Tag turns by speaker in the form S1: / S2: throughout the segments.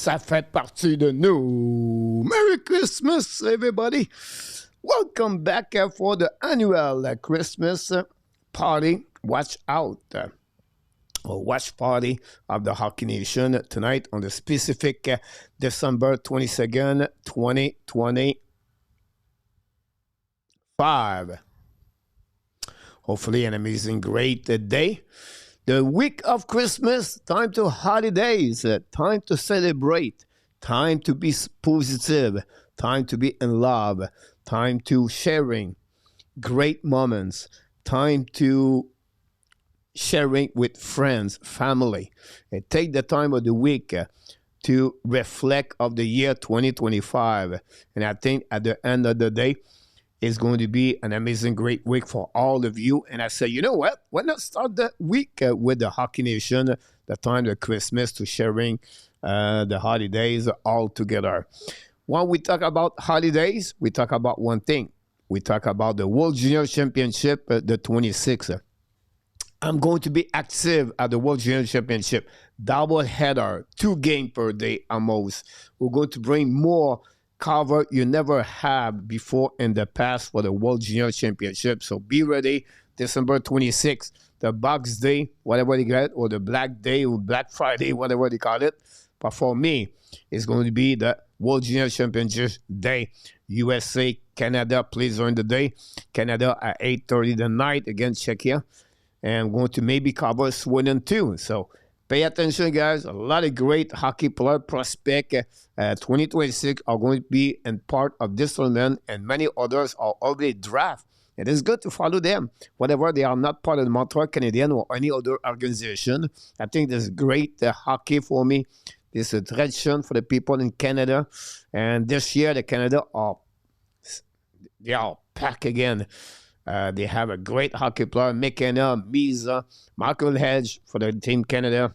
S1: Ça fait partie de nous. Merry Christmas, everybody. Welcome back for the annual Christmas party. Watch out. Or watch party of the Hockey Nation tonight on the specific December 22nd, 2025. Hopefully an amazing, great day. The week of Christmas, time to holidays, time to celebrate, time to be positive, time to be in love, time to sharing great moments, time to sharing with friends, family. And take the time of the week to reflect of the year 2025. And I think at the end of the day, it's going to be an amazing, great week for all of you. And I say, you know what? Why not start the week with the Hockey Nation, the time of Christmas, to sharing the holidays all together. When we talk about holidays, we talk about one thing. We talk about the World Junior Championship, the 26th. I'm going to be active at the World Junior Championship. Double header, 2 games per day almost. We're going to bring more cover you never had before in the past for the World Junior Championship. So be ready, December 26th, the Box Day, whatever they get, or the Black Day, or Black Friday, whatever they call it. But for me, it's going to be the World Junior Championship Day. USA, Canada plays during the day. Canada at 8:30 the night against Czechia. And we're going to maybe cover Sweden too. So pay attention, guys. A lot of great hockey player prospect 2026 are going to be in part of this tournament, and many others are already drafted. It is good to follow them, whatever they are not part of the Montreal Canadiens or any other organization. I think this is great hockey for me. This is a tradition for the people in Canada. And this year, the Canada are packed again. They have a great hockey player, McKenna, Misa, Michael Hedge for the Team Canada,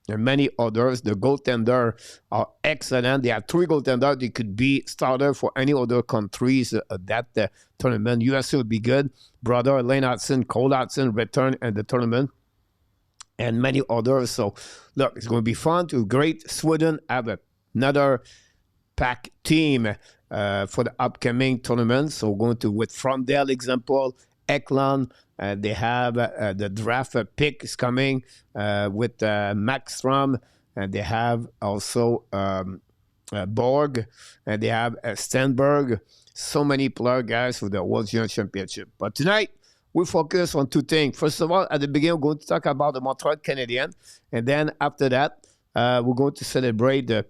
S1: and many others. The goaltender are excellent. They have 3 goaltenders. They could be starter for any other countries that tournament. USA would be good. Brother Lane Hudson, Cole Hudson return in the tournament, and many others. So, look, it's going to be fun. Great. Sweden have another packed team for the upcoming tournament. So we're going to, with Frondell example, Ekland, they have the draft pick is coming with Maxstrom, and they have also Borg, and they have Stenberg. So many players, guys, for the World Junior Championship. But tonight, we focus on 2 things. First of all, at the beginning, we're going to talk about the Montreal Canadiens, and then after that, we're going to celebrate the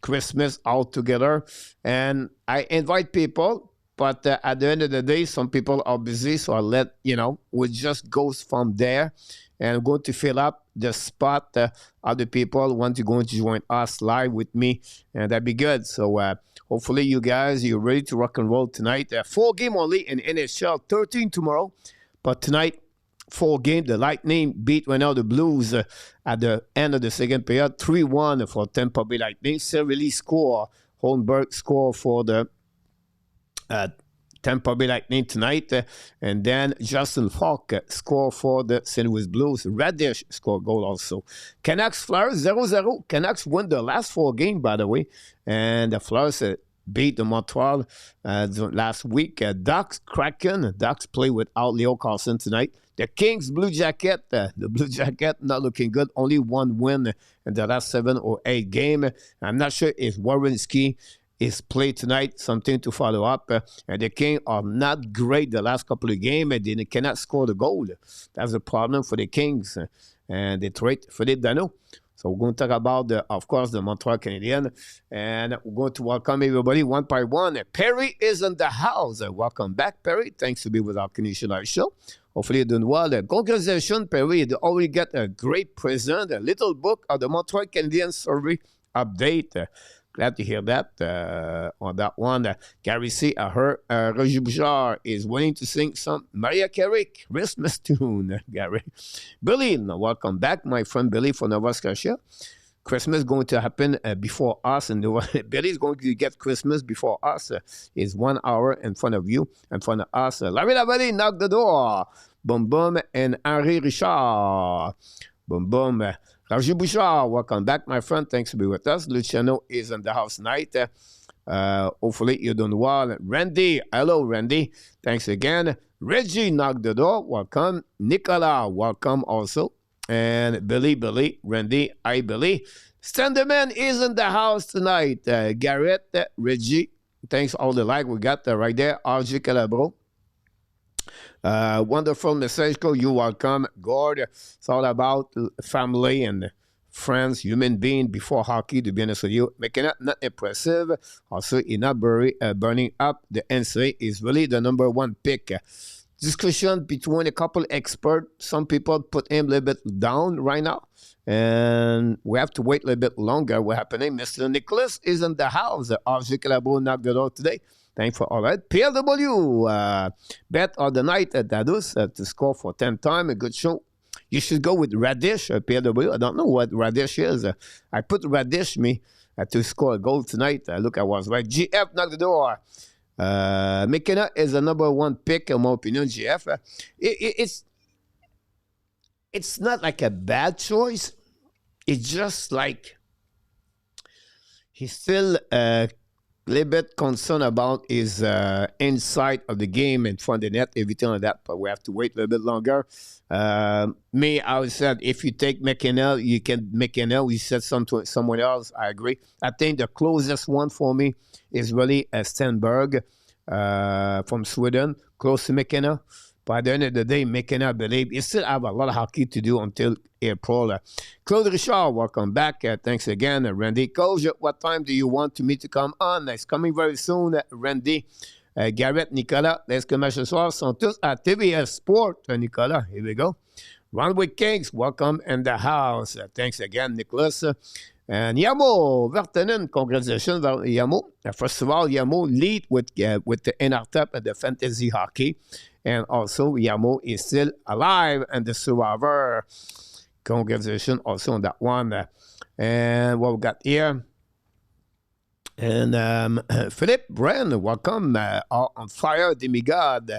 S1: Christmas all together. And I invite people, but at the end of the day, some people are busy, so I'll let we just go from there, and I'm going to fill up the spot. Other people want to go to join us live with me, and that'd be good. So hopefully you guys, you're ready to rock and roll tonight. 4 games only in NHL, 13 tomorrow, but tonight 4 games. The Lightning beat right now the Blues at the end of the second period, 3-1 for Tampa Bay Lightning. Cervelli score, Holmberg score for the Tampa Bay Lightning tonight, and then Justin Falk score for the St. Louis Blues. Radish score goal also. Canucks Flyers 0-0. Canucks won the last 4 games, by the way, and the Flyers beat the Montreal last week. Ducks Kraken. Ducks play without Leo Carlson tonight. The Kings Blue Jacket. The Blue Jacket not looking good. Only 1 win in the last 7 or 8 games. I'm not sure if Werenski is played tonight. Something to follow up. And the Kings are not great the last couple of games. They cannot score the goal. That's a problem for the Kings. And they trade Philippe Dano. So we're going to talk about, of course, the Montreal Canadiens. And we're going to welcome everybody one by one. Perry is in the house. Welcome back, Perry. Thanks to be with our Canadian Live Show. Hopefully you're doing well. Congratulations, Perry. You already got a great present, a little book of the Montreal Canadiens survey update. Glad to hear that on that one. Gary C. I heard Roger Bouchard is waiting to sing some Mariah Carey Christmas tune, Gary. Billy, welcome back, my friend Billy from Nova Scotia. Christmas is going to happen before us, and Billy is going to get Christmas before us. It's 1 hour in front of you, in front of us. Larry Lavalley, knock the door. Boom Boom and Henri Richard. Boom Boom. Roger Bouchard, welcome back, my friend. Thanks for being with us. Luciano is in the house tonight. Hopefully you're doing well. Randy, hello, Randy. Thanks again. Reggie, knock the door. Welcome. Nicolas, welcome also. And Billy, Randy, hi, Billy. Standerman is in the house tonight. Garrett, Reggie, thanks all the like we got right there. RG Calabro. Wonderful message. You welcome. God, it's all about family and friends, human being before hockey, to be honest with you. Making it not impressive. Also, in not burning up the NCAA is really the number one pick. Discussion between a couple experts. Some people put him a little bit down right now. And we have to wait a little bit longer. What's happening? Mr. Nicholas is in the house. RG Calabo knocked it out today. Thanks for all that. PLW, bet of the night at Dadus to score for 10 times. A good show. You should go with Radish or PLW. I don't know what Radish is. I put Radish to score a goal tonight. Look, I was right. GF knocked the door. McKenna is the number one pick, in my opinion. GF. It's not like a bad choice. It's just like he's still a little bit concerned about his insight of the game in front of the net, everything like that. But we have to wait a little bit longer. I would say if you take McKenna, you can McKenna. We said someone else. I agree. I think the closest one for me is really Stenberg from Sweden, close to McKenna. But at the end of the day, McKenna, I believe, you still have a lot of hockey to do until April. Claude Richard, welcome back. Thanks again. Randy, Coach, what time do you want me to come on? It's coming very soon, Randy. Garrett, Nicolas, l'exclamation ce soir sont tous à TVS Sport. Nicolas, here we go. Runway Kings, welcome in the house. Thanks again, Nicholas. And Yamo Vertenen, congratulations, Yamo. First of all, Yamo lead with the NRTAP and the fantasy hockey. And also, Yamo is still alive and the survivor. Congratulations also on that one. And what we got here? And Philip Bren, welcome on fire, demigod.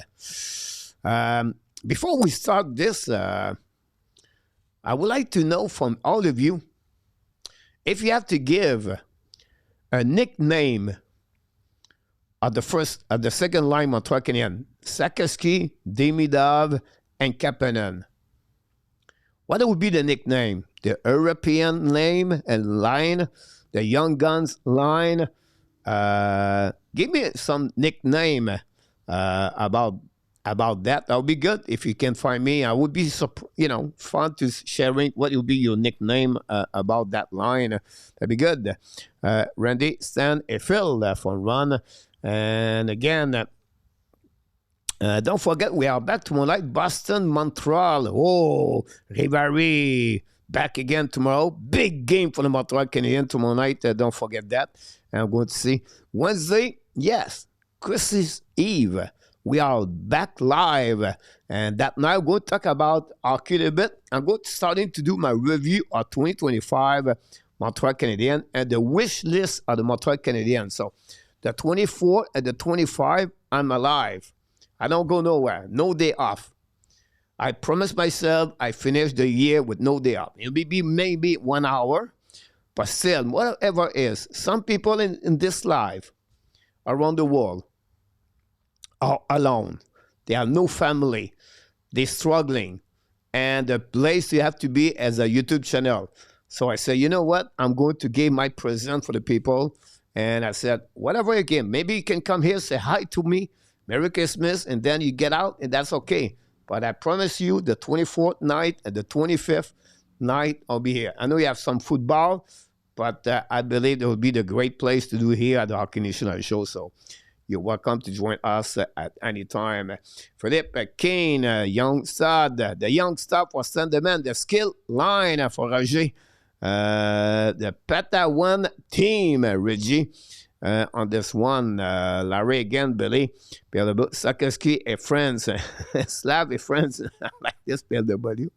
S1: Before we start this, I would like to know from all of you, if you have to give a nickname of the second line Montreal Canadiens, Slafkovsky, Demidov, and Kapanen, what would be the nickname? The European name and line, the Young Guns line. Give me some nickname about that. That would be good if you can find me. I would be fun to sharing what will be your nickname about that line. That'd be good. Randy, Stan, and Phil from Ron. And again, don't forget, we are back tomorrow night. Boston, Montreal. Oh, Rivary. Back again tomorrow. Big game for the Montreal Canadiens tomorrow night. Don't forget that. And I'm going to see Wednesday. Yes, Christmas Eve. We are back live. And that night, we're going to talk about hockey a little bit. I'm going to starting to do my review of 2025 Montreal Canadiens and the wish list of the Montreal Canadiens. So the 24 and the 25, I'm alive. I don't go nowhere. No day off. I promised myself I finish the year with no day off. It'll be maybe 1 hour, but still, whatever it is, some people in this life around the world are alone. They have no family. They're struggling. And the place you have to be as a YouTube channel. So I said, you know what? I'm going to give my present for the people. And I said, whatever you give, maybe you can come here, say hi to me, Merry Christmas, and then you get out, and that's okay. But I promise you, the 24th night and the 25th night, I'll be here. I know you have some football, but I believe it will be the great place to do here at the Hockey National Show. So you're welcome to join us at any time. Philippe Kane, young stud. The young stud for Sandeman, the skill line for Roger. The Patawan team, Reggie. On this one, Larry again, Billy, Slafkovsky et friends, Slav et friends, like this, PLW.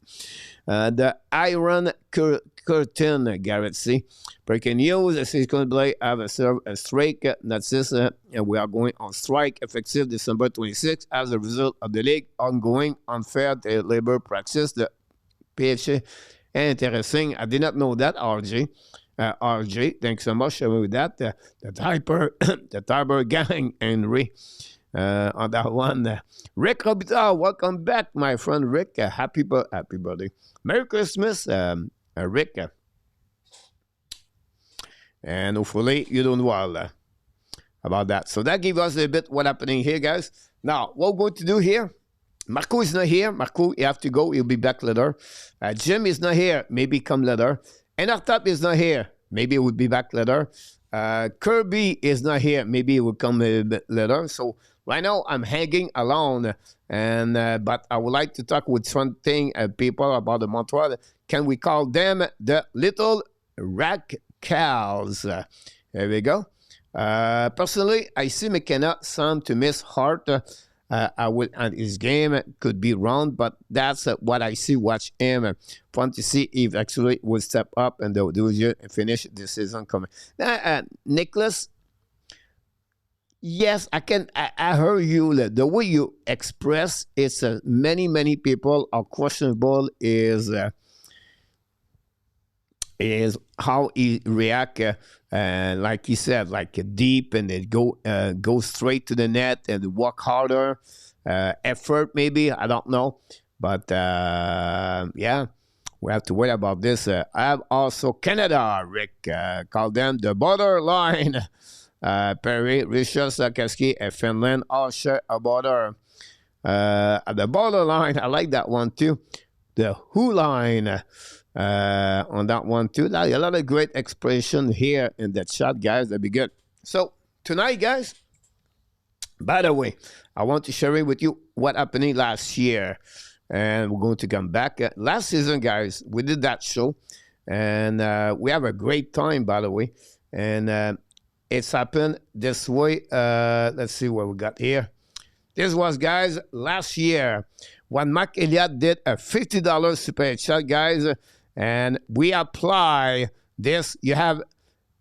S1: The Iron Curtain, Garrett C. Breaking news, Silicon Blade have a strike, and we are going on strike effective December 26th as a result of the league ongoing unfair labor practice, the PHA Interesting. I did not know that, RJ. RJ, thanks so much with that. The Typer, the Tiber Gang, Henry, on that one. Rick Robitaille, welcome back, my friend Rick. Happy birthday. Merry Christmas, Rick. And hopefully you doing well about that. So that gives us a bit what happening here, guys. Now, what we're going to do here, Marco is not here. Marco, you have to go. He'll be back later. Jim is not here. Maybe come later. And Artap is not here. Maybe he will be back later. Kirby is not here. Maybe he will come a bit later. So right now I'm hanging alone. And but I would like to talk with something people about the Montreal. Can we call them the little Radicals? There we go. Personally, I see McKenna some to miss Hart. I will, and his game could be wrong, but that's what I see. Watch him. Fun to see if actually will step up and they'll do it, finish the season coming. Nicholas, yes, I can. I heard you. The way you express it's many people are questionable. Is how he react, like he said, like deep, and they go straight to the net and work harder, effort maybe, I don't know, but yeah, we have to worry about this. I have also Canada, Rick, call them the borderline. Perry, Juraj Slafkovsky, and Finland all share a border. The borderline, I like that one too. The who line. On that one too. A lot of great expression here in the chat, guys. That'd be good. So tonight, guys, by the way, I want to share with you what happened last year, and we're going to come back. Last season, guys, we did that show, and we have a great time, by the way, and it's happened this way. Let's see what we got here. This was, guys, last year when Mark Elliott did a $50 super chat, guys. And we apply this. You have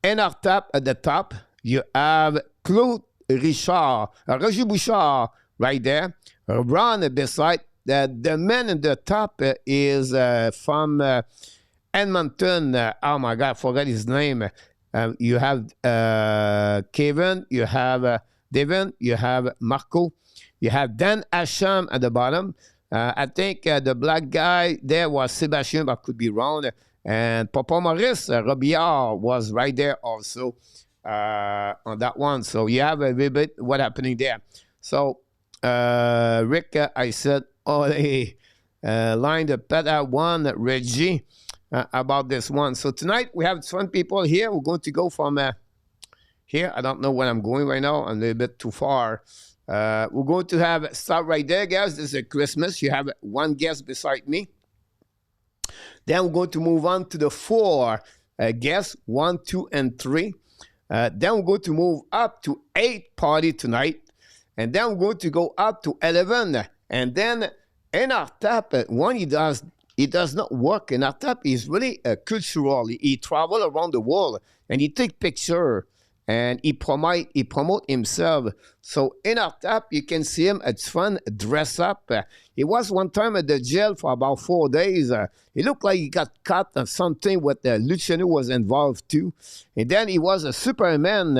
S1: Enartap at the top. You have Claude Richard, Roger Bouchard right there. Ron beside. The man at the top is from Edmonton. Oh my God, I forgot his name. You have Kevin. You have Devin. You have Marco. You have Dan Asham at the bottom. I think the black guy there was Sebastian, but could be wrong. And Papa Maurice Robillard was right there also on that one. So you have a little bit what happening there. So Rick, I said, line the pet one, Reggie, about this one. So tonight we have 20 people here. We're going to go from here. I don't know where I'm going right now. I'm a little bit too far. We're going to have start right there, guys. This is Christmas. You have one guest beside me. Then we're going to move on to the 4 guests, 1, 2, and 3. Then we're going to move up to 8 party tonight. And then we're going to go up to 11. And then in our tap, one he does not work. In our tap, he's really cultural. He travel around the world and he take picture. And he promote himself. So in our tap, you can see him. It's fun, dress up. He was one time at the jail for about 4 days. He looked like he got caught on something with Luciano was involved too. And then he was a Superman,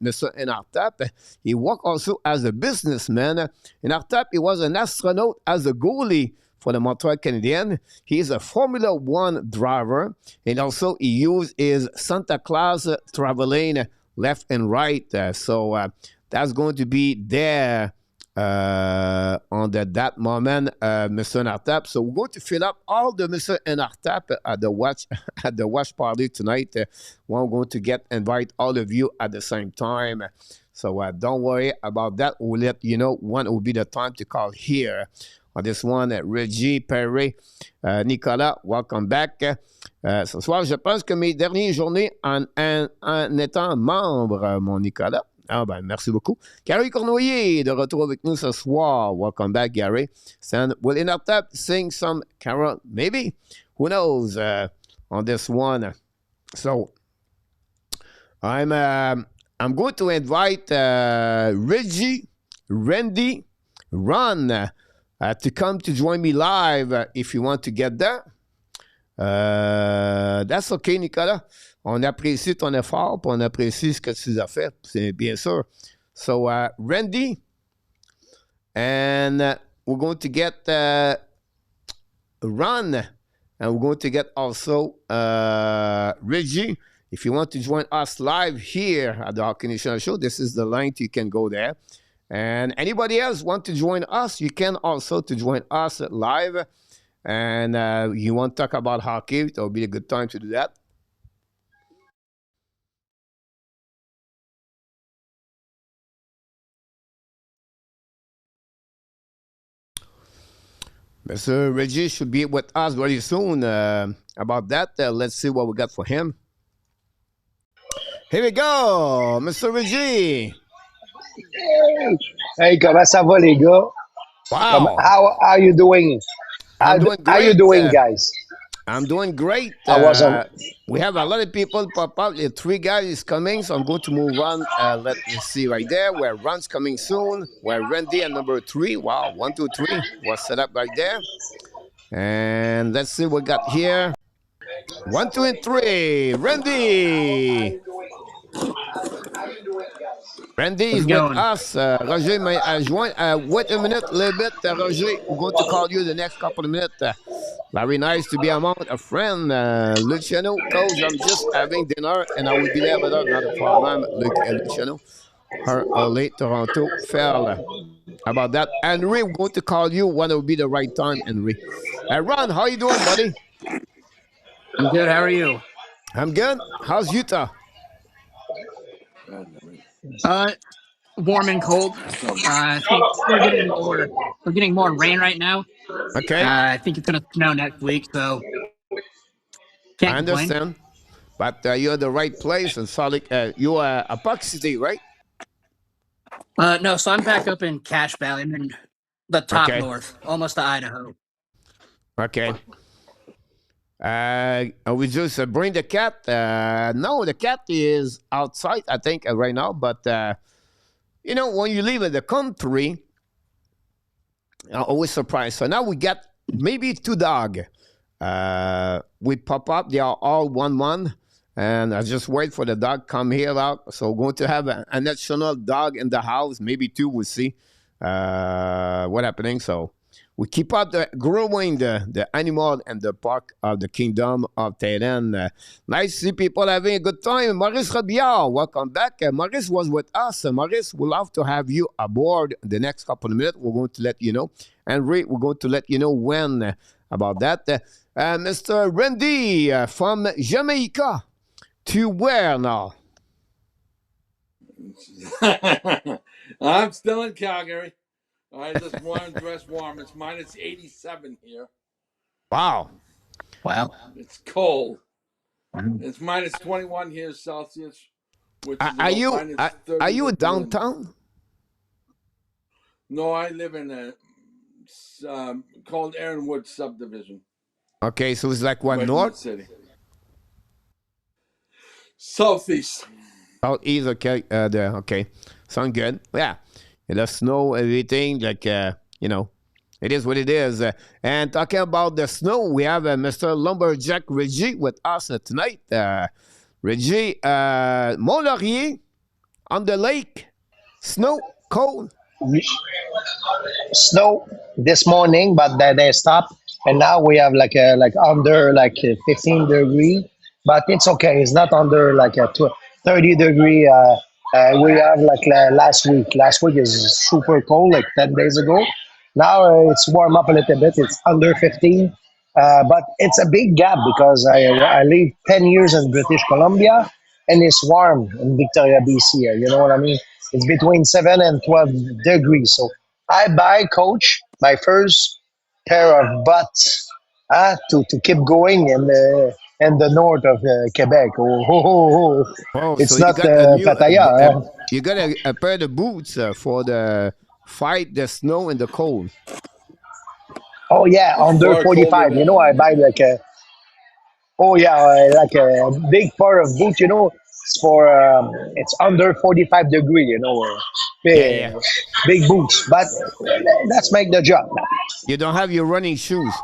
S1: Mr. Enartap. He worked also as a businessman. Enartap, he was an astronaut as a goalie for the Montreal Canadiens. He is a Formula 1 driver, and also he used his Santa Claus traveling left and right. So that's going to be there on that moment, Mr. Enartap. So we're going to fill up all the Mr. Enartap at the watch party tonight. We're going to invite all of you at the same time. So don't worry about that. We'll let you know when it will be the time to call here. On this one, Reggie, Perry, Nicolas, welcome back. Ce soir, je pense que mes dernières journées en étant membre, mon Nicolas. Ah ben, merci beaucoup. Gary Cournoyer, de retour avec nous ce soir. Welcome back, Gary. Will Enartap sing some carol? Maybe. Who knows on this one. So, I'm going to invite Reggie, Randy, Ron, to come to join me live if you want to get there. That's okay, Nicolas. On apprécie ton effort, puis on apprécie ce que tu as fait, c'est bien sûr. So, Randy, and we're going to get Ron, and we're going to get also Reggie. If you want to join us live here at the Hockey Nation Show, this is the link. You can go there. And anybody else want to join us, you can also to join us live. And you want to talk about hockey, it will be a good time to do that. Mr. Reggie should be with us very soon about that. Let's see what we got for him. Here we go, Mr. Reggie.
S2: Hey, comment ça va, les gars?
S1: Wow.
S2: How are you doing?
S1: I'm doing great.
S2: How you doing, guys?
S1: I'm doing great. We have a lot of people pop up. 3 guys coming, so I'm going to move on. Let me see right there where Ron's coming soon. Where Randy at number 3. Wow, 1, 2, 3 was set up right there. And let's see what we got here. 1, 2, and 3. Randy. Randy is with us. Roger may join. Wait a minute, a little bit. Roger, we're going to call you the next couple of minutes. Very nice to be among a friend. Luciano, coach, I'm just having dinner and I will be there without not a problem. Luciano, her late Toronto fell. About that. Henry, we're going to call you when it will be the right time, Henry. Ron, how you doing, buddy?
S3: I'm good. How are you?
S1: I'm good. How's Utah?
S3: Warm and cold. I think we're getting more rain right now.
S1: Okay.
S3: I think it's gonna snow next week, so can't
S1: I understand. Complain. But you're the right place in Salt Lake. You are Epoch City, right?
S3: No, so I'm back up in Cache Valley. I'm in the top north, almost to Idaho.
S1: Okay. We just bring the cat. No, the cat is outside, I think, right now. But, you know, when you live in the country, I'm always surprised. So now we got maybe 2 dogs. We pop up. They are all 1-1. And I just wait for the dog come here out. So we're going to have a national dog in the house. Maybe 2, we'll see what happening. So we keep up growing the animal and the park of the kingdom of Tehran. Nice to see people having a good time. Maurice Robillard, welcome back. Maurice was with us. Maurice, we'd love to have you aboard the next couple of minutes. We're going to let you know. And we're going to let you know when about that. Mr. Randy from Jamaica. To where now?
S4: I'm still in Calgary. I just want to dress warm. It's minus 87 here.
S1: Wow.
S4: It's cold. It's minus 21 here Celsius. Which is
S1: are you downtown?
S4: No, I live in a called Aaronwood subdivision.
S1: Okay, so it's like what, north?
S4: City. Southeast.
S1: Southeast, okay. Okay. Sound good. Yeah. The snow, everything, like, you know, it is what it is. And talking about the snow, we have Mr. Lumberjack Reggie with us tonight. Reggie, Mont-Laurier on the lake, snow, cold.
S2: Snow this morning, but they stopped. And now we have like under 15 degree, but it's okay. It's not under like a 30 degree. We have like last week. Last week is super cold, like 10 days ago. Now it's warm up a little bit. It's under 15, but it's a big gap because I lived 10 years in British Columbia, and it's warm in Victoria, BC. You know what I mean? It's between 7 and 12 degrees. So I buy, coach, my first pair of butts to keep going in the north of Quebec. It's
S1: so
S2: not Pattaya.
S1: You got a pair of boots for the fight the snow and the cold.
S2: Oh yeah, under 45. You know, I buy like a big pair of boots. You know, it's for it's under 45 degree. You know, big boots. But let's make the job.
S1: You don't have your running shoes.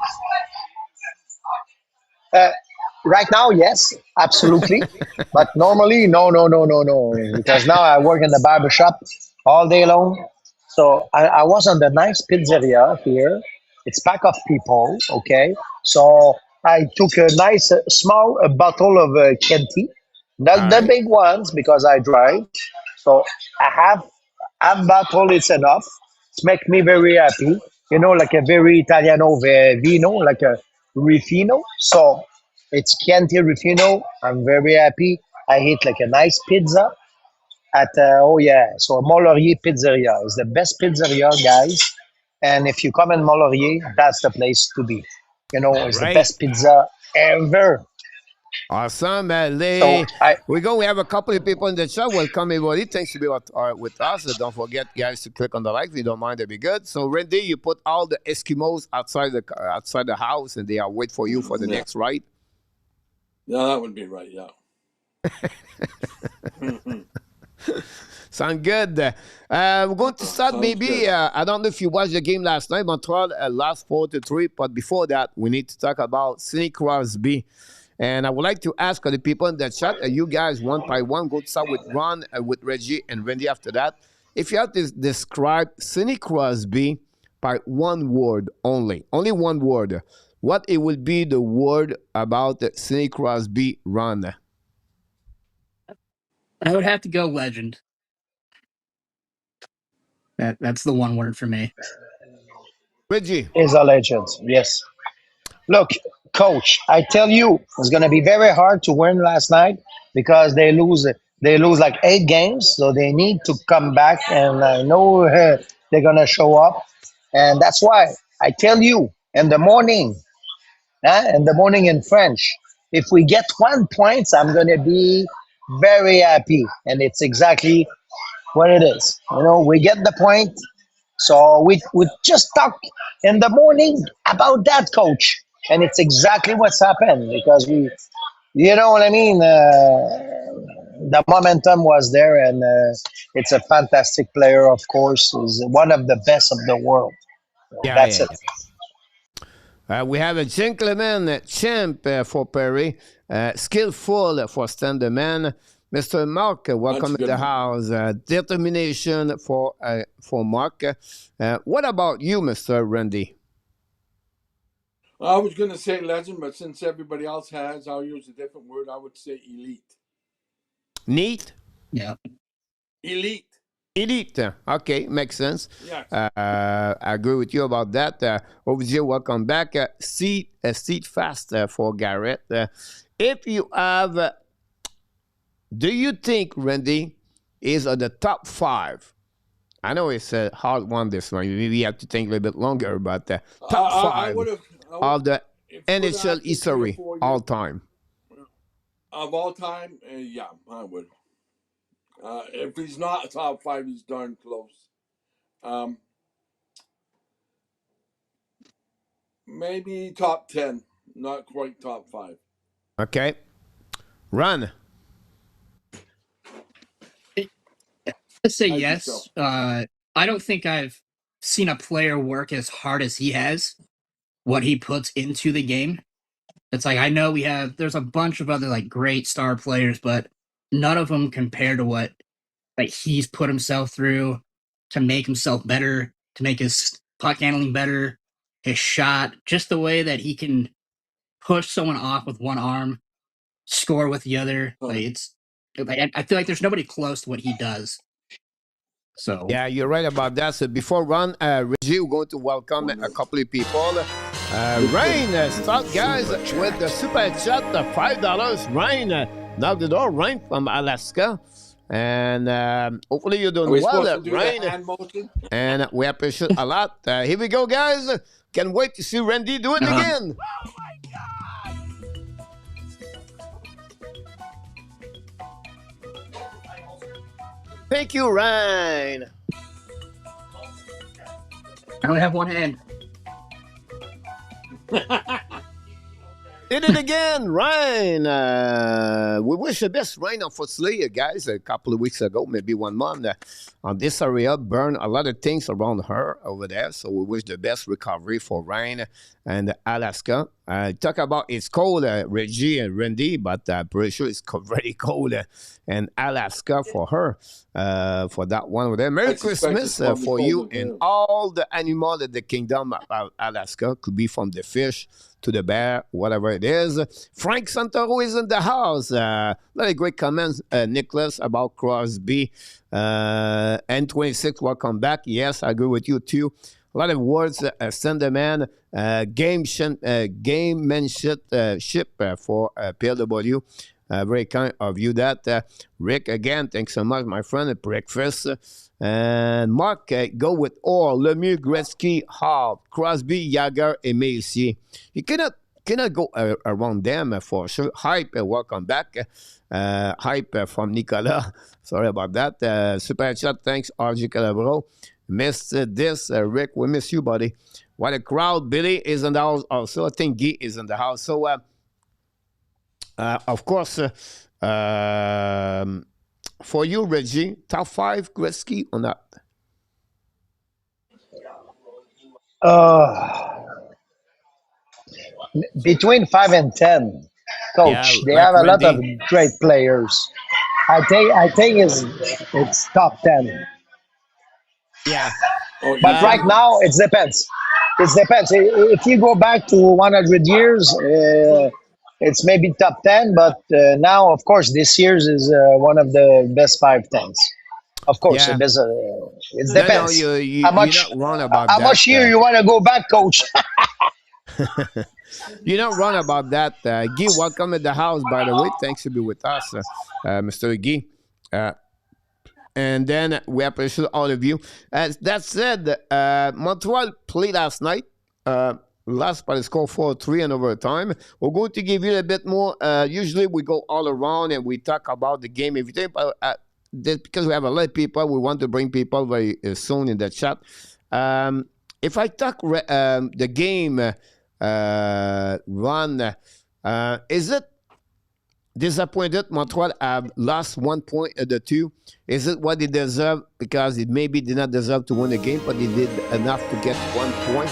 S2: Right now, yes, absolutely. But normally, no, no, no, no, no. Because now I work in the barber shop all day long. So I was on the nice pizzeria here. It's packed of people, okay? So I took a nice small bottle of Chianti,
S1: All
S2: not the
S1: right.
S2: big ones because I drive. So I have half bottle is enough. It's make me very happy. You know, like a very Italiano vino, like a Rifino. So it's Chianti Rufino. I'm very happy. I eat like a nice pizza at oh yeah, so Mont-Laurier Pizzeria is the best pizzeria, guys. And if you come in Mont-Laurier, that's the place to be. You know, it's the
S1: Great.
S2: best pizza ever.
S1: Awesome.
S2: So I
S1: We're going to have a couple of people in the chat. Welcome, everybody. Thanks to be with us. Don't forget, guys, to click on the like if you don't mind. That'd be good. So, Randy, you put all the Eskimos outside the house, and they are wait for you for the
S4: Yeah.
S1: next ride.
S4: Yeah, that would be right. Yeah.
S1: Sound good. We're going to start
S4: Sounds
S1: maybe.
S4: good.
S1: I don't know if you watched the game last night. Montreal lost 4-3. But before that, we need to talk about Sidney Crosby. And I would like to ask the people in the chat, you guys one by one, go to start with Ron, with Reggie, and Randy after that. If you have to describe Sidney Crosby by one word only one word, what it would be the word about Sidney Crosby, Ron?
S3: I would have to go legend. That's the one word for me.
S1: Reggie.
S2: is a legend. Yes. Look, coach, I tell you, it's gonna be very hard to win last night because they lose like 8 games, so they need to come back, and I know they're gonna show up, and that's why I tell you in the morning, in the morning in French, if we get 1 point, I'm gonna be very happy, and it's exactly what it is. You know, we get the point, so we just talk in the morning about that, coach, and it's exactly what's happened because you know what I mean. The momentum was there, and it's a fantastic player. Of course, is one of the best of the world.
S1: Yeah,
S2: That's
S1: yeah.
S2: it.
S1: We have a gentleman champ for Perry, skillful for Standerman. Mr. Mark, welcome in the house. Determination for Mark. What about you, Mr. Randy?
S4: I was going to say legend, but since everybody else has, I'll use a different word. I would say elite.
S1: Neat?
S3: Yeah.
S4: Elite.
S1: Elite. Okay, makes sense.
S4: Yes.
S1: I agree with you about that. Obviously, welcome back. Seat fast for Garrett. If you have, do you think Randy is on the top 5? I know it's a hard one this one. Maybe you have to think a little bit longer, but top 5 of the NHL history all time.
S4: Of all time, yeah, I would. If he's not top 5, he's darn close. Maybe top 10, not quite top 5.
S1: Okay. Run.
S3: Let's say yes. So. I don't think I've seen a player work as hard as he has, what he puts into the game. It's like, I know there's a bunch of other like great star players, but none of them compare to what like he's put himself through to make himself better, to make his puck handling better, his shot, just the way that he can push someone off with one arm, score with the other. Like I feel like there's nobody close to what he does. So
S1: yeah, you're right about that. So before Ron, Reggie, we're going to welcome a couple of people. Rain, start guys with the super chat, $5. Rain, knock the door. Rain from Alaska, and hopefully you're doing well, Rain. And we appreciate a lot. Here we go, guys. Can't wait to see Randy do it again.
S5: Oh my God!
S1: Thank you, Ryan.
S3: I only have one hand.
S1: Did it again, Ryan. We wish the best, Ryan. Unfortunately, guys, a couple of weeks ago, maybe 1 month, on this area, burned a lot of things around her over there. So we wish the best recovery for Ryan and Alaska. Talk about it's cold, Reggie and Randy, but I'm pretty sure it's very cold in Alaska for her, for that one over there. Merry
S4: I suspect
S1: Christmas
S4: it's probably
S1: for
S4: cold
S1: you
S4: in
S1: and
S4: here.
S1: all the animals in the kingdom of Alaska. Could be from the fish to the bear, whatever it is. Frank Santoro is in the house. Very great comments, Nicholas, about Crosby. N26, welcome back. Yes, I agree with you too. A lot of words, Senderman, gamemanship for PLW. Very kind of you that. Rick, again, thanks so much, my friend, at breakfast. And Mark, go with all. Lemieux, Gretzky, Hall, Crosby, Jagger, and Messier. You cannot go around them for sure. Hype, welcome back. Hype from Nicolas. Sorry about that. Super chat, thanks, RG Calabro. Missed this, Rick. We miss you, buddy. What a crowd. Billy is in the house also. I think Guy is in the house. So, of course, for you, Reggie, top 5 Gretzky or not?
S2: Uh, between 5 and 10,
S1: Yeah,
S2: coach. They
S1: like
S2: have a lot of
S1: Randy.
S2: great players. I think it's top 10.
S1: Yeah.
S4: Oh,
S2: But right
S4: easily.
S1: Um,
S2: now, it depends. It depends. If you go back to 100 years, it's maybe top 10. But now, of course, this year's is one of the best 5 tens. Of course,
S1: yeah.
S2: it
S1: No,
S2: depends. How
S1: you're
S2: much
S1: not wrong about
S2: how
S1: that.
S2: much year you want to go back, coach?
S1: You're not wrong about that. Guy, welcome to the house, by the way. Thanks to be with us, Mr. Guy. And then we appreciate all of you. As that said, Montreal played last night. Last by the score 4-3 in overtime. We're going to give you a bit more. Usually we go all around and we talk about the game, everything. But because we have a lot of people, we want to bring people very soon in the chat. If I talk the game run, is it disappointed Montreal have lost 1 point at the 2? Is it what they deserve? Because it maybe did not deserve to win the game, but they did enough to get 1 point.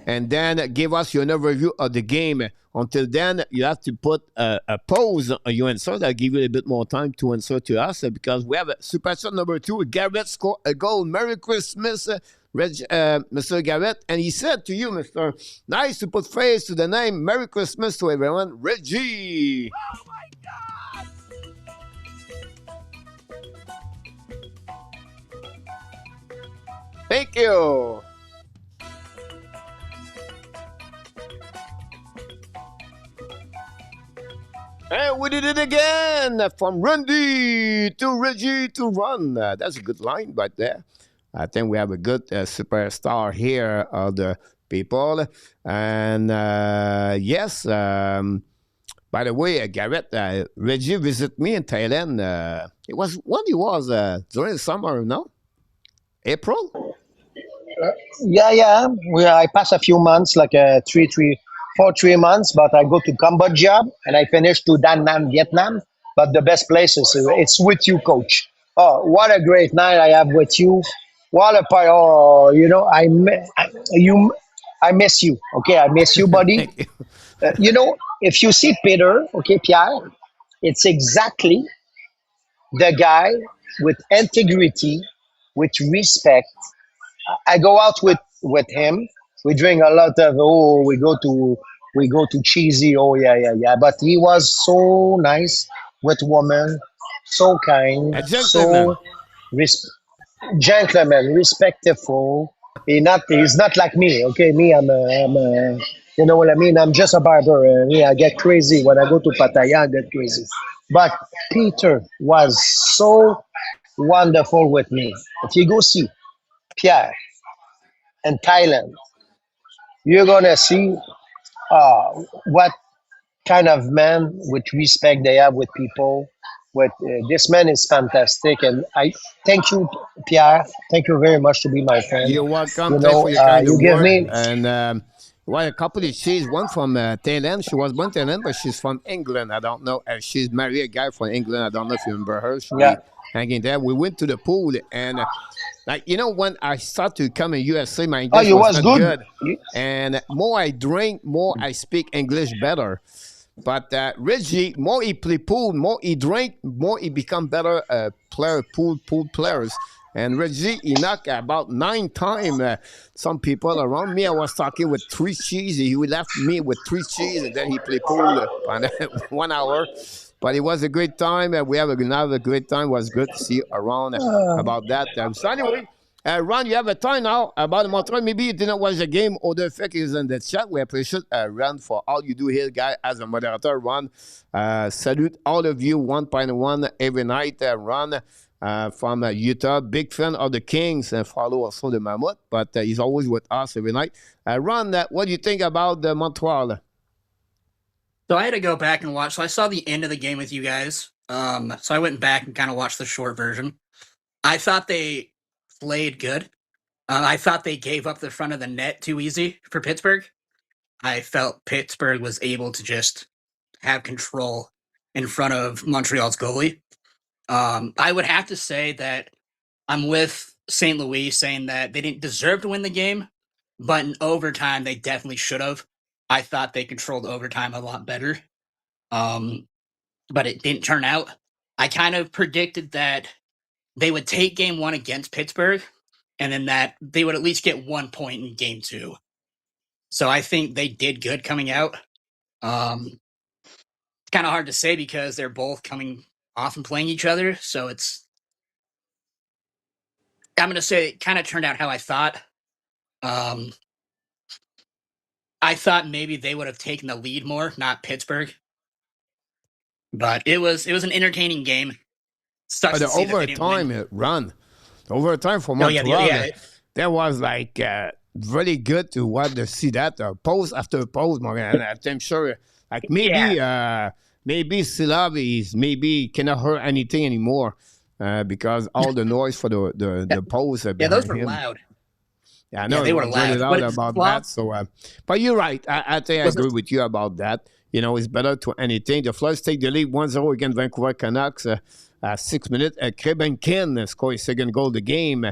S1: And then give us your overview of the game. Until then, you have to put a pause on your answer. I'll give you a bit more time to answer to us because we have a super chat number 2. Garrett scored a goal. Merry Christmas, Mr. Garrett. And he said to you, Mr. Nice to put face to the name. Merry Christmas to everyone. Reggie.
S5: Oh my God!
S1: Thank you. And we did it again. From Randy to Reggie to Run. That's a good line right there. I think we have a good superstar here, other people. And yes, by the way, Garrett, Reggie visited me in Thailand. It was when he was during the summer, no? April?
S2: Yeah. I pass a few months, like 3 months, but I go to Cambodia and I finish to Da Nang, Vietnam. But the best place is it's with you, coach. Oh, what a great night I have with you. What a part! Oh, I miss you. Okay, I miss you, buddy.
S1: Thank you.
S2: If you see Peter, okay, Pierre, it's exactly the guy with integrity, with respect. I go out with him. We drink a lot of we go to cheesy. Oh yeah. But he was so nice with women, so kind,
S1: A
S2: so
S1: gentleman.
S2: res- gentleman, respectful. He's not like me. Okay, me I'm you know what I mean. I'm just a barber. I get crazy when I go to Pattaya. I get crazy. But Peter was so wonderful with me. If you go see Pierre in Thailand, you're gonna see uh, what kind of man with respect they have with people. With this man is fantastic, and I thank you, Pierre. Thank you very much to be my friend.
S1: You're welcome. Thanks for your kind
S2: You
S1: of
S2: give
S1: word.
S2: me
S1: And well, a couple of she's one from Thailand. She was born in Thailand, but she's from England. I don't know. She's married a guy from England. I don't know if you remember her.
S2: yeah
S1: hanging there. We went to the pool, and when I started to come in USA, my
S2: Oh,
S1: English
S2: you
S1: was
S2: was
S1: not
S2: good.
S1: good, and more I drink, more I speak English better. But Reggie, more he play pool, more he drink, more he become better player, pool players. And Reggie, he knocked about 9 times. Some people around me, I was talking with 3 cheese. He would left me with 3 cheese, and then he play pool for 1 hour. But it was a great time. We have another great time. It was good to see around about that. So anyway, Ron, you have a time now about Montreal. Maybe you didn't watch the game, or the effect is in the chat. We appreciate Ron for all you do here, guy, as a moderator. Ron, salute all of you, 1.1 every night. Ron from Utah, big fan of the Kings, and follow also the Mammoth, but he's always with us every night. Ron, what do you think about Montreal?
S3: So I had to go back and watch. So I saw the end of the game with you guys. So I went back and kind of watched the short version. I thought they played good. I thought they gave up the front of the net too easy for Pittsburgh. I felt Pittsburgh was able to just have control in front of Montreal's goalie. I would have to say that I'm with St. Louis saying that they didn't deserve to win the game, but in overtime, they definitely should have. I thought they controlled overtime a lot better, but it didn't turn out. I kind of predicted that they would take game one against Pittsburgh, and then that they would at least get 1 point in game two. So I think they did good coming out. It's kind of hard to say because they're both coming off and playing each other. So I'm going to say it kind of turned out how I thought. I thought maybe they would have taken the lead more, not Pittsburgh. But it was an entertaining game. Sucks
S1: The
S3: to see that they didn't win.
S1: overtime run, the overtime for
S3: Oh, yeah,
S1: Montreal, that was like really good to see that post after post, Morgan. I'm sure, like maybe Silov is maybe cannot hurt anything anymore because all the noise for the post behind
S3: those were
S1: him.
S3: loud.
S1: Yeah, I know
S3: they
S1: it
S3: were
S1: was really
S3: loud.
S1: loud about that. So, but you're right. I think I agree with you about that. It's better to anything. The Flyers take the lead 1-0 against Vancouver Canucks. 6 minutes. Grebenkin scored his second goal of the game.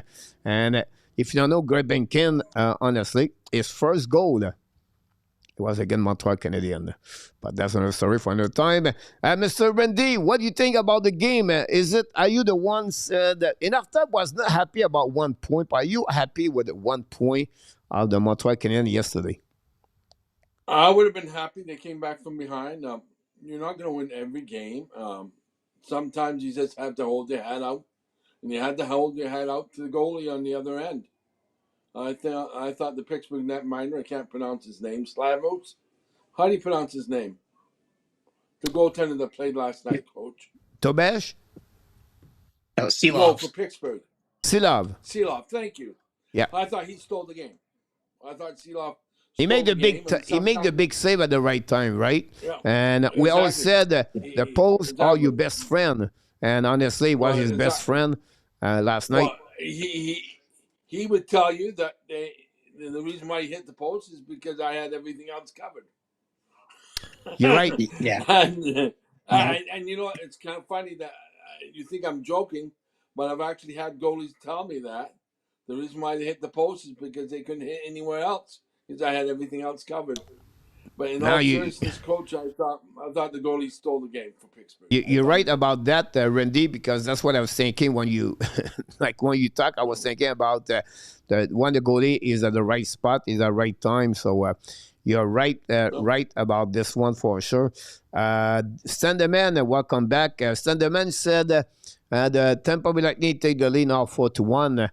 S1: And if you don't know Grebenkin, honestly, his first goal it was against Montreal Canadiens. But that's another story for another time. Mr. Randy, what do you think about the game? Are you the ones that enough time was not happy about 1 point? But are you happy with the 1 point of the Montreal Canadiens yesterday?
S4: I would have been happy they came back from behind. You're not going to win every game. Sometimes you just have to hold your head out, and you had to hold your head out to the goalie on the other end. I thought the Pittsburgh netminder, I can't pronounce his name, Slavos. How do you pronounce his name? The goaltender that played last night, Coach.
S1: Tobesh?
S3: No, Silov.
S4: No, for Pittsburgh.
S1: Silov.
S4: Silov, thank you.
S1: Yeah.
S4: I thought he stole the game. I thought Silov.
S1: He made the big save at the right time, right?
S4: Yeah,
S1: and we all said the post are your best friend, and honestly, he was his best friend last night.
S4: He would tell you that the reason why he hit the post is because I had everything else covered.
S1: You're right.
S3: Yeah.
S4: And you know, it's kind of funny that you think I'm joking, but I've actually had goalies tell me that the reason why they hit the post is because they couldn't hit anywhere else because I had everything else covered. But in all seriousness, Coach, I thought the goalie stole the game for Pittsburgh.
S1: You're right about that, Randy, because that's what I was thinking when you, when you talk. I was thinking about when the goalie is at the right spot, is at the right time. So you're right, right about this one for sure. Standerman, welcome back. Standerman said the Tampa Bay Lightning take the lead now 4-1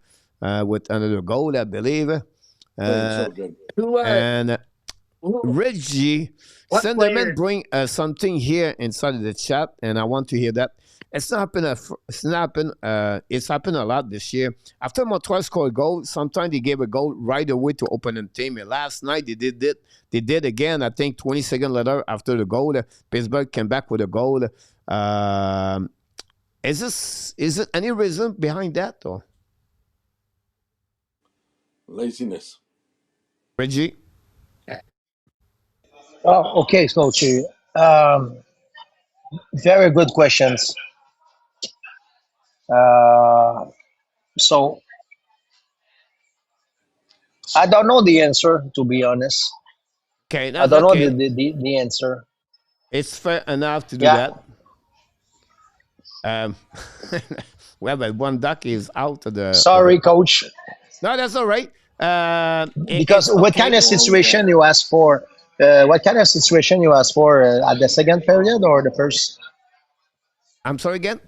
S1: with another goal, I believe.
S4: So good.
S1: And Reggie, Standerman bring something here inside of the chat, and I want to hear that. It's happened a lot this year. After Montreal scored a goal, sometimes they gave a goal right away to opponent team. And last night they did it. They did again. I think 20 seconds later after the goal, Pittsburgh came back with a goal. Is it any reason behind that or
S4: laziness?
S1: Reggie?
S2: Oh, okay, Coach. Very good questions. So I don't know the answer, to be honest.
S1: Okay,
S2: I
S1: that's
S2: don't know
S1: okay.
S2: the answer.
S1: It's fair enough to do
S2: Yeah.
S1: that. Um, well, but one duck is out of the.
S2: Sorry, coach.
S1: No, that's all right.
S2: Because
S1: It's
S2: what kind
S1: okay.
S2: of
S4: Go on with
S2: situation
S4: that.
S2: you ask for? What kind of situation you ask for at the second period or the first?
S1: I'm sorry again.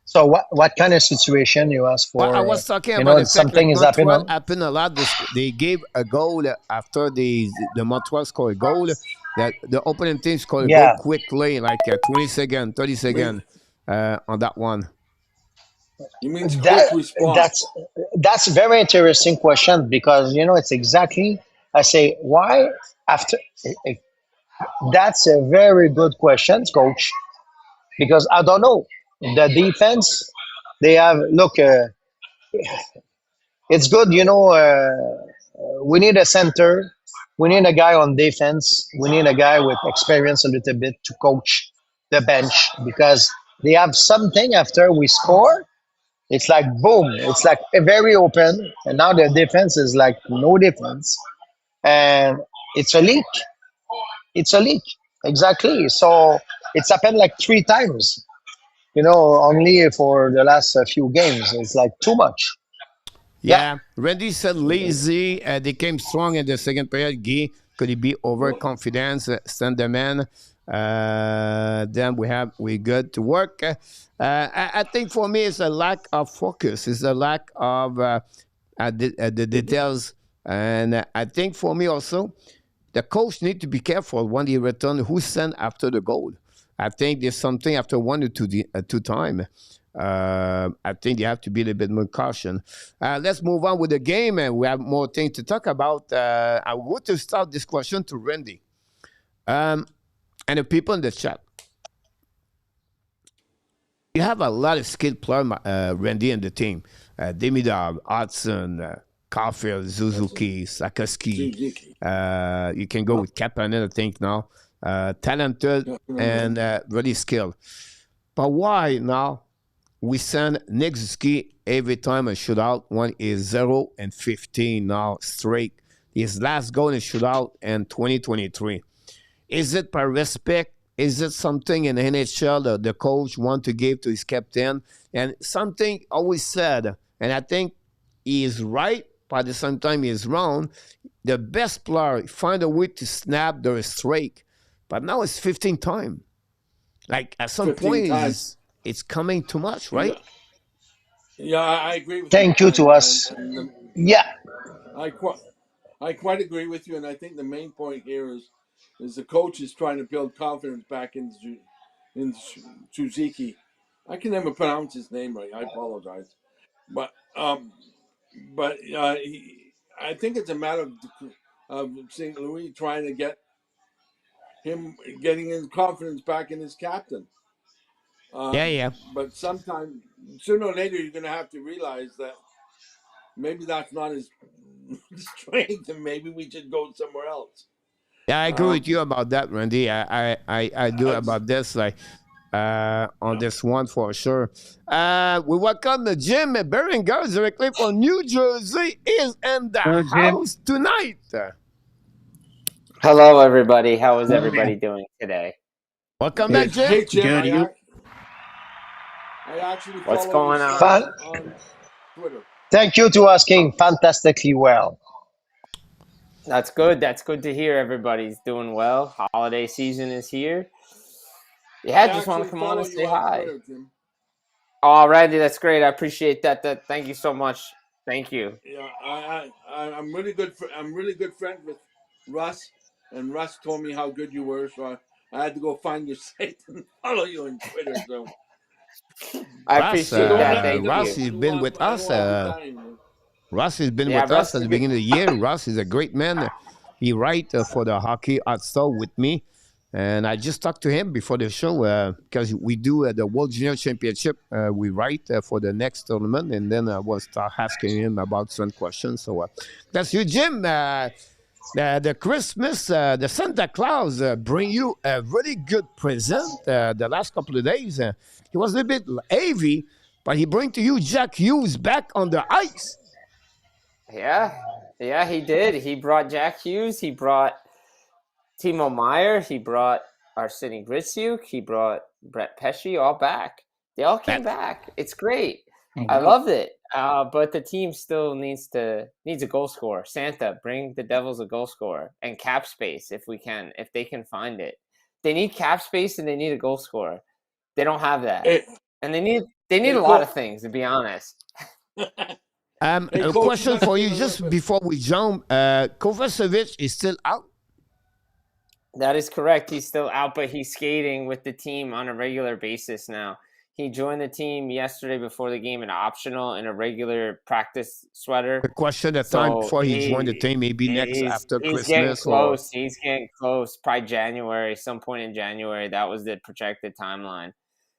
S2: So what kind of situation you ask
S1: Well, I
S2: for?
S1: was talking about the fact
S2: Something
S1: like
S2: is happening
S1: Montreal
S2: on.
S1: happened a lot. They gave a goal after the Montreal scored a goal. That the opponent team scored a goal
S2: Yeah,
S1: quickly, like 20 seconds, 30
S4: You mean
S1: seconds on that one.
S4: you means
S2: that
S4: quick response?
S2: that's a very interesting question because it's exactly. I say why after. That's a very good question, coach. Because I don't know the defense. They have look. It's good, we need a center. We need a guy on defense. We need a guy with experience a little bit to coach the bench because they have something after we score. It's like boom. It's like very open, and now the defense is like no defense, and it's a leak. It's a leak. Exactly. So it's happened like 3 times. Only for the last few games. It's like too much. Yeah.
S1: Yeah, Randy said lazy. They came strong in the second period. Guy, could it be overconfidence? Stand the man. Then we good to work. I think for me it's a lack of focus. It's a lack of the details, and I think for me also the coach need to be careful when he return who sent after the goal. I think there's something after one or two time. I think they have to be a little bit more caution. Let's move on with the game, and we have more things to talk about. I want to start this question to Randy and the people in the chat. You have a lot of skilled players, Randy, and the team. Demidov, Hudson, Caulfield, Suzuki, Sakaski.
S4: Suzuki.
S1: You can go with Kapanen, I think, now. Talented and really skilled. But why now we send Nick Suzuki every time a shootout when is 0-15 now straight? His last goal in a shootout in 2023. Is it by respect? Is it something in the NHL that the coach want to give to his captain? And something always said, and I think he is right, but at the same time he is wrong. The best player find a way to snap their streak, but now it's 15 time. Like at some
S4: 15
S1: point,
S4: times.
S1: it's coming too much, right?
S4: Yeah, I agree with you,
S2: Thank you to us. Yeah.
S4: I quite agree with you, and I think the main point here is the coach is trying to build confidence back in Suzuki. I can never pronounce his name right. I apologize, but I think it's a matter of St. Louis trying to getting his confidence back in his captain.
S1: Yeah.
S4: But sometime sooner or later, you're going to have to realize that maybe that's not his strength, and maybe we should go somewhere else.
S1: Yeah, I agree with you about that, Randy. I do about this, like on this one for sure. We welcome the Jim Beringer directly from New Jersey is in the
S5: Hello, Jim.
S1: house tonight.
S5: Hello, everybody. How is everybody doing today?
S1: Welcome back, Jim.
S4: Hey, Jim.
S3: Good, you?
S4: I actually
S5: What's
S4: follow
S5: going
S4: your
S5: on?
S4: site on Twitter.
S2: Thank you to asking. Fantastically well.
S5: That's good. That's good to hear. Everybody's doing well. Holiday season is here. Yeah, just want to come on and say hi.
S4: Twitter, Jim.
S5: Oh, Randy, that's great. I appreciate that. Thank you so much. Thank you.
S4: Yeah, I'm really good. I'm really good friends with Russ, and Russ told me how good you were, so I had to go find your site and follow you on Twitter. So
S5: I
S1: Russ,
S5: appreciate that. Thank
S1: Russ
S5: you.
S1: has been with us. Russ has been
S5: Yeah,
S1: with
S5: Russ
S1: us at
S5: is
S1: the
S5: good.
S1: beginning of the year. Russ is a great man. He write for the Hockey Art Store with me. And I just talked to him before the show because we do the World Junior Championship. We write for the next tournament. And then I was asking him about some questions. So that's you, Jim. the Christmas, the Santa Claus bring you a really good present the last couple of days. He was a bit heavy, but he bring to you Jack Hughes back on the ice.
S5: Yeah, he did. He brought Jack Hughes. He brought Timo Meyer. He brought Arseny Gritsyuk. He brought Brett Pesce all back. They all came back. It's great.
S3: Oh,
S5: I
S3: wow.
S5: loved it. But the team still needs a goal scorer. Santa, bring the Devils a goal scorer and cap space if they can find it. They need cap space and they need a goal scorer. They don't have that, and they need a lot of things, to be honest.
S1: A question for you just before we jump. Kovacevic is still out.
S5: That is correct. He's still out, but he's skating with the team on a regular basis now. He joined the team yesterday before the game, an optional in a regular practice sweater.
S1: The question at time before he joined the team, maybe next after Christmas.
S5: Getting close. He's getting close. Probably January, some point in January. That was the projected timeline.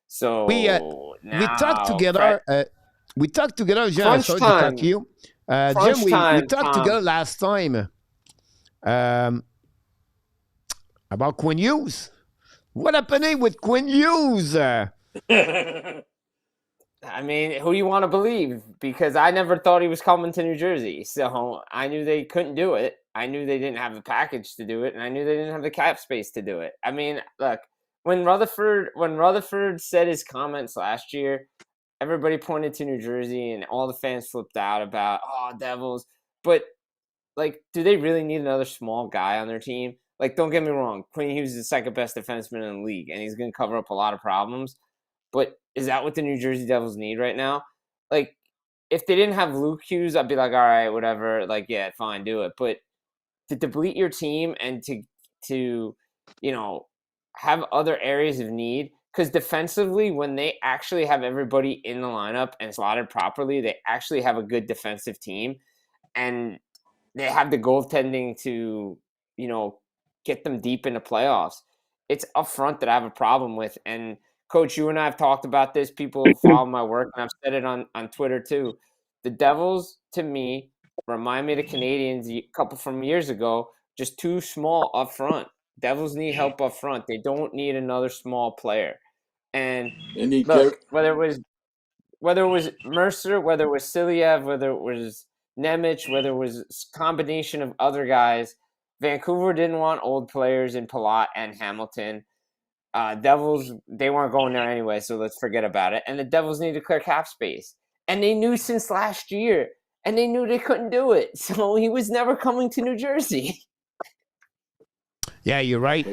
S5: So
S1: we talked together. We talked together, Jim. Sorry to cut you. Jim, we talked together last time about Quinn Hughes. What happening with Quinn Hughes?
S5: I mean, who do you want to believe? Because I never thought he was coming to New Jersey. So I knew they couldn't do it. I knew they didn't have the package to do it. And I knew they didn't have the cap space to do it. I mean, look, when Rutherford said his comments last year, everybody pointed to New Jersey and all the fans flipped out about, Devils. But, like, do they really need another small guy on their team? Like, don't get me wrong. Quinn Hughes is the second best defenseman in the league, and he's going to cover up a lot of problems. But is that what the New Jersey Devils need right now? Like, if they didn't have Luke Hughes, I'd be like, all right, whatever. Like, yeah, fine, do it. But to deplete your team and to have other areas of need, because defensively, when they actually have everybody in the lineup and slotted properly, they actually have a good defensive team. And they have the goaltending to, get them deep into playoffs. It's up front that I have a problem with. And Coach, you and I have talked about this. People follow my work, and I've said it on Twitter too. The Devils, to me, remind me of the Canadiens a couple from years ago, just too small up front. Devils need help up front. They don't need another small player. And look, whether it was Mercer, whether it was Silyev, whether it was Nemec, whether it was a combination of other guys, Vancouver didn't want old players in Palat and Hamilton. Devils, they weren't going there anyway, so let's forget about it. And the Devils need to clear cap space. And they knew since last year, and they knew they couldn't do it. So he was never coming to New Jersey.
S1: Yeah, you're right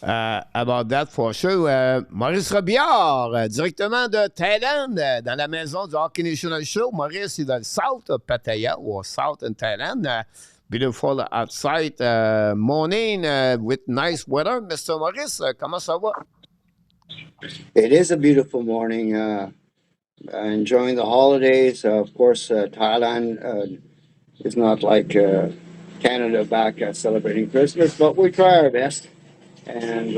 S1: about that for sure. Maurice Robillard, directement de Thailand, dans la maison du Hockey National Show. Maurice est dans le South of Pattaya, or South in Thailand. Beautiful outside morning with nice weather. Mr. Maurice, comment ça va?
S6: It is a beautiful morning. Enjoying the holidays. Of course, Thailand is not like Canada back celebrating Christmas, but we try our best. And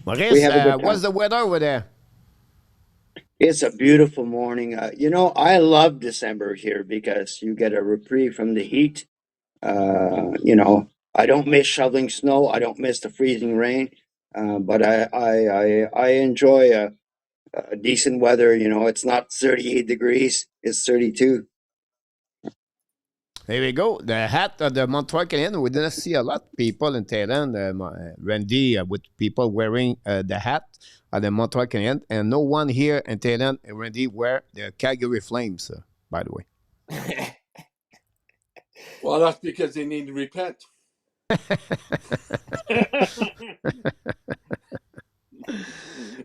S1: Maurice, what's the weather over there?
S6: It's a beautiful morning. I love December here because you get a reprieve from the heat. I don't miss shoveling snow. I don't miss the freezing rain. But I enjoy a decent weather. It's not 38 degrees. It's 32.
S1: There we go. The hat of the Montreal Canadiens. We didn't see a lot of people in Thailand, Randy, with people wearing the hat of the Montreal Canadiens. And no one here in Thailand, Randy, wear the Calgary Flames, by the way.
S4: Well, that's because they need to repent.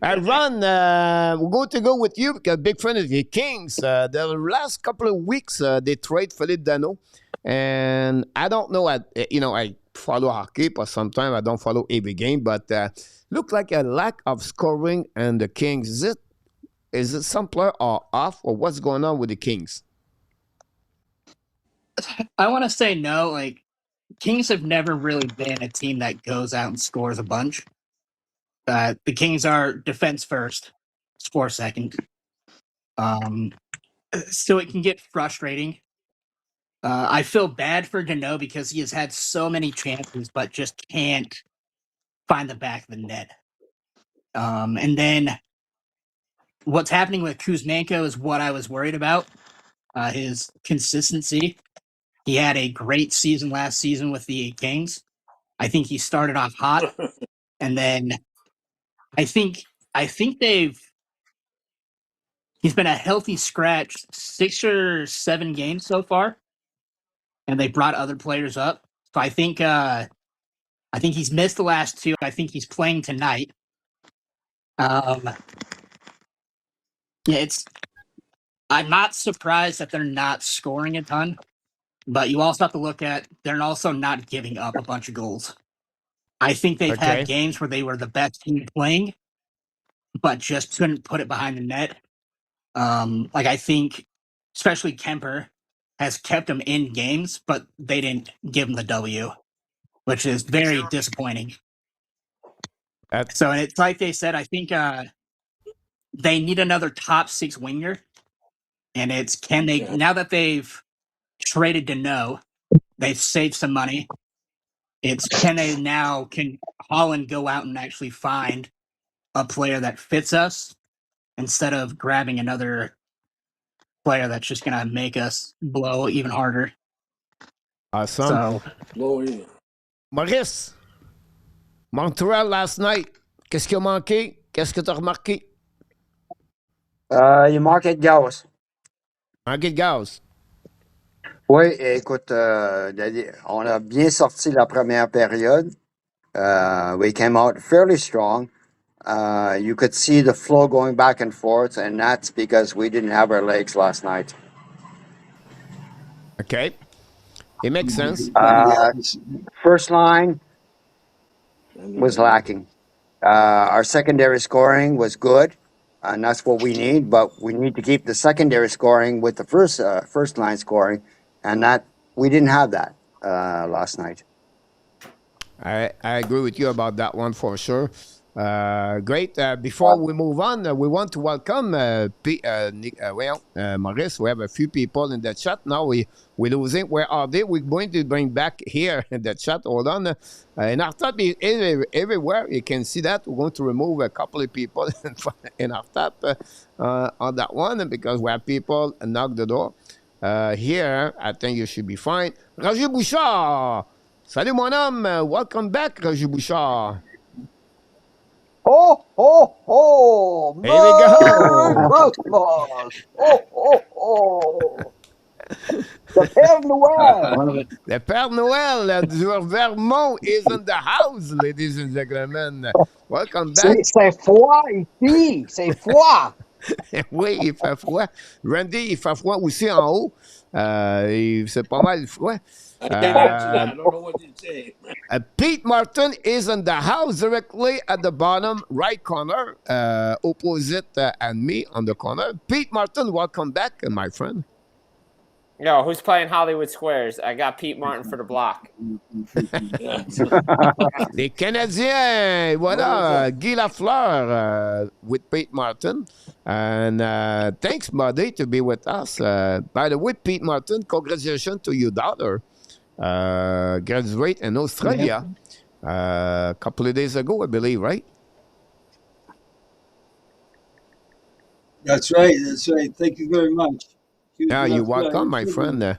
S1: Ron, we're going to go with you because big friend of the Kings. The last couple of weeks, they trade Philippe Danault, and I don't know. I follow hockey, but sometimes I don't follow every game. But look like a lack of scoring and the Kings. Is it some player are off, or what's going on with the Kings?
S3: I want to say no. Like, Kings have never really been a team that goes out and scores a bunch. The Kings are defense first, score second. So it can get frustrating I feel bad for Dano because he has had so many chances, but just can't find the back of the net. And then what's happening with Kuzmenko is what I was worried about. His consistency. He had a great season last season with the Kings. I think he started off hot, and then I think he's been a healthy scratch 6 or 7 games so far, and they brought other players up. So I think he's missed the last 2. I think he's playing tonight. Yeah, I'm not surprised that they're not scoring a ton, but you also have to look at they're also not giving up a bunch of goals. I think they've had games where they were the best team playing, but just couldn't put it behind the net. I think, especially Kemper, has kept them in games, but they didn't give them the W, which is very disappointing. So it's like they said, I think they need another top 6 winger, and it's can they now that they've traded Dano, they've saved some money. It's can Holland go out and actually find a player that fits us instead of grabbing another player that's just gonna make us blow even harder.
S1: Awesome.
S3: So,
S1: Maurice, Montreal last night. Qu'est-ce qui a manqué? Qu'est-ce que tu as remarqué?
S6: Il manquait de gaz.
S1: Manqué de gaz.
S6: Oui, écoute, on a bien sorti la première période. We came out fairly strong. You could see the flow going back and forth, and that's because we didn't have our legs last night.
S1: Okay. It makes sense.
S6: First line was lacking. Our secondary scoring was good, and that's what we need. But we need to keep the secondary scoring with the first line scoring, and that we didn't have that last night.
S1: I agree with you about that one for sure. Great. Before we move on, we want to welcome Maurice. We have a few people in the chat now. We're losing. Where are they? We're going to bring back here in the chat. Hold on. In our top, everywhere you can see that. We're going to remove a couple of people in our top on that one because we have people knock the door. Here, I think you should be fine. Roger Bouchard. Salut mon homme. Welcome back, Roger Bouchard.
S7: Oh, oh, oh!
S1: Here we go.
S7: Christmas! Oh, oh, oh! The Père Noël!
S1: The Père Noël du Vermont is in the house, ladies and gentlemen. Welcome back.
S7: C'est froid ici! C'est froid!
S1: Oui, il fait froid. Randy, il fait froid aussi en haut. C'est pas mal froid.
S4: I can't answer that. I don't know what you say.
S1: Pete Martin is in the house directly at the bottom right corner, opposite and me on the corner. Pete Martin, welcome back, my friend.
S5: Yo, who's playing Hollywood Squares? I got Pete Martin for the block.
S1: Les Canadiens, voilà, Guy Lafleur with Pete Martin. And thanks, buddy, to be with us. By the way, Pete Martin, congratulations to your daughter. Graduate in Australia a couple of days ago, I believe, right?
S8: That's right. That's right. Thank you very much.
S1: Yeah, you're welcome, my friend.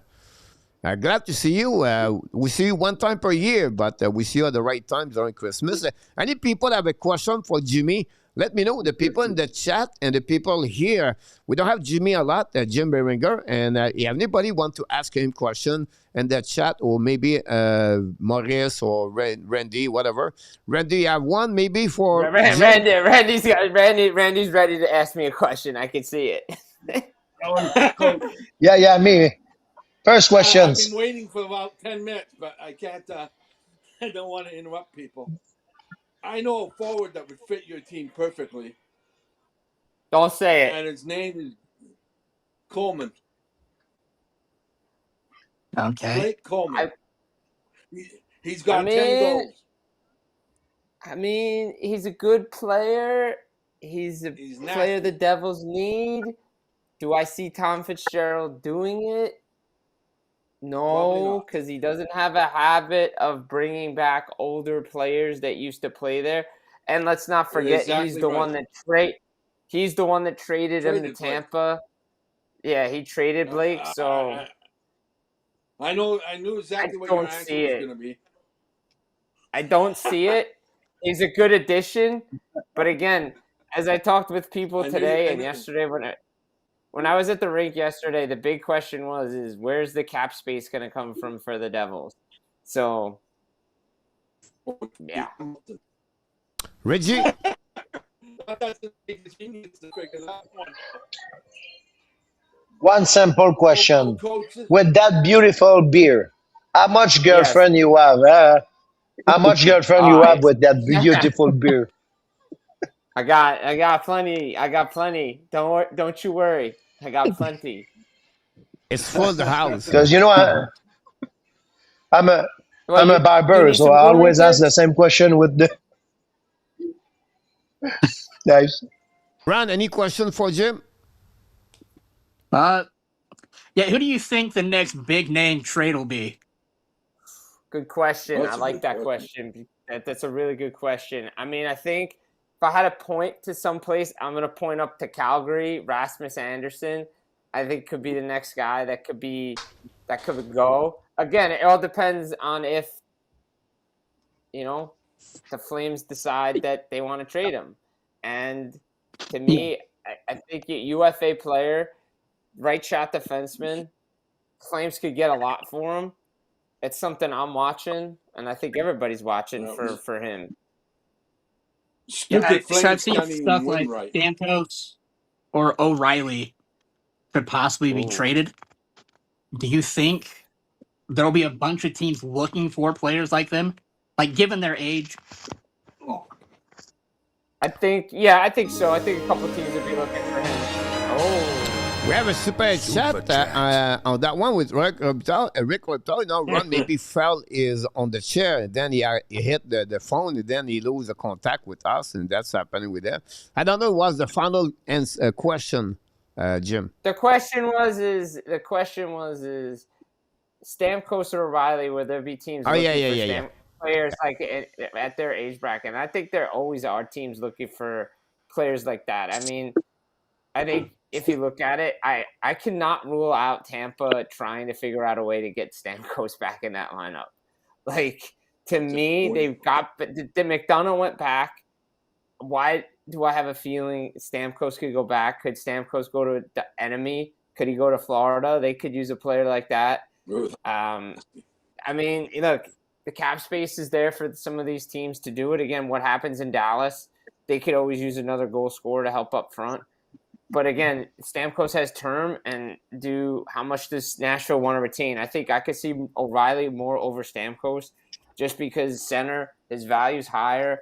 S1: Glad to see you. We see you one time per year, but we see you at the right time during Christmas. Any people have a question for Jimmy? Let me know. The people in the chat and the people here. We don't have Jimmy a lot, Jim Beringer. And if anybody want to ask him question in the chat, or maybe Maurice or Randy, whatever. Randy, you have one maybe for
S5: Randy's ready to ask me a question. I can see it.
S2: Yeah, me. First
S4: I've
S2: questions.
S4: been waiting for about 10 minutes, but I can't. I don't want to interrupt people. I know a forward that would fit your team perfectly.
S5: Don't say it.
S4: And his name is Coleman.
S3: Okay.
S4: Blake Coleman. He's got 10 goals.
S5: I mean, he's a good player. He's a player the Devils need. Do I see Tom Fitzgerald doing it?
S4: Probably
S5: No,
S4: not.
S5: because he doesn't have a habit of bringing back older players that used to play there. And let's not forget, he's
S4: Exactly
S5: the
S4: right.
S5: one that traded him to
S4: Traded Blake.
S5: Tampa. Yeah, he traded Blake, so
S4: I knew
S5: I
S4: exactly what your
S5: don't
S4: answer
S5: see
S4: was
S5: it.
S4: going to be.
S5: I don't see it. He's a good addition, but again, as I talked with people today and yesterday when I was at the rink yesterday, the big question is where's the cap space going to come from for the Devils? So, yeah.
S1: Reggie,
S2: One simple question.
S4: Coach,
S2: With that beautiful beer, how much
S5: Yes.
S2: girlfriend you have? How much girlfriend you have with that beautiful beer?
S5: I got plenty. I got plenty. Don't you worry. I got plenty.
S1: it's full the house.
S2: Because I'm a
S5: Well,
S2: I'm a
S5: you
S2: barber,
S5: need
S2: so
S5: some
S2: I
S5: grooming
S2: always ask the
S5: tips?
S2: same question with the guys.
S1: Ron, any question for Jim?
S3: Yeah, who do you think the next big name trade will be?
S5: Good question.
S4: That's
S5: I
S4: a
S5: like
S4: good
S5: that question. That's a really good question. I mean, I think if I had to point to someplace, I'm going to point up to Calgary. Rasmus Anderson, I think, could be the next guy that could go. Again, it all depends on if, the Flames decide that they want to trade him. And to me, I think a UFA player, right shot defenseman, Flames could get a lot for him. It's something I'm watching, and I think everybody's watching for him.
S4: Stupid
S3: So I've
S4: Flames
S3: seen
S4: can't
S3: stuff
S4: even win
S3: like
S4: right.
S3: Stamkos or O'Reilly could possibly be
S5: Ooh.
S3: traded. Do you think there'll be a bunch of teams looking for players like them? Like, given their age?
S5: I think so. I think a couple teams would be looking for him. Oh.
S1: We have a super chat on that one with Rick Robitaille. Rick Robitaille, Ron maybe fell is on the chair, and then he hit the phone, and then he lose the contact with us, and that's happening with them. I don't know what's the final question, Jim.
S5: The question was Stamkos or O'Reilly, will there be teams looking for players like at their age bracket? And I think there always are teams looking for players like that. I mean, I think if you look at it, I cannot rule out Tampa trying to figure out a way to get Stamkos back in that lineup. Like, to me, they've got the McDonough went back. Why do I have a feeling Stamkos could go back? Could Stamkos go to the enemy? Could he go to Florida? They could use a player like that. I mean, look, the cap space is there for some of these teams to do it. Again, what happens in Dallas, they could always use another goal scorer to help up front. But again, Stamkos has term, and how much does Nashville want to retain? I think I could see O'Reilly more over Stamkos just because center, his value's higher,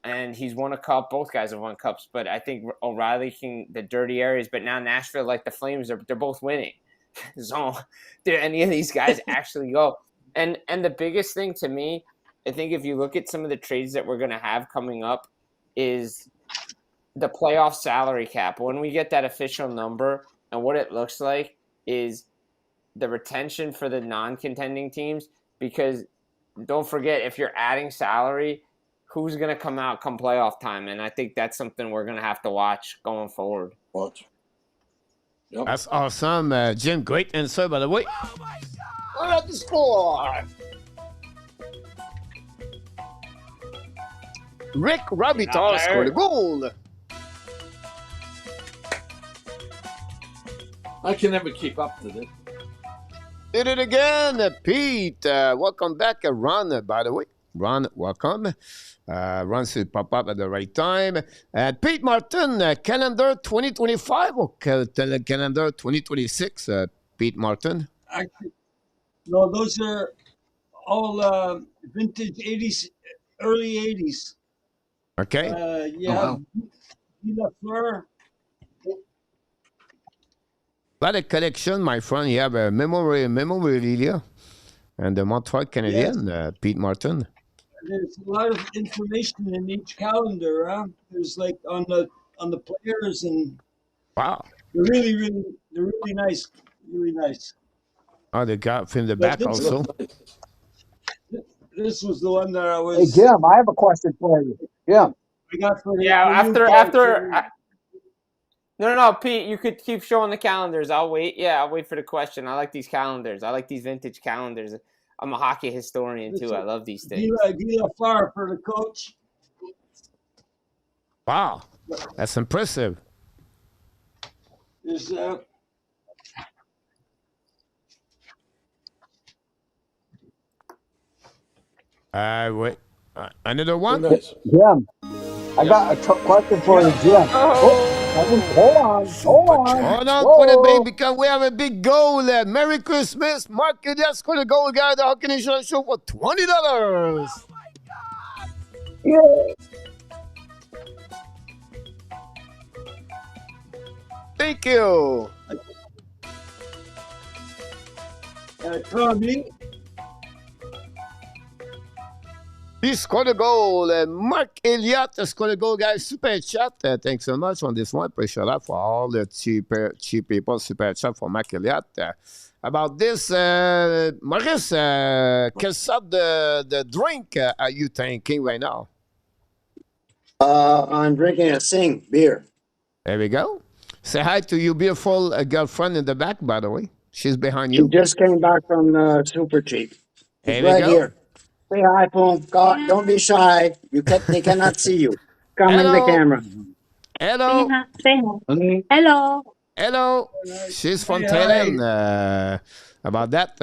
S5: and he's won a cup. Both guys have won cups, but I think O'Reilly can the dirty areas. But now Nashville, like the Flames, they're both winning. So do any of these guys actually go? And the biggest thing to me, I think if you look at some of the trades that we're going to have coming up, is the playoff salary cap. When we get that official number, and what it looks like is the retention for the non-contending teams, because don't forget, if you're adding salary, who's going to come out come playoff time? And I think that's something we're going to have to watch going forward.
S4: Watch. Yep.
S1: That's awesome, Jim. Great answer, by the way.
S7: Oh my God! Look at the score!
S1: Rick Robitaille scored a goal.
S4: I can never keep up to this.
S1: Did it again, Pete. Welcome back, Ron, by the way. Ron, welcome. Ron should pop up at the right time. Pete Martin, calendar 2025 or calendar 2026, Pete Martin?
S8: Actually, no, those are all vintage 80s, early 80s.
S1: Okay.
S8: Lafleur.
S1: A lot of collection, my friend. You have a memorabilia and the Montreal Canadiens, Pete Martin.
S8: There's a lot of information in each calendar. Huh? There's like on the players, and
S1: wow,
S8: they're really nice. Really nice.
S1: Oh, the guy from the
S8: But
S1: back
S8: this,
S1: also.
S8: this was the one that I
S9: Hey,
S8: was.
S9: Jim, I have a question for you. Jim,
S8: I got for the
S5: Yeah,
S8: for you,
S5: after.
S8: Coach.
S5: No, Pete, you could keep showing the calendars. I'll wait. Yeah, I'll wait for the question. I like these calendars. I like these vintage calendars. I'm a hockey historian too. I love these things.
S8: Gila Far for the coach.
S1: Wow, that's impressive.
S8: Is
S1: Wait, another one.
S4: Nice.
S9: Jim, I got a question for you, Jim.
S5: Oh,
S9: Hold on.
S1: Hold on, put it, baby,
S9: Whoa.
S1: because we have a big goal. Merry Christmas. Mark that's going to go guy the Hockey Nation Show for $20.
S9: Yeah.
S1: Thank you.
S8: Tommy.
S1: He scored a goal. Mark Elliott scored a goal, guys. Super chat. Thanks so much on this one. Appreciate that for all the cheap people. Super chat for Mark Elliott. About this, Maurice, quel sort de drink are you drinking right now?
S6: I'm drinking a Sing beer.
S1: There we go. Say hi to your beautiful girlfriend in the back, by the way. She's behind
S6: She
S1: you.
S6: just came back from Super Cheap. She's
S1: There we
S6: right
S1: go.
S6: here. Say hi, Boom. God, don't be shy. They cannot see you. Come in the
S1: Hello.
S6: camera.
S1: Hello.
S10: Say hi. Hello.
S1: Hello. She's from
S8: Hey,
S1: Thailand. About that,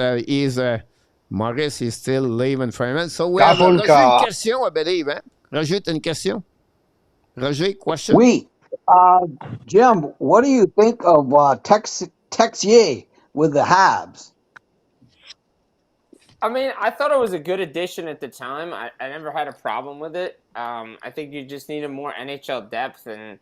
S1: Maurice is still living for him. So we have
S2: Kapun
S1: Roger,
S2: ka.
S1: une question, I believe. Hein? Roger, tu as une question? Roger, question?
S9: We, Jim, what do you think of Texier with the Habs?
S5: I mean, I thought it was a good addition at the time. I never had a problem with it. I think you just needed more NHL depth, and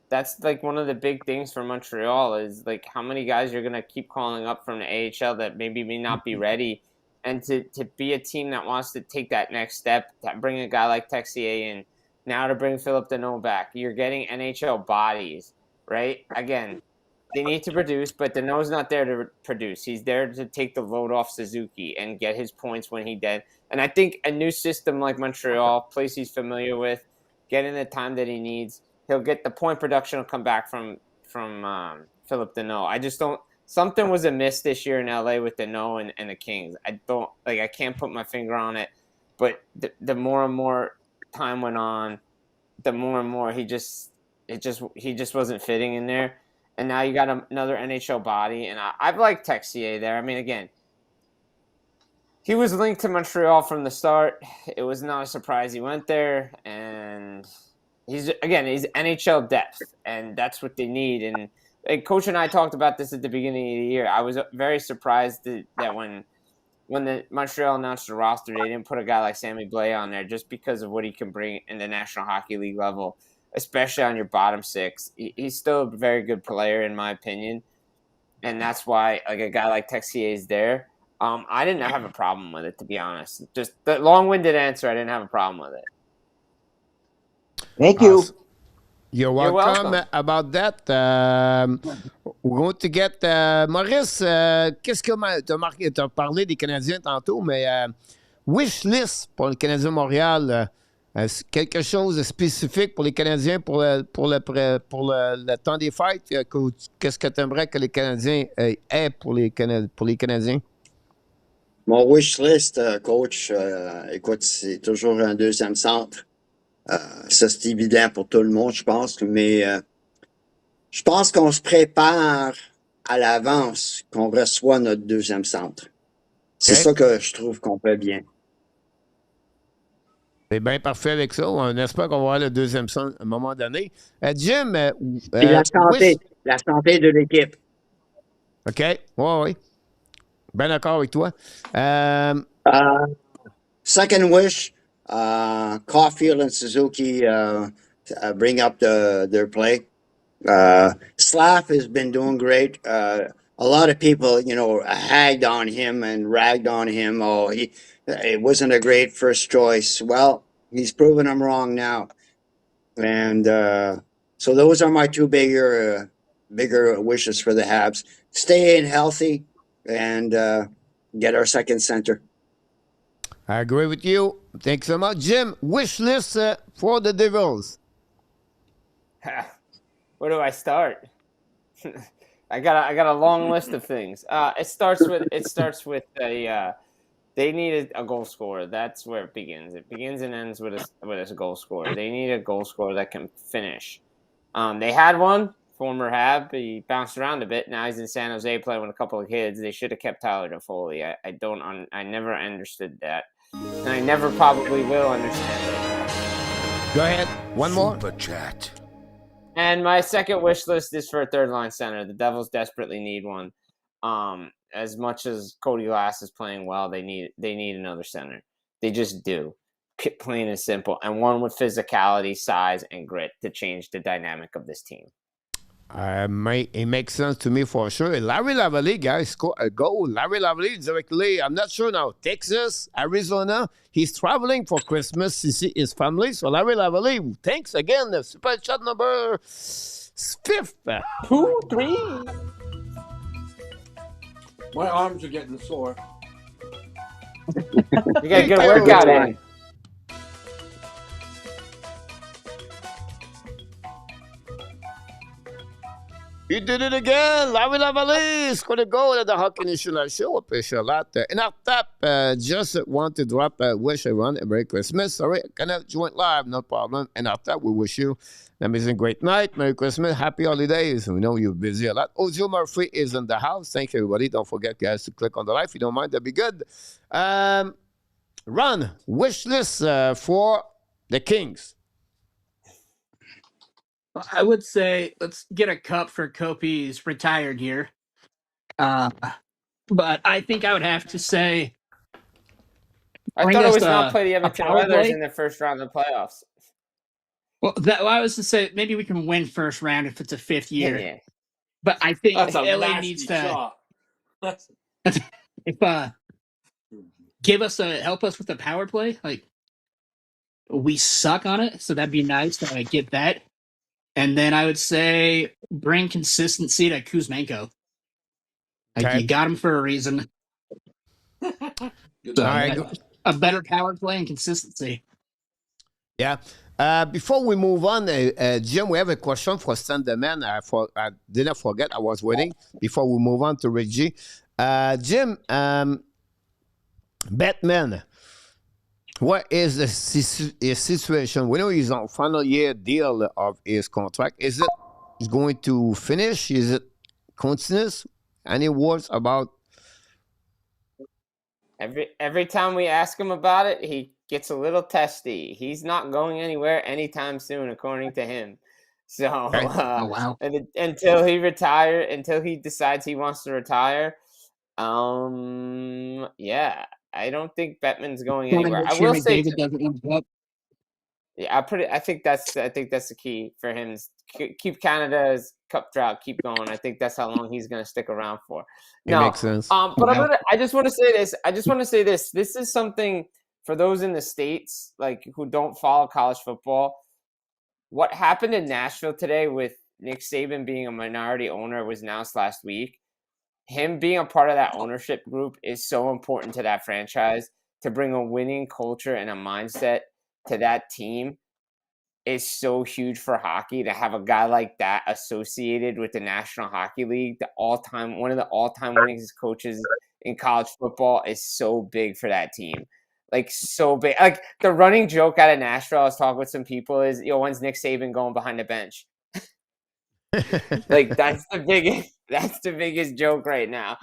S5: that's like one of the big things for Montreal is like how many guys you're gonna keep calling up from the AHL that maybe may not be ready, and to be a team that wants to take that next step, to bring a guy like Texier in, now to bring Philip Deneau back, you're getting NHL bodies, right? Again, they need to produce, but Deneau's not there to produce. He's there to take the load off Suzuki and get his points when he did. And I think a new system like Montreal, place he's familiar with, getting the time that he needs, he'll get the point production will come back from Philip Deneau. I just don't. Something was amiss this year in LA with Deneau and the Kings. I can't put my finger on it, but the more and more time went on, the more and more he just wasn't fitting in there. And now you got another NHL body, and I've liked Texier there. I mean, again, he was linked to Montreal from the start. It was not a surprise he went there, and he's NHL depth, and that's what they need. And Coach and I talked about this at the beginning of the year. I was very surprised that when the Montreal announced the roster, they didn't put a guy like Sammy Blais on there just because of what he can bring in the National Hockey League level, especially on your bottom six. He's still a very good player, in my opinion, and that's why like a guy like Texier is there. I didn't have a problem with it, to be honest. Just the long-winded answer, I didn't have a problem with it.
S9: Thank you.
S1: You're welcome. About that, we're going to get Maurice. Qu'est-ce que tu as parlé des Canadiens tantôt, mais wish list pour le Canadien Montréal, quelque chose de spécifique pour les Canadiens pour le temps des fêtes. Qu'est-ce que tu aimerais que les Canadiens aient pour les Canadiens?
S6: Mon wish list, coach, écoute, c'est toujours un deuxième centre. Ça, c'est évident pour tout le monde, je pense, mais je pense qu'on se prépare à l'avance qu'on reçoit notre deuxième centre. C'est ça que je trouve qu'on fait bien.
S1: C'est bien parfait avec ça. On espère qu'on va avoir le deuxième centre à un moment donné. Jim,
S6: Et la santé de l'équipe.
S1: OK. Oui. Bien d'accord avec toi.
S6: Second wish, Caulfield and Suzuki bring up their play. Slav has been doing great. A lot of people, hagged on him and ragged on him. Oh, it wasn't a great first choice. Well, he's proven them wrong now. And so those are my two bigger wishes for the Habs. Stay in healthy and get our second center.
S1: I agree with you. Thanks so much, Jim. Wish list for the Devils.
S5: Where do I start? I got a long list of things. It starts with a they need a goal scorer. That's where it begins. It begins and ends with a goal scorer. They need a goal scorer that can finish. They had one, former Hab. He bounced around a bit. Now he's in San Jose playing with a couple of kids. They should have kept Tyler Toffoli. I never understood that, and I never probably will understand it.
S1: Go ahead. One more.
S11: Super chat.
S5: And my second wish list is for a third line center. The Devils desperately need one. As much as Cody Glass is playing well, they need another center. They just do. Plain and simple. And one with physicality, size, and grit to change the dynamic of this team.
S1: It makes sense to me for sure. Larry Lavalley, guys, score a goal. Larry Lavalley directly, I'm not sure now, Texas, Arizona. He's traveling for Christmas to see his family. So Larry Lavalley, thanks again. Super chat number 5.
S5: 2, 3.
S4: My arms are getting sore.
S5: You got to get a workout in.
S1: He did it again. Larry Lavalley scored a goal at the Hockey National Show. Appreciate a lot. In our tap, just want to drop a wish everyone a Merry Christmas. Sorry, cannot join live, no problem. In our tap, we wish you an amazing great night. Merry Christmas, happy holidays. We know you're busy a lot. Ozio Murphy is in the house. Thank you, everybody. Don't forget, guys, to click on the live. If you don't mind, that'd be good. Ron, wish list for the Kings.
S3: I would say let's get a cup for Kopi. He's retired here. But I think I would have to say
S5: I thought it was not play the Edmonton Oilers in the first round of the playoffs.
S3: Well, I was to say maybe we can win first round if it's a fifth year.
S5: Yeah.
S3: But I think
S4: That's a
S3: LA needs to
S4: shot.
S3: help us with the power play. Like we suck on it, so that'd be nice to get that. And then I would say bring consistency to Kuzmenko. Like you got him for a reason. So, a better power play and consistency.
S1: Yeah. Before we move on, Jim, we have a question for Sanderman. I didn't forget. I was waiting before we move on to Reggie. Jim, Batman, what is the situation? We know he's on final year deal of his contract. Is it going to finish? Is it continuous? Any words about?
S5: Every time we ask him about it, he gets a little testy. He's not going anywhere anytime soon, according to him. So
S3: wow.
S5: Until he decides he wants to retire. Yeah, I don't think Bettman's going anywhere. I will say, yeah, I think that's the key for him. Keep Canada's cup drought, keep going. I think that's how long he's going to stick around for.
S1: It makes sense.
S5: But I just want to say this. This is something for those in the States, like who don't follow college football. What happened in Nashville today with Nick Saban being a minority owner was announced last week. Him being a part of that ownership group is so important to that franchise. To bring a winning culture and a mindset to that team is so huge for hockey. To have a guy like that associated with the National Hockey League, one of the all-time winningest coaches in college football, is so big for that team. Like, so big. Like, the running joke out of Nashville, I was talking with some people, is, when's Nick Saban going behind the bench? Like, that's the biggest joke right now.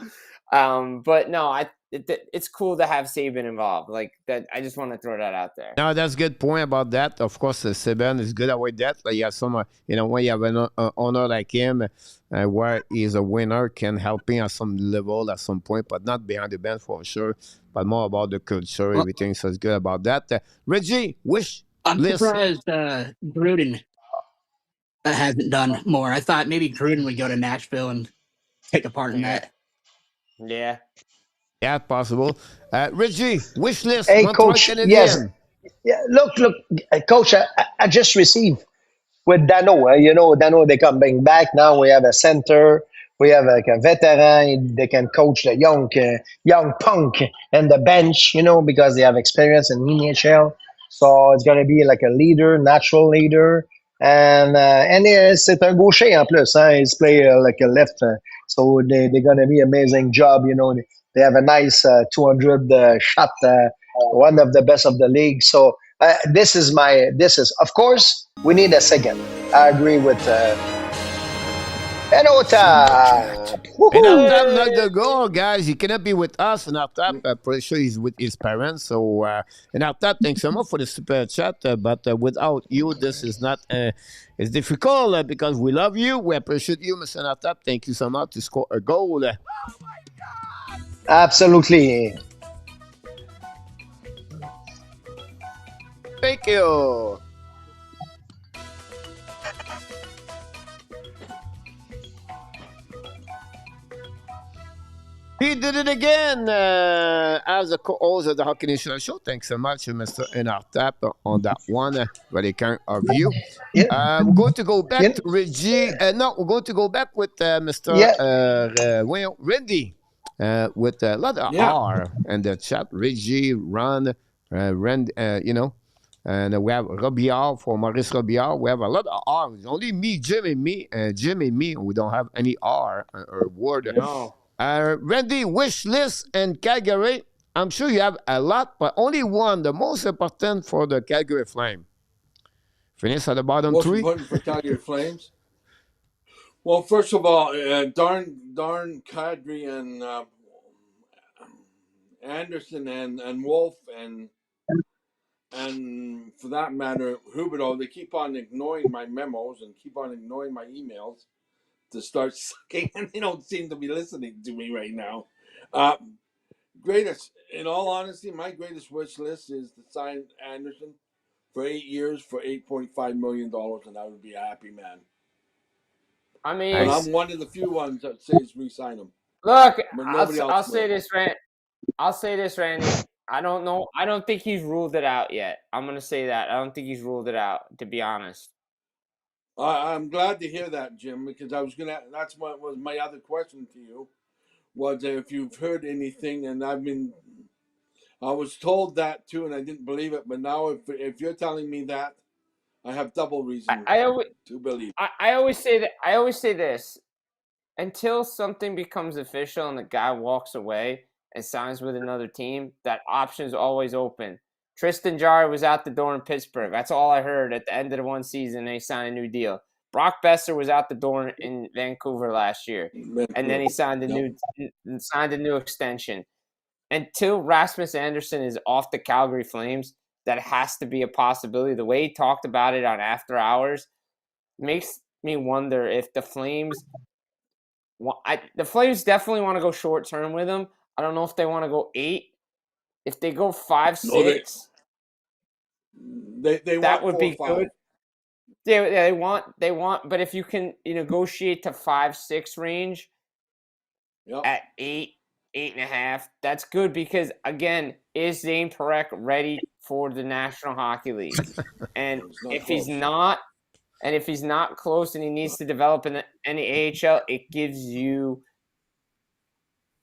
S5: But no, it's cool to have Saban involved. Like that, I just want to throw that out there.
S1: No, that's a good point about that. Of course, Saban is good at that. Like, you have some, when you have an owner like him, where he's a winner, can help him at some level at some point, but not behind the bench for sure. But more about the culture, everything. So it's good about that. Reggie,
S3: I'm surprised Gruden hasn't done more. I thought maybe Gruden would go to Nashville and take a part in that.
S5: Yeah.
S1: Yeah, possible. Reggie, wish list.
S2: Hey, Coach. Yes. Yeah, look, Coach. I just received with Dano. Dano, they coming back now. We have a center. We have like a veteran. They can coach the young punk and the bench, because they have experience in NHL. So it's gonna be like a leader, natural leader, and c'est un gaucher en plus. Hein? He's play like a left, so they're gonna be amazing job. They have a nice 200 shot, one of the best of the league. So this is of course we need a second. I agree with. And Otap.
S1: And
S2: Woohoo!
S1: Altap knocked the goal, guys. He cannot be with us. And Altap, pretty sure he's with his parents. So, and Altap, thanks so much for the super chat. But without you, this is not. It's difficult because we love you. We appreciate you, Mr. Altap. Thank you so much to score a goal.
S2: Absolutely.
S1: Thank you. He did it again as a co-host of the Hockey Nation Show. Thanks so much, Mr. Enartap, on that one. Very kind of you.
S2: Yeah.
S1: We're going to go back
S2: Yeah.
S1: to Reggie. No, we're going to go back with Mr.
S2: Yeah.
S1: Randy with a lot of
S4: Yeah.
S1: R in the chat. Reggie, Ron, Randy, and we have Robillard for Maurice Robillard. We have a lot of R. It's only me, Jim, and me. We don't have any R or word.
S5: No.
S1: Randy, wish list and Calgary. I'm sure you have a lot, but only one, the most important for the Calgary Flame. Finish at the bottom
S4: Most
S1: three.
S4: important for Calgary Flames. Well, first of all, darn Kadri and Anderson and Wolf and for that matter, Huberdeau, they keep on ignoring my memos and keep on ignoring my emails to start sucking, and they don't seem to be listening to me right now. In all honesty, my greatest wish list is to sign Anderson for 8 years for $8.5 million, and I would be a happy man.
S5: I mean,
S4: But I'm one of the few ones that says re-sign him.
S5: Look,
S4: But nobody else
S5: I'll
S4: will.
S5: say this, Randy. I'll say this, Randy. I don't know. I don't think he's ruled it out yet. I'm gonna say that. I don't think he's ruled it out, to be honest.
S4: I'm glad to hear that, Jim, because that's what was my other question to you, was if you've heard anything, and I was told that too, and I didn't believe it, but now if you're telling me that, I have double reason to believe.
S5: I always say that. I always say this: until something becomes official and the guy walks away and signs with another team, that option is always open. Tristan Jarry was out the door in Pittsburgh. That's all I heard at the end of the one season. They signed a new deal. Brock Besser was out the door in Vancouver last year, and then he signed a new extension. Until Rasmus Anderson is off the Calgary Flames, that has to be a possibility. The way he talked about it on After Hours makes me wonder if the Flames. The Flames definitely want to go short term with him. I don't know if they want to go 8. If they go 5, 6,
S4: they
S5: that
S4: want
S5: would be
S4: 4 or 5.
S5: good. They want. But if you can negotiate to 5, 6 range at 8, 8.5, that's good because again, is Zane Parekh ready for the National Hockey League? And if he's not close and he needs to develop in the AHL, it gives you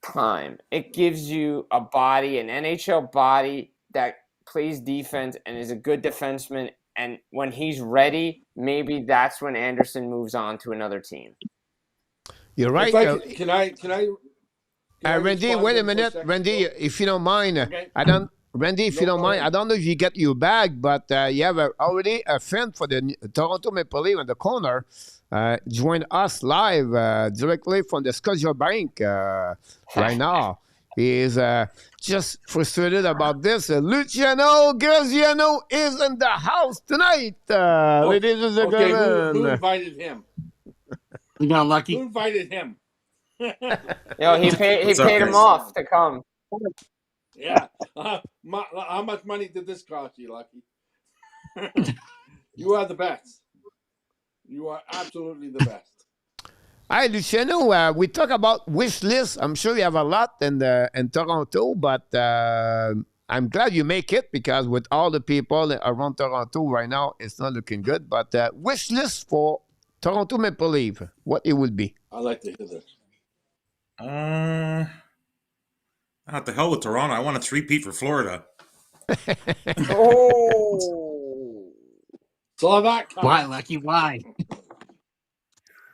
S5: time. It gives you a body, an NHL body that plays defense and is a good defenseman. And when he's ready, maybe that's when Anderson moves on to another team.
S1: You're right.
S4: Can I
S1: Randy, wait a minute. Randy, if you don't mind,
S4: okay.
S1: Randy, if you don't mind, I don't know if you get your bag, but you have already a friend for the Toronto Maple Leaf in the corner. Join us live directly from the Scotiabank right now. He is just frustrated about this. Luciano Graziano is in the house tonight, ladies and gentlemen.
S4: Okay, who invited him?
S3: We got lucky.
S4: Who invited him?
S5: He paid him off to come.
S4: Yeah. How much money did this cost you, Lucky? You are the best. You are absolutely the best.
S1: Hi, Luciano. We talk about wish list. I'm sure you have a lot in Toronto, but I'm glad you make it because with all the people around Toronto right now, it's not looking good. But wish list for Toronto Maple Leaf, what it would be?
S4: I like to hear this.
S11: What the hell with Toronto? I want a three-peat for Florida.
S5: Oh.
S4: Slovak.
S3: Why, Lucky? Why?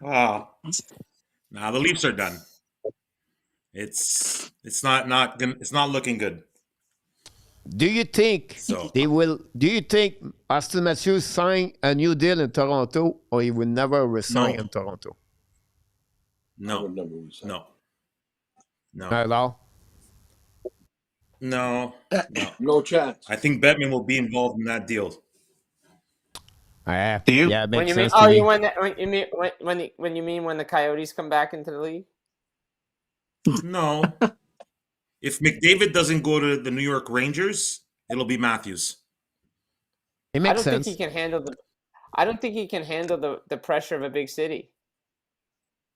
S11: Oh. Nah, the Leafs are done. It's not looking good.
S1: Do you think
S11: So
S1: they will? Do you think Austin Matthews sign a new deal in Toronto, or he will never resign in Toronto?
S11: No.
S4: Never resign.
S11: No. No.
S1: Not at all.
S11: No. No.
S4: No chance.
S11: I think Bettman will be involved in that deal.
S3: Do you?
S1: Yeah, it
S5: When
S1: makes
S5: you mean
S1: sense to me.
S5: when you mean when the Coyotes come back into the league?
S11: No. If McDavid doesn't go to the New York Rangers, it'll be Matthews.
S1: It
S5: I
S1: makes
S5: don't
S1: sense.
S5: think he can handle the pressure of a big city.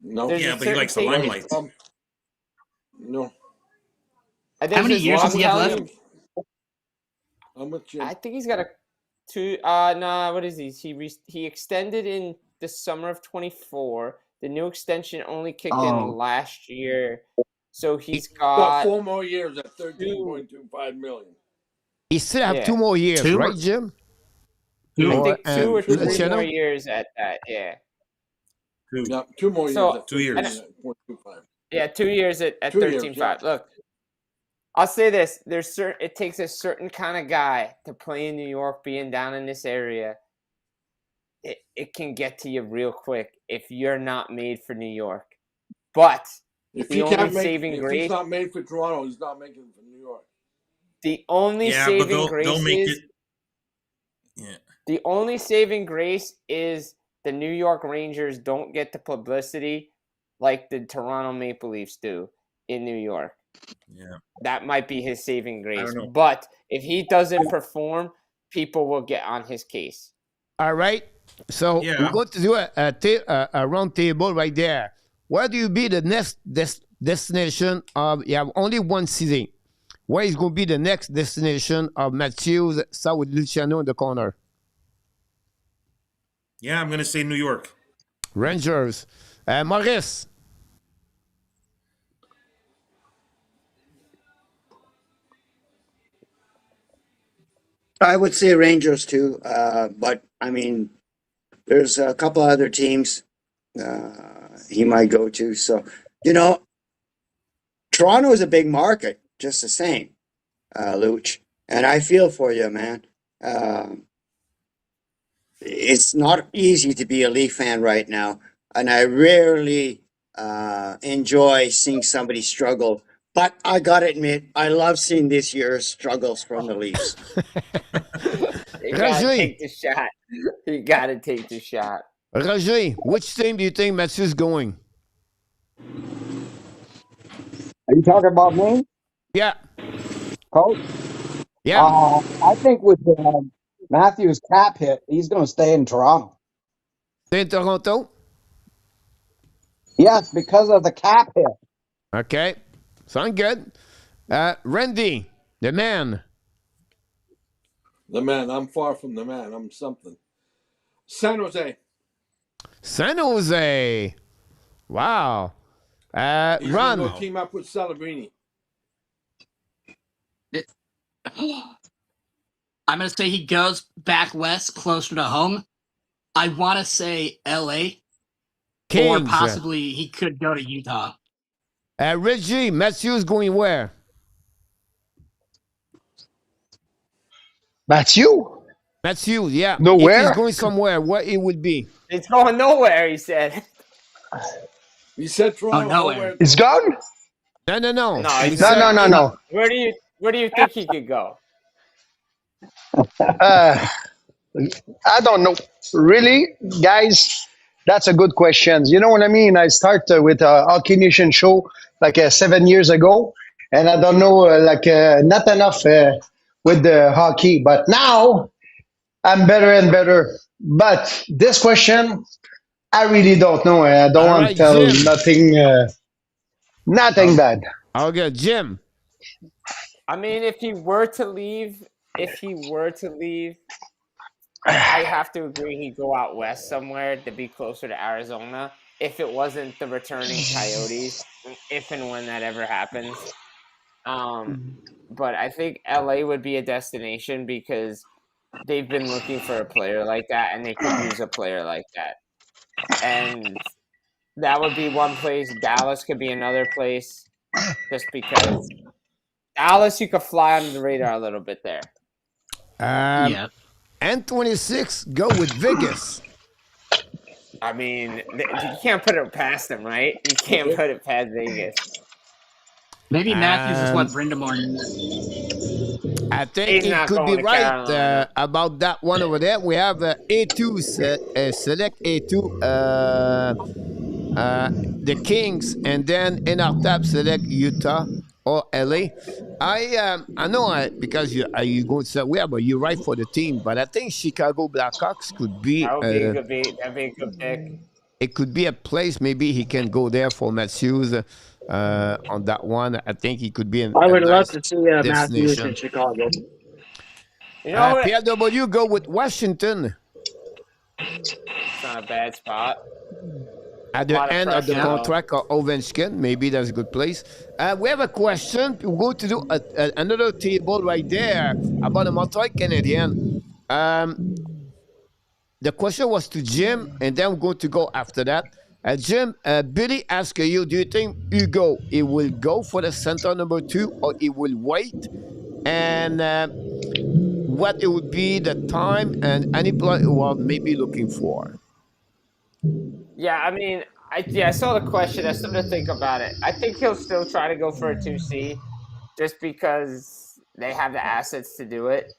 S4: No.
S5: There's
S11: Yeah,
S5: a
S11: but he likes the
S5: certain
S11: limelight.
S4: No.
S3: How many years does he have left?
S4: I'm with Jim.
S5: I think he's got a two. What is he? He extended in the summer of 24. The new extension only kicked in last year, so he's got
S4: 4 more years at $13.25 million.
S1: He still have 2 more years,
S3: Two?
S1: right, Jim?
S5: I think 2 or 3
S1: Luciano?
S5: more years at that. Yeah.
S4: Yeah, 2 more years.
S5: So-
S4: At
S11: 2 years.
S4: $13.25.
S5: Yeah, 2 years at
S4: 2 years,
S5: 13.5.
S4: yeah.
S5: Look, I'll say this: it takes a certain kind of guy to play in New York, being down in this area. It can get to you real quick if you're not made for New York. But
S4: If
S5: the
S4: he
S5: only
S4: can't make,
S5: saving
S4: if
S5: grace,
S4: he's not made for Toronto, he's not making it for New York.
S5: the only
S11: Yeah, but
S5: saving
S11: they'll
S5: grace
S11: make
S5: is
S11: it. Yeah.
S5: the only saving grace is the New York Rangers don't get the publicity like the Toronto Maple Leafs do in New York.
S11: Yeah.
S5: That might be his saving grace.
S11: don't know.
S5: But if he doesn't perform, people will get on his case.
S1: All right. So
S11: Yeah.
S1: we're going to do a round table right there. Where do you be the next destination of? You have only one city. Where is going to be the next destination of Matthews, start with Luciano in the corner?
S11: Yeah, I'm gonna say New York.
S1: Rangers. Maurice.
S6: I would say Rangers too, but I mean, there's a couple other teams he might go to. So, Toronto is a big market, just the same, Luch. And I feel for you, man. It's not easy to be a Leaf fan right now, and I rarely enjoy seeing somebody struggle. But I gotta admit, I love seeing this year's struggles from the Leafs.
S5: You gotta
S1: Roger.
S5: take the shot. You gotta take the shot.
S1: Roger, which team do you think Matthews going?
S9: Are you talking about me,
S1: Yeah.
S9: Coach?
S1: Yeah.
S9: I think with Matthews' cap hit, he's going to stay in Toronto.
S1: Stay in Toronto?
S9: Yes, because of the cap hit.
S1: Okay. Sound good. Randy, the man.
S4: The man. I'm far from the man. I'm something. San Jose.
S1: San Jose. Wow.
S4: He's
S1: Ron.
S4: going to team up with Celebrini.
S3: I'm going to say he goes back west, closer to home. I want to say L.A.
S1: Kings.
S3: Or possibly he could go to Utah.
S1: Reggie, Matthews going where?
S2: Matthew?
S1: Matthews, yeah.
S2: Nowhere?
S1: If he's going somewhere, what it would be?
S5: It's going nowhere, he said.
S4: He said Toronto.
S3: nowhere.
S2: He's gone?
S1: No.
S5: No, he
S2: No,
S5: said-
S2: no, no, no.
S5: Where do you think he could go?
S2: I don't know. Really, guys, that's a good question. You know what I mean? I started with a Hockey Nation show like 7 years ago, and I don't know, not enough with the hockey. But now I'm better and better. But this question, I really don't know. I don't
S1: All
S2: want
S1: right,
S2: to tell
S1: Jim.
S2: nothing bad.
S1: Okay, Jim.
S5: I mean, if he were to leave, I have to agree he'd go out west somewhere to be closer to Arizona. if it wasn't the returning Coyotes, if and when that ever happens. But I think LA would be a destination because they've been looking for a player like that, and they could use a player like that. And that would be one place. Dallas could be another place, just because Dallas, you could fly under the radar a little bit there.
S3: Yeah.
S1: And 26, go with Vegas.
S5: I mean, you can't put it past them, right? You can't put it past Vegas.
S3: Maybe Matthews is what Brindamore needs.
S1: I think
S5: He's
S1: it
S5: not
S1: could be
S5: going to
S1: right
S5: Carolina.
S1: about that one over there. We have A2, select A2, the Kings, and then in our tab, select Utah or LA. I know because you go to say, but you're right for the team. But I think Chicago Blackhawks could be
S5: That'd be a good pick.
S1: it could be a place maybe he can go there for Matthews on that one. I think he could be in.
S10: I would love to see Matthews
S1: destination.
S10: in Chicago.
S5: You know what?
S1: PLW go with Washington
S5: It's not a bad spot.
S1: at the end of the contract of Ovechkin. Maybe that's a good place. We have a question. We're going to do another table right there about the Montreal Canadiens. The question was to Jim, and then we're going to go after that. Jim, Billy asked you, do you think Hugo, he will go for the center number 2 or he will wait? And what it would be the time and any player you are maybe looking for?
S5: Yeah, I mean, I saw the question. I started to think about it. I think he'll still try to go for a 2C just because they have the assets to do it.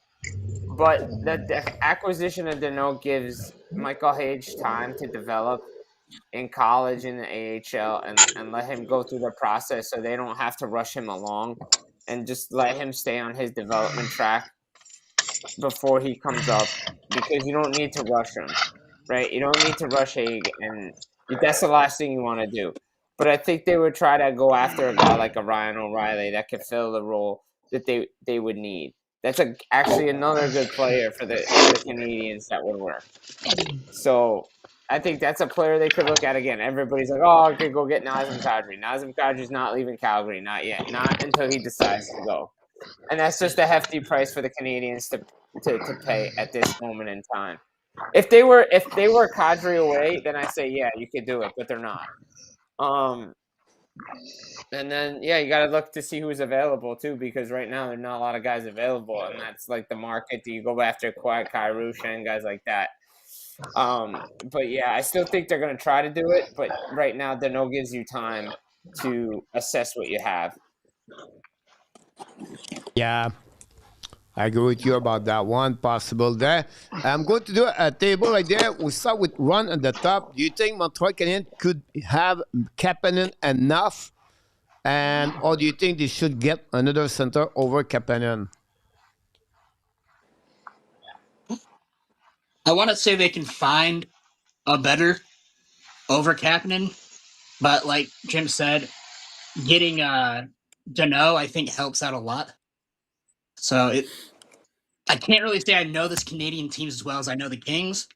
S5: But the acquisition of Danault gives Michael Hage time to develop in college in the AHL and let him go through the process so they don't have to rush him along and just let him stay on his development track before he comes up, because you don't need to rush him, right? You don't need to rush Hage, and that's the last thing you want to do. But I think they would try to go after a guy like a Ryan O'Reilly that could fill the role that they would need. That's actually another good player for the Canadiens that would work. So I think that's a player they could look at again. Everybody's like, oh, I could go get Nazem Kadri. Nazem Kadri's not leaving Calgary, not yet. Not until he decides to go. And that's just a hefty price for the Canadiens to pay at this moment in time. If they were Kadri away, then I say, yeah, you could do it, but they're not. And then, yeah, you got to look to see who's available, too, because right now there are not a lot of guys available, and that's like the market. Do you go after Kyrou, and guys like that? But, yeah, I still think they're going to try to do it, but right now Danault gives you time to assess what you have.
S1: Yeah, I agree with you about that one. Possible there. I'm going to do a table right there. We'll start with Ron at the top. Do you think Montreal Canadiens could have Kapanen enough? Or do you think they should get another center over Kapanen?
S3: I want to say they can find a better over Kapanen, but like Jim said, getting Danault I think helps out a lot. So I can't really say I know this Canadian teams as well as I know the Kings.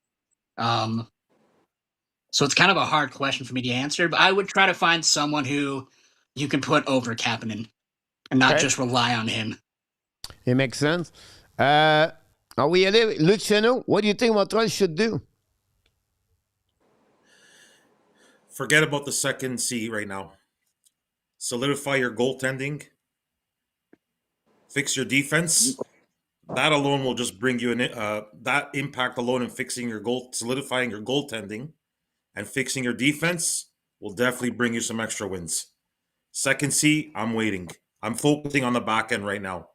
S3: So it's kind of a hard question for me to answer, but I would try to find someone who you can put over Kapanen and not just rely on him.
S1: It makes sense. Are we ready? Luciano, what do you think Montreal should do?
S11: Forget about the second C right now. Solidify your goaltending. Fix your defense. That alone will just bring you that impact alone in fixing your solidifying your goaltending and fixing your defense will definitely bring you some extra wins. Second C, I'm waiting. I'm focusing on the back end right now.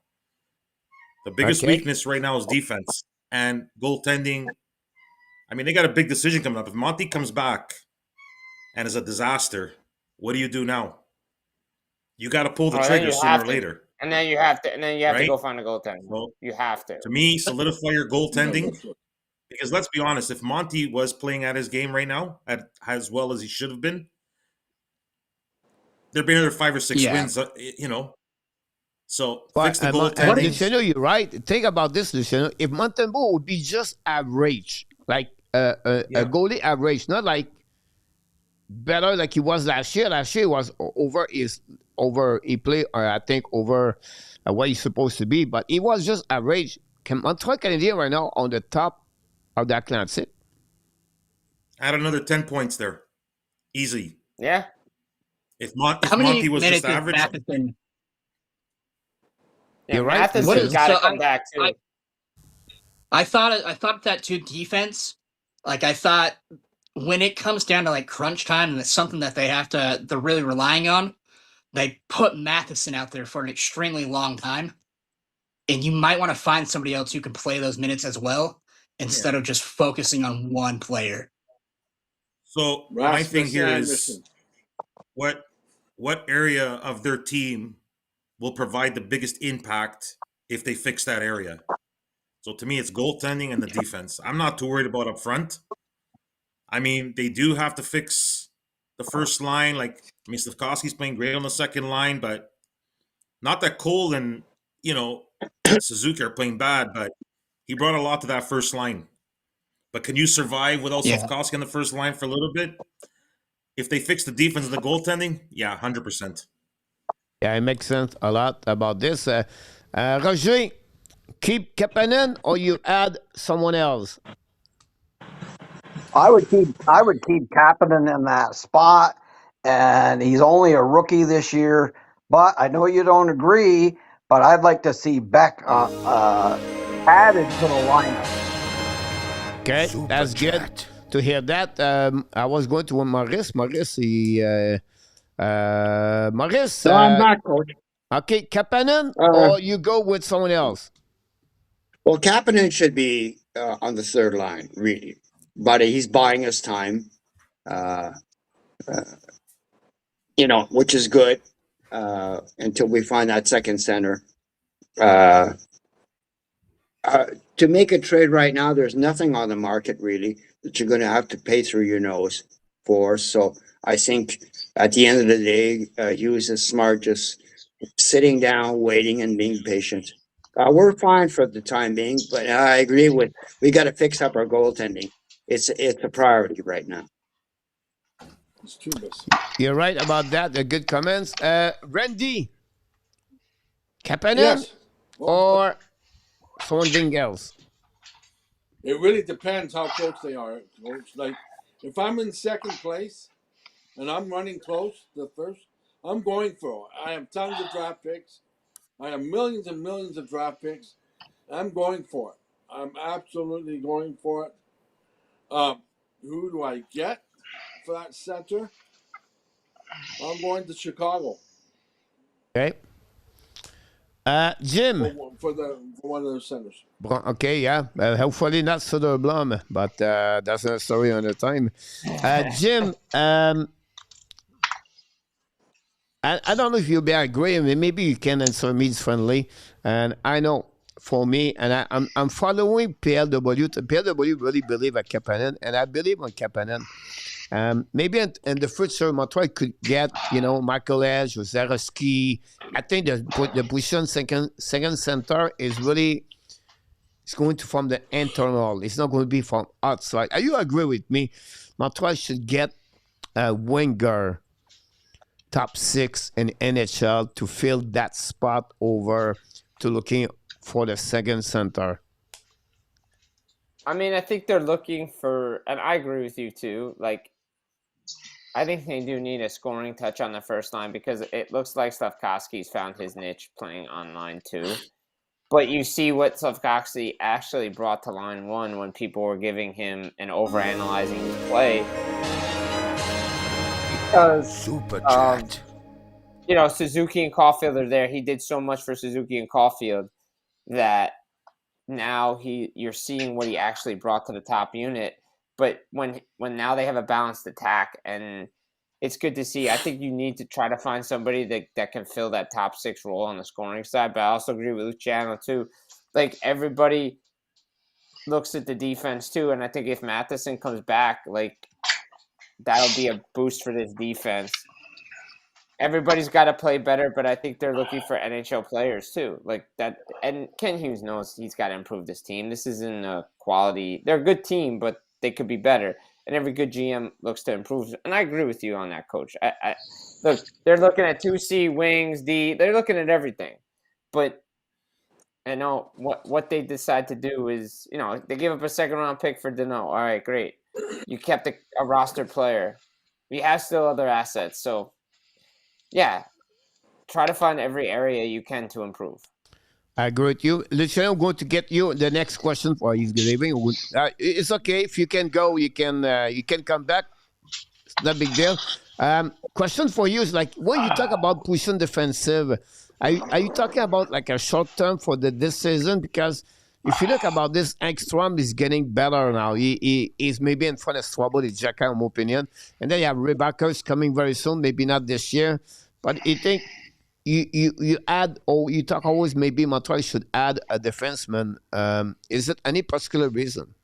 S11: The biggest weakness right now is defense and goaltending. I mean, they got a big decision coming up. If Monty comes back and is a disaster, what do you do now? You got to pull the trigger sooner or later.
S5: And then you have to go find a goaltender. So, you have to.
S11: To me, solidify your goaltending. Because let's be honest, if Monty was playing at his game right now, as well as he should have been, there'd be another 5 or 6 wins, So fix the goaltending.
S1: Luciano, you're right. Think about this, Luciano. If Montembeault would be just average, like a goalie average, not like better like he was last year. Last year he was he played I think over what he's supposed to be, but he was just average. Montreal Canadiens right now on the top of the Atlantic.
S11: Add another 10 points there. Easy.
S5: Yeah.
S11: If
S3: How many
S11: Monty was just
S3: minutes is
S11: average.
S3: Matheson?
S5: Yeah,
S1: You're right.
S5: Matheson's got to come back too.
S3: I thought that too. Defense, like I thought, when it comes down to like crunch time, and it's something that they're really relying on. They put Matheson out there for an extremely long time, and you might want to find somebody else who can play those minutes as well instead of just focusing on one player.
S11: So my thing here is what area of their team will provide the biggest impact if they fix that area. So to me, it's goaltending and the defense. I'm not too worried about up front. I mean, they do have to fix the first line. Like, I mean, Slafkovsky's playing great on the second line, but not that Cole and, Suzuki are playing bad, but he brought a lot to that first line. But can you survive without Slafkovsky on the first line for a little bit? If they fix the defense and the goaltending, yeah, 100%.
S1: Yeah, it makes sense a lot about this. Roger, keep Kapanen or you add someone else?
S9: I would keep Kapanen in that spot, and he's only a rookie this year. But I know you don't agree, but I'd like to see Beck added to the lineup.
S1: Okay, that's good to hear that. I was going to Maurice. Maurice, Maurice.
S10: So I'm back, Coach.
S1: Okay, Kapanen, or you go with someone else?
S6: Well, Kapanen should be on the third line, really. But he's buying us time, which is good until we find that second center. To make a trade right now, there's nothing on the market really that you're going to have to pay through your nose for. So I think at the end of the day, Hughes is smart, just sitting down, waiting, and being patient. We're fine for the time being, but I agree with we got to fix up our goaltending. It's a priority right now.
S1: You're right about that. Good comments. Randy, Kapanen,
S4: Yes.
S1: or something else?
S4: It really depends how close they are, Coach. Like, if I'm in second place and I'm running close to first, I'm going for it. I have tons of draft picks. I have millions and millions of draft picks. I'm going for it. I'm absolutely going for it. Who do I get for that center? I'm going to Chicago.
S1: Okay. Jim.
S4: For one of those centers.
S1: Okay, yeah. Hopefully not Soderblom, but that's a story on the time. Jim, I don't know if you'll be agreeing. Maybe you can answer me friendly. And I know for me, and I'm following PLW. PLW really believe at Kapanen, and I believe on Kapanen. Maybe in the future, Montreal could get, Michael Edge or Zarowski. I think the position second center is really, it's going to from the internal. It's not going to be from outside. Are you agree with me? Montreal should get a winger top 6 in NHL to fill that spot over to looking for the second center.
S5: I mean, I think they're looking for, and I agree with you too. Like, I think they do need a scoring touch on the first line because it looks like Slafkovsky's found his niche playing on line 2. But you see what Slafkovsky actually brought to line 1 when people were giving him and overanalyzing his play. Because
S7: Super chat.
S5: Suzuki and Caulfield are there. He did so much for Suzuki and Caulfield that now you're seeing what he actually brought to the top unit. But when now they have a balanced attack, and it's good to see. I think you need to try to find somebody that can fill that top 6 role on the scoring side. But I also agree with Luciano too. Like, everybody looks at the defense too, and I think if Matheson comes back, like, that'll be a boost for this defense. Everybody's got to play better, but I think they're looking for NHL players too, like that. And Ken Hughes knows he's got to improve this team. This isn't a quality. They're a good team, but they could be better. and every good GM looks to improve. And I agree with you on that, Coach. Look, they're looking at 2C, wings, D. They're looking at everything. But I know what they decide to do is, they give up a second-round pick for Dano. All right, great. You kept a roster player. You have still other assets. So, yeah, try to find every area you can to improve.
S1: I agree with you. Luciano, I'm going to get you the next question for he's leaving. It's okay if you can go. You can come back. It's not a big deal. Question for you is like when you talk about pushing defensive, are you talking about like a short term for this season? Because if you look about this, Ekstrom is getting better now. He's maybe in front of Swabo, the Jacka, in my opinion. And then you have Rebecca's coming very soon, maybe not this year. But you think you add, or you talk always maybe Montreal should add a defenseman. Is it any particular reason?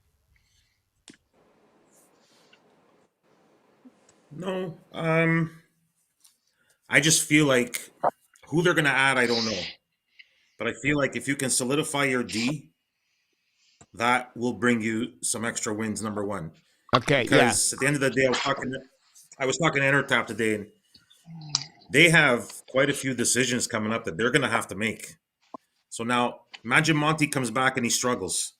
S11: No. I just feel like who they're going to add, I don't know. But I feel like if you can solidify your D, that will bring you some extra wins, number one.
S1: Okay,
S11: because at the end of the day, I was talking to Intertap today, and they have quite a few decisions coming up that they're going to have to make. So now, imagine Monty comes back and he struggles.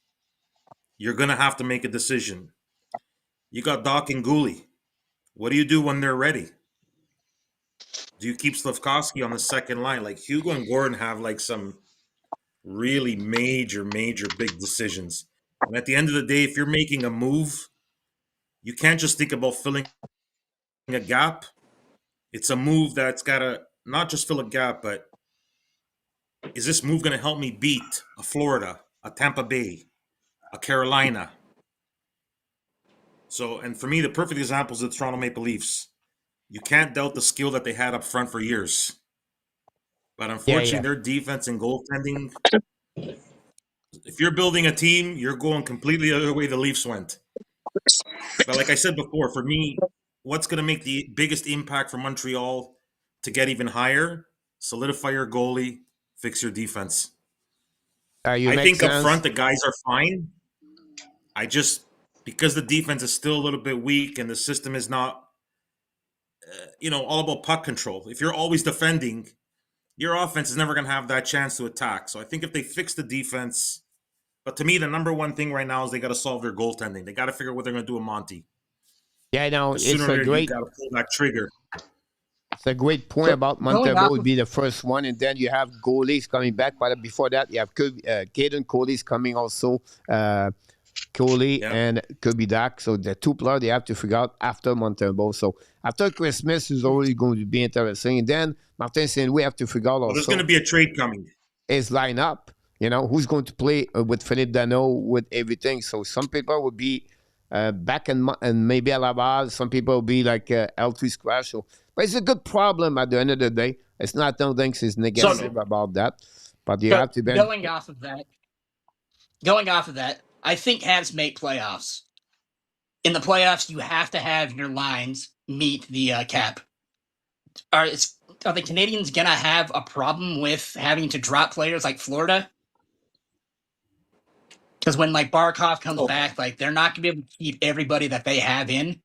S11: You're going to have to make a decision. You got Doc and Gooley. What do you do when they're ready? Do you keep Slafkovsky on the second line? Like Hugo and Gordon have like some really major big decisions. And at the end of the day, if you're making a move, you can't just think about filling a gap. It's a move that's got to not just fill a gap, but is this move going to help me beat a Florida, a Tampa Bay, a Carolina? So, and for me, the perfect example is the Toronto Maple Leafs. You can't doubt the skill that they had up front for years. But unfortunately, their defense and goaltending, if you're building a team, you're going completely the other way the Leafs went. But like I said before, for me, what's going to make the biggest impact for Montreal to get even higher? Solidify your goalie, fix your defense. I think up front the guys are fine. I just, because the defense is still a little bit weak and the system is not, all about puck control. If you're always defending, your offense is never going to have that chance to attack. So I think if they fix the defense, but to me, the number one thing right now is they got to solve their goaltending. They got to figure out what they're going to do with Monty.
S1: Yeah, I know.
S11: It's a great. You got to pull that trigger.
S1: It's a great point about Montreal would be the first one, and then you have goalies coming back. But before that, you have Caden Coley's coming also. Coley and Kirby Dak. So the two players they have to figure out after Montreal. So after Christmas is already going to be interesting. And then Martin saying we have to figure out also.
S11: There's going to be a trade coming.
S1: His lineup. Who's going to play with Philippe Dano, with everything. So some people will be back and maybe Alaba. Some people will be like L3 Scratch. So, but it's a good problem at the end of the day. It's not, I don't think it's negative about that. But you have to be.
S3: Going off of that, I think Habs make playoffs. In the playoffs, you have to have your lines meet the cap. Are the Canadiens going to have a problem with having to drop players like Florida? Because when Barkov comes back, they're not going to be able to keep everybody that they have in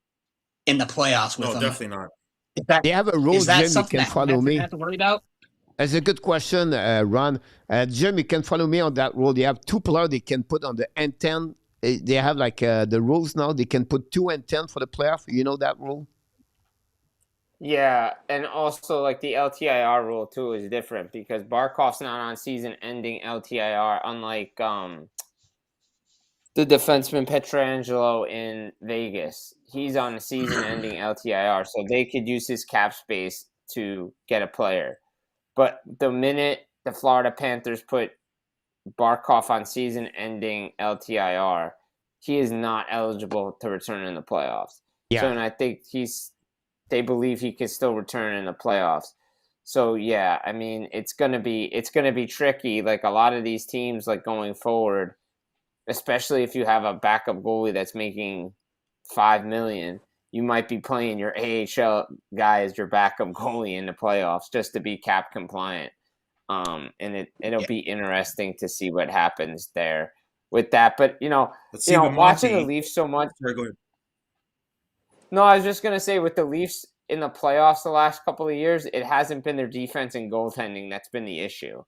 S3: the playoffs with them.
S11: No, definitely not.
S1: They have a rule, Jim, you can follow me.
S3: Have to worry about?
S1: That's a good question, Ron. Jim, you can follow me on that rule. They have two players they can put on the N10. They have the rules now. They can put 2 and 10 for the playoff. You know that rule?
S5: Yeah, and also the LTIR rule too is different because Barkov's not on season-ending LTIR, unlike the defenseman Pietrangelo in Vegas. He's on a season-ending LTIR, so they could use his cap space to get a player. But the minute the Florida Panthers put Barkov on season-ending LTIR, he is not eligible to return in the playoffs. Yeah. So, and I think they believe he can still return in the playoffs. So yeah, I mean, it's gonna be tricky. A lot of these teams, going forward, especially if you have a backup goalie that's making $5 million, you might be playing your AHL guy as your backup goalie in the playoffs just to be cap compliant. And it'll be interesting to see what happens there with that. But watching the Leafs so much. No, I was just going to say with the Leafs in the playoffs the last couple of years, it hasn't been their defense and goaltending that's been the issue.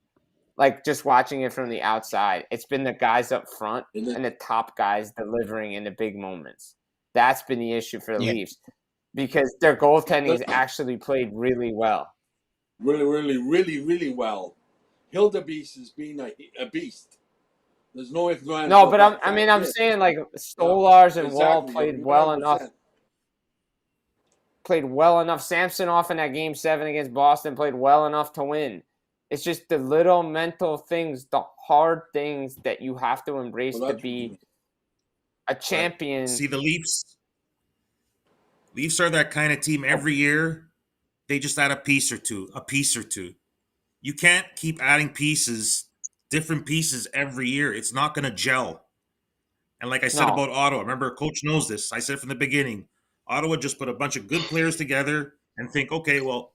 S5: Like, just watching it from the outside, it's been the guys up front and the top guys delivering in the big moments. That's been the issue for the Leafs because their goaltending has actually played really well.
S4: Really well. Hildebeest is being a beast. There's no ifs, no
S5: No, but I'm saying like Stolars and Wall played well enough. Played well enough. Samsonov in that Game 7 against Boston played well enough to win. It's just the little mental things, the hard things that you have to embrace to be a champion.
S11: See, the Leafs are that kind of team every year. They just add a piece or two. You can't keep adding different pieces every year. It's not going to gel. And like I said about Ottawa, remember, Coach knows this. I said from the beginning, Ottawa just put a bunch of good players together and think, okay, well,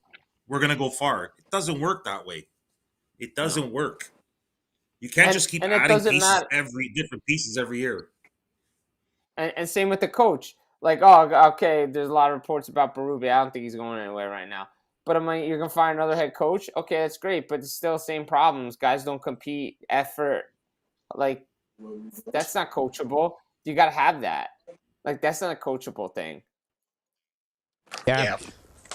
S11: we're going to go far. It doesn't work that way. It doesn't work. You can't just keep adding different pieces every year.
S5: And same with the coach. Like, oh, okay, there's a lot of reports about Berube. I don't think he's going anywhere right now. But I'm like, you're going to find another head coach? Okay, that's great. But it's still the same problems. Guys don't compete, effort. Like, that's not coachable. You got to have that. Like, that's not a coachable thing.
S1: Yeah.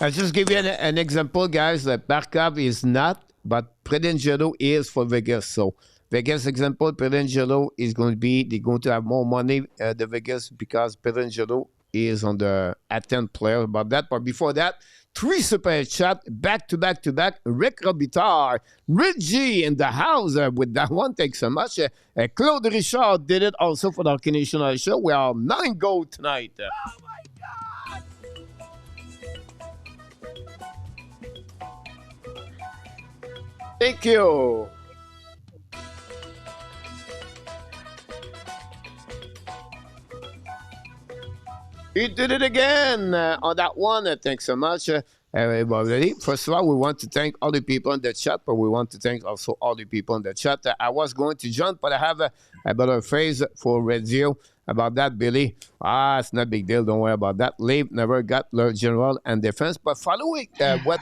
S1: I'll just give you an example, guys. That Barkov is not, but Predangelo is for Vegas. So, Vegas example, Predangelo is going to be, they're going to have more money, the Vegas, because Predangelo is on the attend player about that. But before that, 3 super chat back to back. Rick Robitaille, Reggie in the house with that one. Thanks so much. Claude Richard did it also for the Hockey National Show. We are 9 goals tonight. Oh my God! Thank you. He did it again on that one. Thanks so much, everybody. First of all, we want to thank all the people in the chat, but we want to thank also all the people in the chat. I was going to jump, but I have a better phrase for radio about that, Billy. It's not a big deal. Don't worry about that. Leave never got Lord General and defense. But following what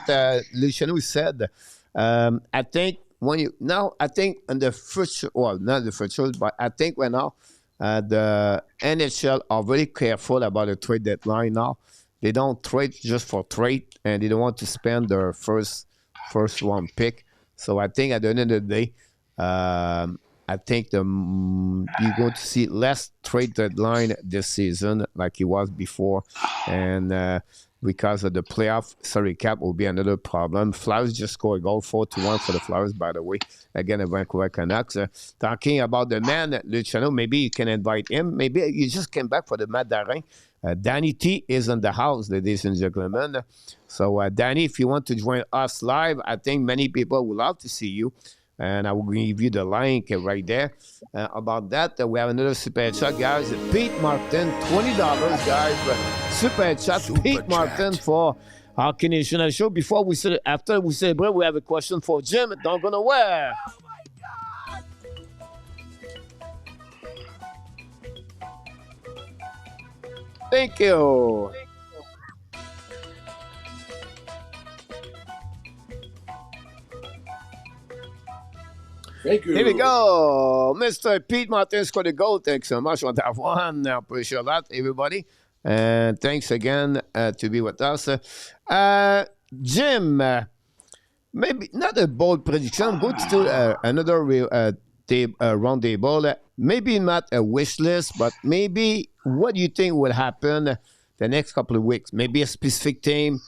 S1: Luciano said, I think I think in the future, well, not the future, but I think right now, the NHL are very careful about the trade deadline now. They don't trade just for trade, and they don't want to spend their first round pick. So I think at the end of the day, I think you're going to see less trade deadline this season like it was before, and because of the playoff salary cap will be another problem. Flyers just scored a goal 4-1 for the Flyers, by the way, again, the Vancouver Canucks. Talking about the man, Luciano, maybe you can invite him. Maybe you just came back for the Mandarin. Danny T is in the house, ladies and gentlemen. So, Danny, if you want to join us live, I think many people would love to see you. And I will give you the link right there about that. We have another super chat, guys. Pete Martin, $20, guys. Super chat, Pete Martin for Hockey National Show. After we celebrate, we have a question for Jim. Don't go nowhere. Oh my God! Thank you.
S4: Thank you.
S1: Here we go. Mr. Pete Martin scored a goal. Thanks so much on that one. I appreciate that, everybody. And thanks again to be with us. Jim, maybe not a bold prediction. I'm going to do another round table. Maybe not a wish list, but maybe what do you think will happen the next couple of weeks? Maybe a specific team,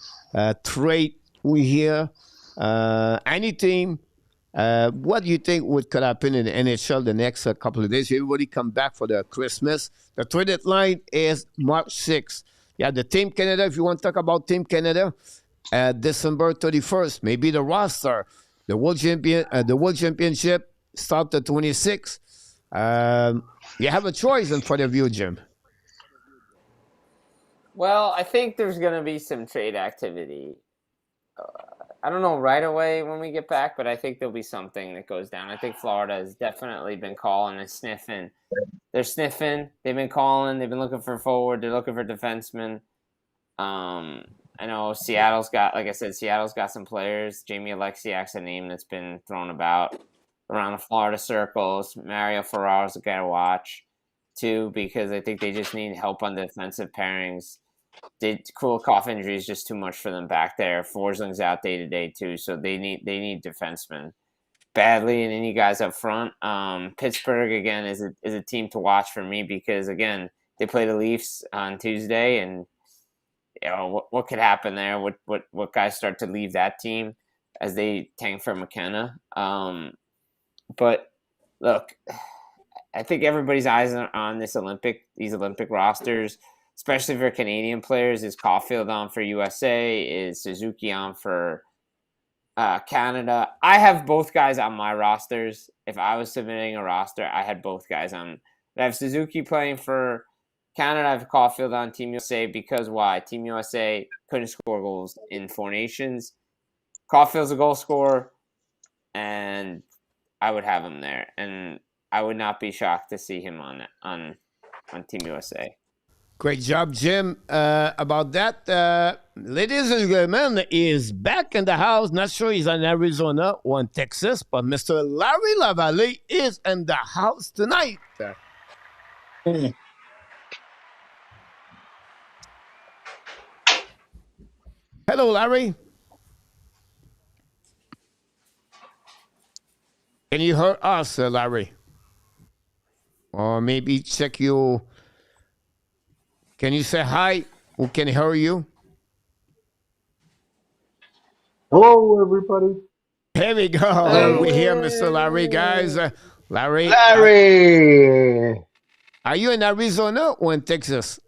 S1: trade we hear, any team. What do you think could happen in the NHL the next couple of days? Everybody come back for the Christmas. The trade deadline is March 6th. Yeah, the Team Canada, if you want to talk about Team Canada, December 31st. Maybe the roster, the World Championship start the 26th. You have a choice in front of you, Jim.
S5: Well, I think there's going to be some trade activity. I don't know right away when we get back, but I think there'll be something that goes down. I think Florida has definitely been calling and sniffing. They're sniffing. They've been calling. They've been looking for forward. They're looking for defensemen. I know Seattle's got, like I said, Seattle's got some players. Jamie Alexiak's a name that's been thrown about around the Florida circles. Mario Ferraro's a guy to watch, too, because I think they just need help on the defensive pairings. Kulikov injury is just too much for them back there. Forsling's out day to day, too, so they need defensemen badly, and then you guys up front. Pittsburgh, again, is a team to watch for me because, again, they play the Leafs on Tuesday, and what could happen there? What guys start to leave that team as they tank for McKenna? But look, I think everybody's eyes are on these Olympic rosters, especially for Canadian players. Is Caulfield on for USA? Is Suzuki on for Canada? I have both guys on my rosters. If I was submitting a roster, I had both guys on. I have Suzuki playing for Canada. I have Caulfield on Team USA because why? Team USA couldn't score goals in 4 Nations. Caulfield's a goal scorer, and I would have him there. And I would not be shocked to see him on Team USA.
S1: Great job, Jim, about that. Ladies and gentlemen, is back in the house. Not sure he's in Arizona or in Texas, but Mr. Larry Lavallee is in the house tonight. Hello, Larry. Can you hear us, Larry? Or maybe check your... Can you say hi? Who can hear you?
S12: Hello, everybody.
S1: Here we go. We hear Mr. Larry, guys. Larry.
S2: Larry!
S1: Are you in Arizona or in Texas?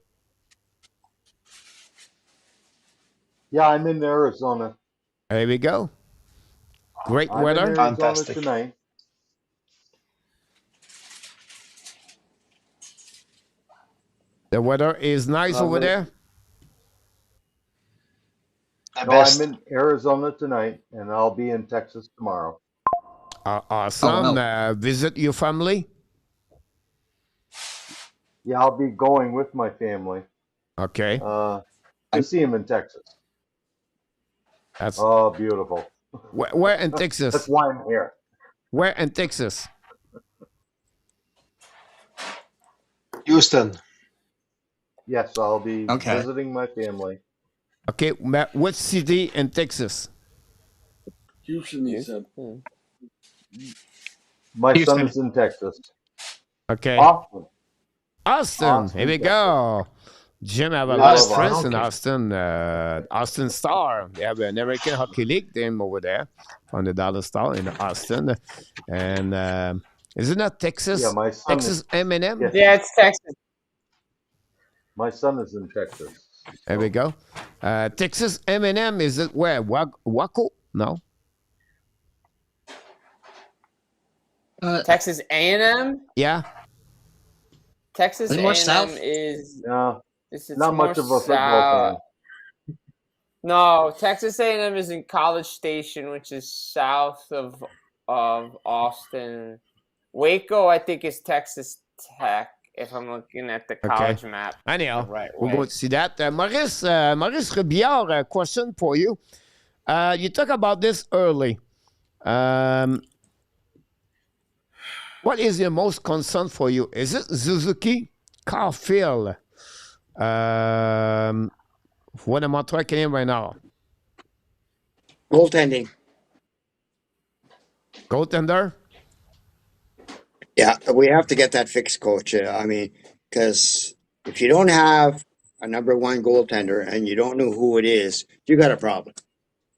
S12: Yeah, I'm in Arizona.
S1: There we go. Great
S12: I'm
S1: weather.
S12: in Arizona
S2: Fantastic.
S12: tonight.
S1: The weather is nice over there.
S2: The
S12: No,
S2: best.
S12: I'm in Arizona tonight, and I'll be in Texas tomorrow.
S1: Awesome.
S3: Oh, wow.
S1: Visit your family.
S12: Yeah, I'll be going with my family
S1: Okay.
S12: to see him in Texas.
S1: That's
S12: Oh, beautiful.
S1: where in
S12: That's
S1: Texas?
S12: why I'm here.
S1: Where in Texas?
S2: Houston.
S12: Yes, I'll be
S3: Okay.
S12: visiting my family.
S1: Okay. What city in Texas?
S4: Houston, he said.
S12: My
S3: Houston.
S12: son is in Texas.
S1: Okay.
S12: Austin.
S1: Austin. Here we
S12: Texas.
S1: go. Jim have a
S12: We
S1: lot of
S12: love
S1: friends in
S12: Austin.
S1: Austin. Austin Star. They have an American Hockey League team over there on the Dallas Star in Austin. And isn't that Texas?
S12: Yeah, my son.
S1: Texas M&M?
S12: Yes,
S5: Yeah, it's Texas.
S12: my son is in Texas.
S1: There we go. Texas M&M, is it where? Waco? No.
S5: Texas A&M.
S1: Yeah.
S5: Texas
S3: Is it more
S5: A&M
S3: south?
S12: Yeah,
S5: it's
S12: not
S5: more
S12: much of a football
S5: south.
S12: fan.
S5: No, Texas A&M is in College Station, which is south of Austin. Waco, I think, is Texas Tech. If I'm looking at the college map.
S1: Anyhow,
S5: right
S1: we're
S5: way.
S1: going to see that. Maurice Rebillard, question for you. You talk about this early. What is your most concern for you? Is it Suzuki, Caulfield, for the Montreal Canadiens right now?
S6: Goaltending.
S1: Goaltender?
S6: Yeah, we have to get that fixed, coach. I mean, because if you don't have a number 1 goaltender and you don't know who it is, you got a problem.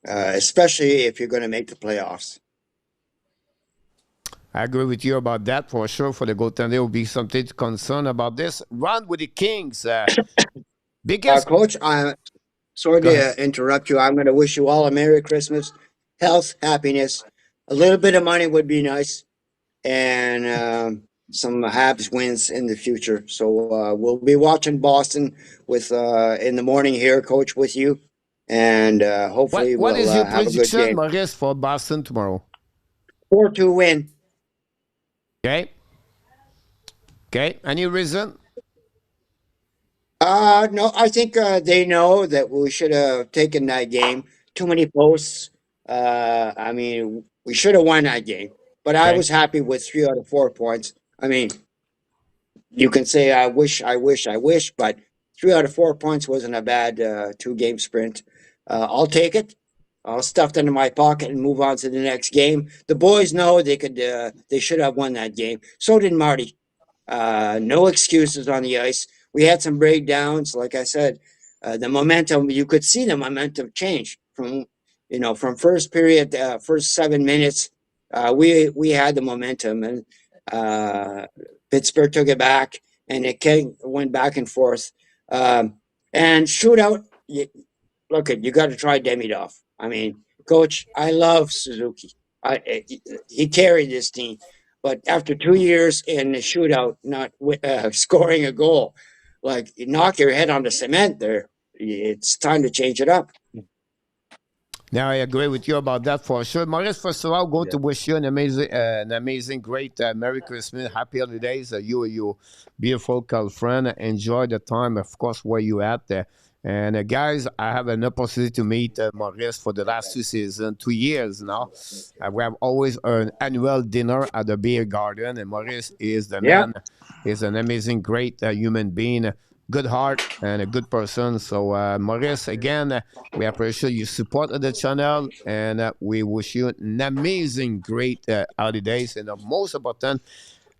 S6: Especially if you're going to make the playoffs.
S1: I agree with you about that for sure. For the goaltender, there will be something to concern about this. Run with the Kings. Biggest.
S6: Coach, sorry to interrupt you. I'm going to wish you all a Merry Christmas, health, happiness. A little bit of money would be nice. And some Habs wins in the future. So we'll be watching Boston with in the morning here, Coach, with you, and hopefully
S1: what
S6: we'll
S1: is your
S6: have a good
S1: prediction,
S6: game.
S1: Maurice, for Boston tomorrow?
S6: 4-2 win.
S1: Okay. Okay. Any reason?
S6: No, I think they know that we should have taken that game. Too many posts. I mean, we should have won that game. But I
S1: Okay.
S6: was happy with 3 out of 4 points. I mean, you can say I wish, but 3 out of 4 points wasn't a bad 2 game sprint. I'll take it. I'll stuff it into my pocket and move on to the next game. The boys know they could. They should have won that game. So did Marty. No excuses on the ice. We had some breakdowns. Like I said, the momentum. You could see the momentum change from first period, first 7 minutes. We had the momentum, and uh, Pittsburgh took it back, and went back and forth. And shootout. Look, you got to try Demidov. I mean, coach, I love Suzuki. He carried this team, but after 2 years in the shootout, not scoring a goal, like you knock your head on the cement there. It's time to change it up.
S1: Now I agree with you about that for sure. Maurice, first of all, going to wish you an amazing, great Merry Christmas, Happy Holidays. You and your beautiful girlfriend enjoy the time, of course, where you at there. And guys, I have an opportunity to meet Maurice for the last 2 seasons, 2 years now. We have always an annual dinner at the beer garden, and Maurice is the
S6: Yeah.
S1: man. He's an amazing, great human being, good heart, and a good person. So, Maurice, again, we appreciate your support of the channel, and we wish you an amazing, great holidays, and most important,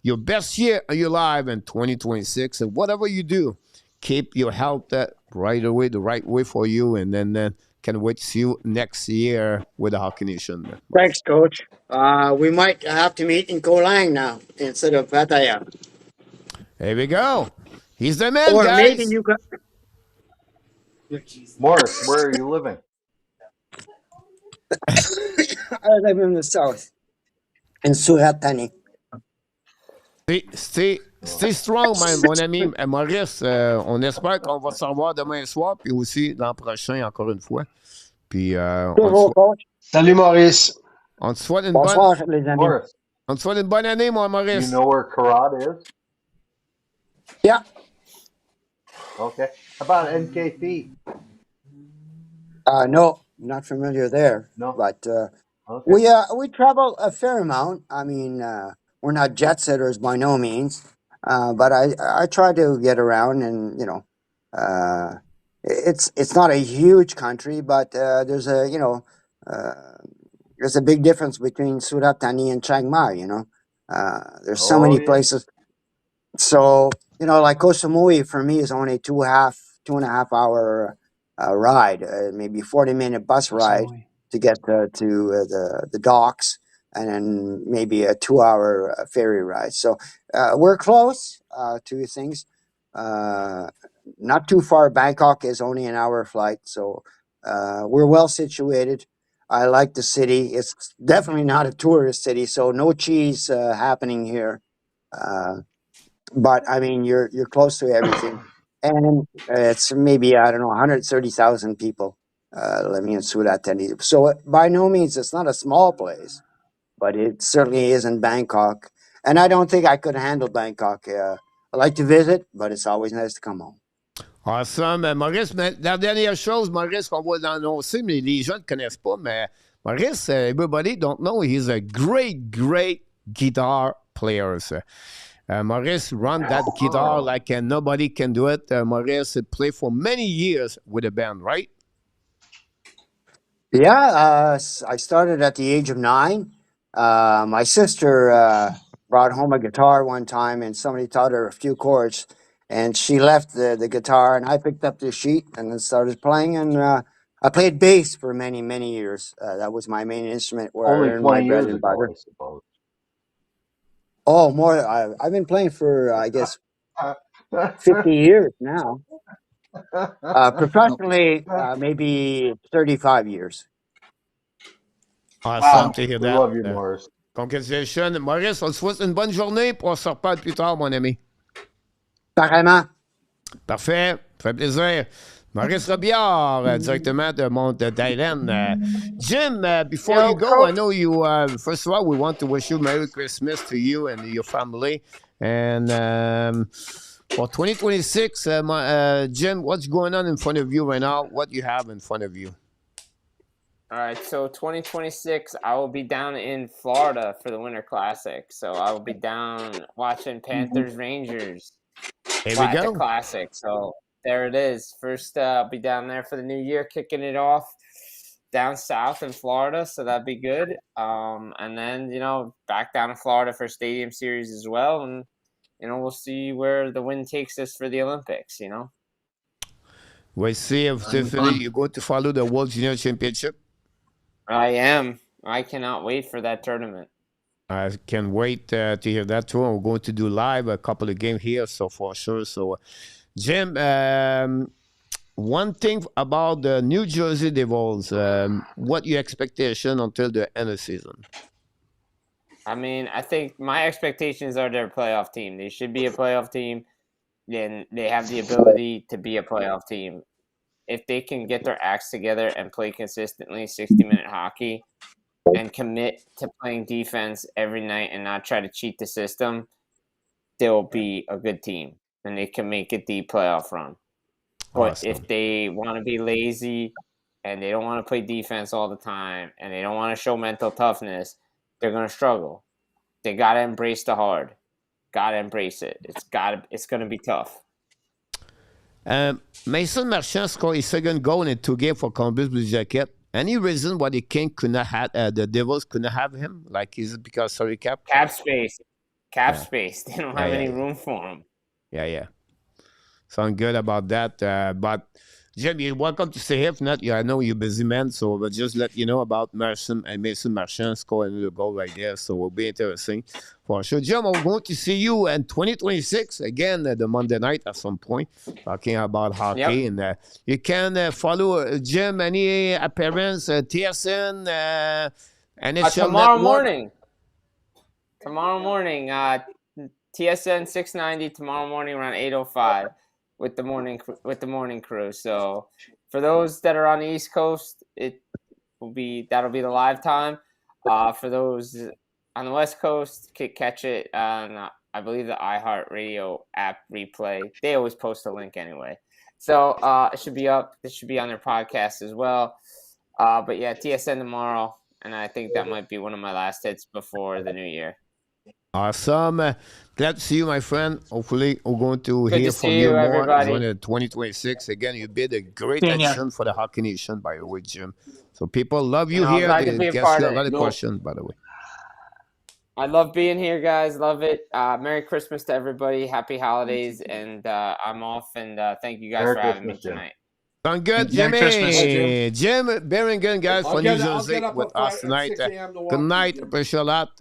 S1: your best year of your life in 2026. And whatever you do, keep your health the right way for you, and then can wait to see you next year with the Hockey Nation.
S6: Thanks, coach. We might have to meet in Kolang now instead of Pattaya.
S1: Here we go. He's the man,
S6: Or maybe
S1: guys.
S6: you got.
S12: Morris, where are you living?
S6: I live in the south, in Suratani.
S1: Stay strong, mon ami Maurice. On espère qu'on va se revoir demain soir, puis aussi l'an prochain, encore une fois. Puis
S6: Toujours, coach.
S2: Salut Maurice.
S1: on te souhaite une
S6: Bonsoir, les amis.
S12: Morris,
S1: on te souhaite une bonne année, mon
S12: do you
S1: Maurice.
S12: know where Karad is?
S6: Yeah.
S12: Okay. How about NKP?
S6: No, not familiar there.
S12: No.
S6: But
S12: Okay.
S6: we travel a fair amount. I mean, we're not jet setters by no means, but I try to get around, and it's not a huge country, but there's a big difference between Surat Thani and Chiang Mai. There's so many
S12: Yeah.
S6: places. So like Koh Samui for me is only 2.5 hour ride, maybe 40-minute bus ride to get to the docks, and then maybe a 2 hour ferry ride. So we're close to things. Not too far. Bangkok is only an hour flight, so we're well situated. I like the city. It's definitely not a tourist city, so no cheese happening here. But I mean, you're close to everything, and it's maybe, I don't know, 130,000 people living in Surat Thani. So by no means it's not a small place, but it certainly isn't Bangkok. And I don't think I could handle Bangkok. I like to visit, but it's always nice to come home.
S1: Awesome. Maurice, la dernière chose, Maurice, qu'on va l'annoncer, mais les gens ne connaissent pas, mais Maurice, everybody don't know, he's a great, great guitar player. Maurice run that guitar like nobody can do it. Maurice played for many years with a band, right?
S6: Yeah, I started at the age of 9. My sister brought home a guitar one time, and somebody taught her a few chords, and she left the guitar, and I picked up the sheet and then started playing, and I played bass for many, many years. That was my main instrument where I
S12: Only
S6: learned my
S12: 20
S6: bread
S12: years
S6: and
S12: ago,
S6: butter.
S12: I suppose.
S6: Oh, more. I've been playing for, I guess, 50 years now. Professionally, maybe 35 years.
S1: Awesome to hear
S12: We
S1: that.
S12: love you, Morris.
S1: Congratulations. Maurice, on te souhaite une bonne journée, puis on se reparle plus tard, mon ami.
S6: Pareillement.
S1: Parfait. Ça fait plaisir. Maurice Robillard, directement de Thailand. Jim, before you go, I know you, first of all, we want to wish you Merry Christmas to you and your family. And For 2026, Jim, what's going on in front of you right now? What you have in front of you?
S5: All right, so 2026, I will be down in Florida for the Winter Classic. So I will be down watching Panthers Rangers
S1: Here we
S5: at the
S1: go.
S5: Classic. So there it is. First, I'll be down there for the new year, kicking it off down south in Florida. So that'd be good. And then, back down to Florida for Stadium Series as well. And, we'll see where the wind takes us for the Olympics,
S1: We'll see if definitely you're going to follow the World Junior Championship.
S5: I am. I cannot wait for that tournament.
S1: I can't wait to hear that too. We're going to do live a couple of games here, so for sure. So, Jim, one thing about the New Jersey Devils, what your expectation until the end of the season?
S5: I mean, I think my expectations are they're a playoff team. They should be a playoff team, and they have the ability to be a playoff team. If they can get their acts together and play consistently 60-minute hockey and commit to playing defense every night and not try to cheat the system, they'll be a good team, and they can make a deep playoff run. But
S1: Awesome.
S5: if they want to be lazy and they don't want to play defense all the time and they don't want to show mental toughness, they're going to struggle. They got to embrace the hard. Got to embrace it. It's going to be tough.
S1: Mason Marchand scored his second goal in 2 games for Columbus Blue Jacket. Any reason why the King could not have the Devils could not have him? Like, is it because cap
S5: space? Space. They don't have any room for him.
S1: Yeah. Sound good about that. But Jim, you're welcome to stay here. If not, I know you're busy, man. So we'll just let you know about Mason Marchand scoring the goal right there. So it will be interesting for sure. Jim, I'm going to see you in 2026 again the Monday night at some point, talking about hockey. Yep. And you can follow Jim any appearance, TSN, NHL
S5: tomorrow
S1: Network.
S5: Tomorrow morning, TSN 690 tomorrow morning around 8:05. With the morning crew. So for those that are on the East Coast, that'll be the live time. For those on the West Coast, catch it on I believe the iHeartRadio app replay. They always post a link anyway. So it should be up. This should be on their podcast as well. But yeah, TSN tomorrow, and I think that might be one of my last hits before the new year.
S1: Awesome. Glad to see you, my friend. Hopefully, we're going to hear from you more in 2026. Again, you've been a great addition for the Hockey Nation, by the way, Jim. So people love you here. They ask you a lot of questions, by the way.
S5: I love being here, guys. Love it. Merry Christmas to everybody. Happy holidays. And I'm off. And thank you guys for having me tonight.
S1: Sound good, Jimmy. Jim Beringen, guys, from New Jersey with us tonight. Good night. Appreciate a lot.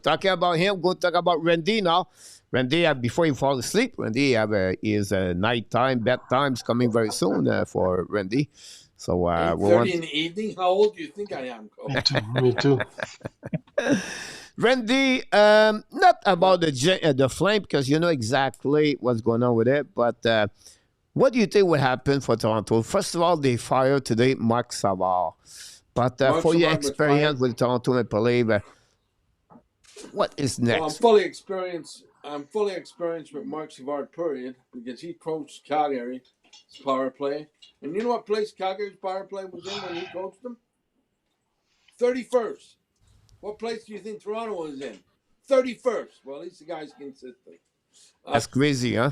S1: Talking about him, we're going to talk about Randy now. Randy, before he falls asleep, Randy is nighttime, bedtime's coming very soon for Randy. So we'll
S4: 8:30 in the evening? How old do you think I am, Coach?
S2: Me too.
S1: Randy, not about the Flame, because you know exactly what's going on with it, but what do you think would happen for Toronto? First of all, they fired today Marc Savard. But for your experience with Toronto Maple Leafs, what is next?
S4: Well, I'm fully experienced with Marc Savard, period, because he coached Calgary's power play. And you know what place Calgary's power play was in when he coached them? 31st. What place do you think Toronto was in? 31st. Well, at least the guy's consistent.
S1: That's crazy, huh?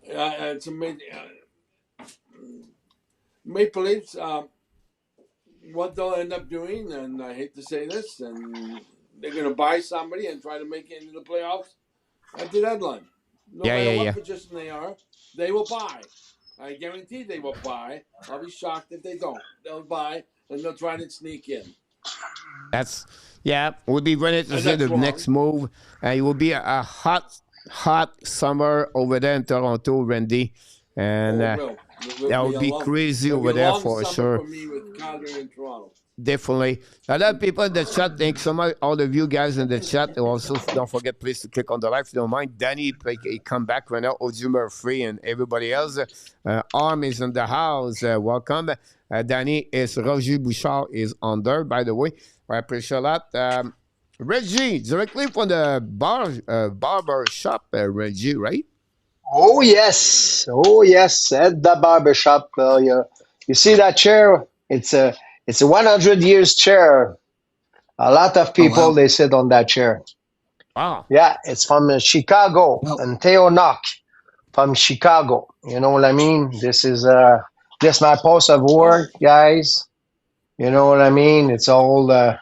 S4: It's amazing. Maple Leafs, what they'll end up doing, and I hate to say this, and they're going to buy somebody and try to make it into the playoffs at the deadline. No matter what position they are, they will buy. I guarantee they will buy. I'll be shocked if they don't. They'll buy, and they'll try to sneak in.
S1: We'll be ready to see the next move. It will be a hot summer over there in Toronto, Randy, and that would be crazy over there for sure.
S4: For me with Calgary and Toronto.
S1: Definitely. A lot of people in the chat, thanks so much. All of you guys in the chat. Also, don't forget, please, to click on the like if you don't mind. Danny, come back right now. Audio Murphy and everybody else. Arm is in the house. Welcome. Danny is Roger Bouchard is on there, by the way. I appreciate that. Reggie, directly from the barber shop, Reggie, right?
S2: Oh yes, at the barbershop. You see that chair? It's a 100 years chair. A lot of
S3: Oh
S2: people
S3: wow.
S2: they sit on that chair.
S1: Wow.
S2: Yeah, it's from Chicago
S3: Well,
S2: and Theo Knock from Chicago. You know what I mean? This my post of work, guys. You know what I mean? It's all the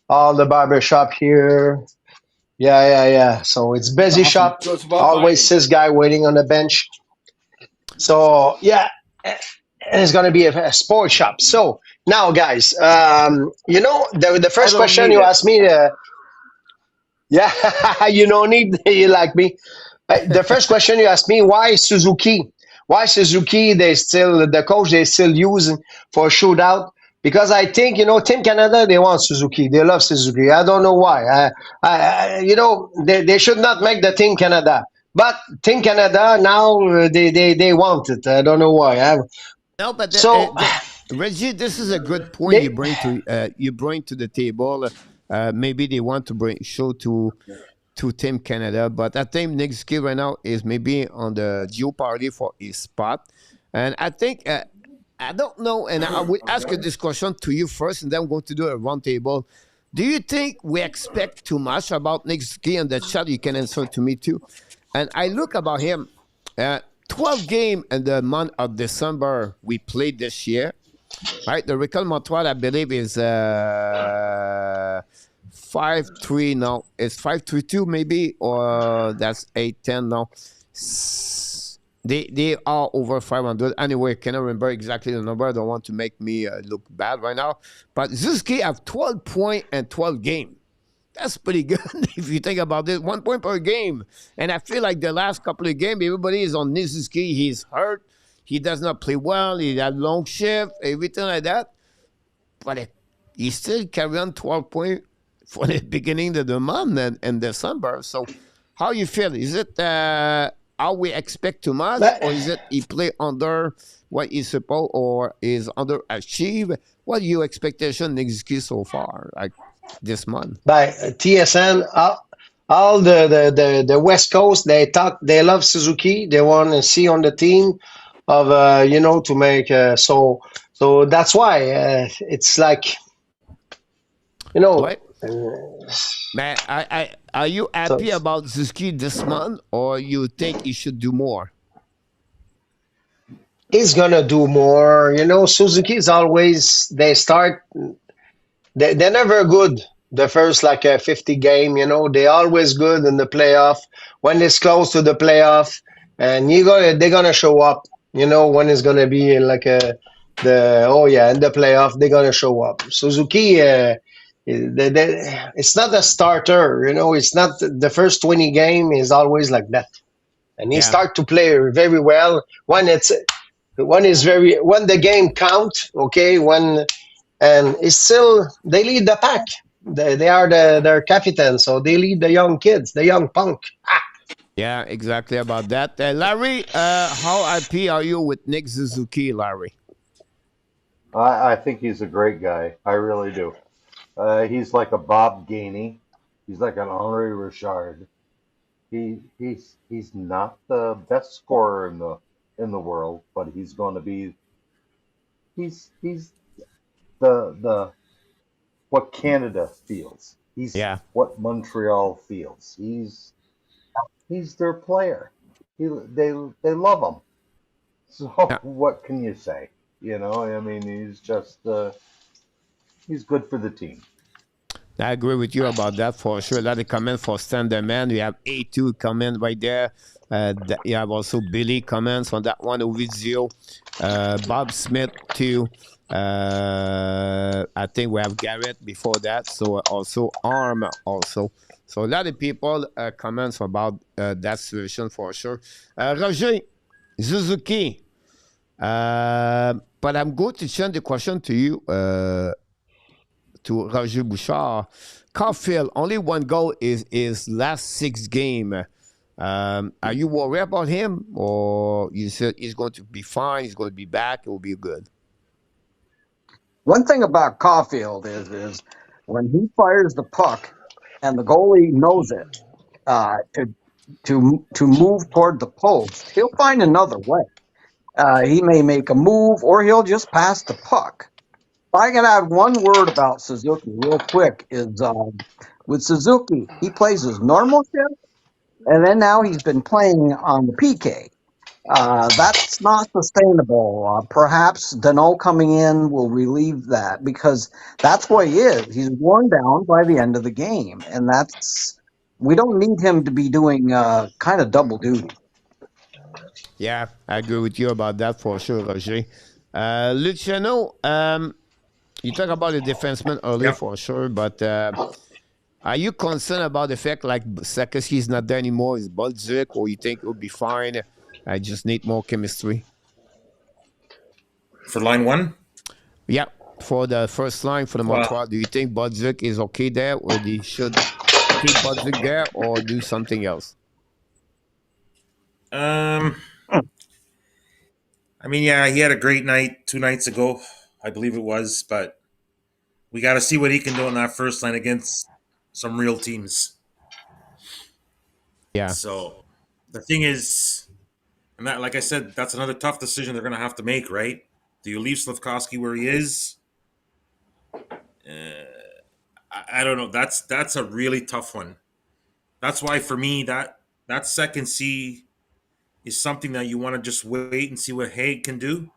S2: barbershop here. Yeah. So it's
S3: it's
S2: busy
S3: awesome.
S2: shop.
S4: So it's about
S2: Always
S4: buying.
S2: this guy waiting on the bench. So yeah, and it's gonna be a sports shop. So now, guys, the
S6: I
S2: first
S6: don't
S2: question
S6: need
S2: you
S6: it.
S2: asked me, yeah, you don't need you like me. The first question you asked me, why Suzuki? Why Suzuki? The coach they still using for shootout because I think Team Canada they want Suzuki. They love Suzuki. I don't know why. They should not make the Team Canada. But Team Canada now they want it. I don't know why.
S1: No, but
S2: So
S1: Reggie, this is a good point
S2: they
S1: you bring to the table. Maybe they want to bring show to Team Canada, but I think Nick Ski right now is maybe on the jeopardy for his spot, and I think I don't know, and I will ask you this question to you first, and then I'm going to do a round table. Do you think we expect too much about Nick Ski in the chat? You can answer to me too. And I look about him. 12 game in the month of December we played this year. Right, the record Montreal, I believe, is 5-3 now. It's 5-3-2 maybe, or that's 8-10 now. They are over 500. Anyway, cannot remember exactly the number. I don't want to make me look bad right now. But Zuski have 12 points and 12 game. That's pretty good if you think about it. 1 point per game. And I feel like the last couple of games, everybody is on Nizuki. He's hurt. He does not play well. He had long shift, everything like that. But he still carry on 12 points for the beginning of the month and in December. So how you feel? Is it how we expect too much? Or is it he play under what he's supposed or is underachieve? What your expectation Nizuki so far? Like this month?
S2: by TSN, all the West Coast, they love Suzuki. They want to see on the team of to make so that's why it's like you know.
S1: What? Man, are you
S2: So
S1: happy about Zuski this month, or you think he should do more?
S2: he's gonna do more. Suzuki is always they're never good the first like a 50 game. They're always good in the playoff when it's close to the playoff, and they're gonna show up. When it's gonna be in like in the playoff they're gonna show up. Suzuki, it's not a starter. It's not the first 20 game is always like that, and he
S1: Yeah.
S2: start to play very well when the game count. Okay, when and it's still they lead the pack. They are their captain, so they lead the young kids, the young punk.
S1: Yeah, exactly about that. Larry, how happy are you with Nick Suzuki, Larry?
S12: I think he's a great guy. I really do. He's like a Bob Gainey. He's like an Henri Richard. He's not the best scorer in the world, but he's going to be. He's the what Canada feels. He's
S1: Yeah.
S12: what Montreal feels. He's their player. They love him. So
S1: Yeah.
S12: what can you say? I mean, he's just he's good for the team.
S1: I agree with you about that for sure. A lot of comments for Standard Man. We have A2 comment right there. You have also Billy comments on that one, Ovidio. Bob Smith too. I think we have Garrett before that. So also Arm also. So a lot of people comments about that situation for sure. Roger, Suzuki. But I'm going to change the question to you. To Roger Bouchard. Caulfield, only one goal is his last 6 game. Are you worried about him, or you said he's going to be fine, he's going to be back, it will be good?
S9: One thing about Caulfield is when he fires the puck and the goalie knows it, to move toward the post, he'll find another way. He may make a move, or he'll just pass the puck. If I can add one word about Suzuki real quick is with Suzuki, he plays his normal shift, and then now he's been playing on the PK. That's not sustainable. Perhaps Danault coming in will relieve that because that's what he is. He's worn down by the end of the game, and we don't need him to be doing kind of double duty.
S1: Yeah, I agree with you about that for sure, Roger. Luciano, you talk about the defenseman earlier for sure, but are you concerned about the fact like Slafkovsky's not there anymore? Is Bolduc, or you think it'll be fine? I just need more chemistry.
S11: For line one?
S1: Yeah, for the first line for the Montreal, do you think Bolduc is okay there, or they should keep Bolduc there or do something else?
S11: I mean, yeah, he had a great night 2 nights ago, I believe it was, but we got to see what he can do on that first line against some real teams.
S1: Yeah.
S11: So the thing is, and that, like I said, that's another tough decision they're going to have to make, right? Do you leave Slafkovsky where he is? I don't know. That's a really tough one. That's why for me that second C is something that you want to just wait and see what Haig can do,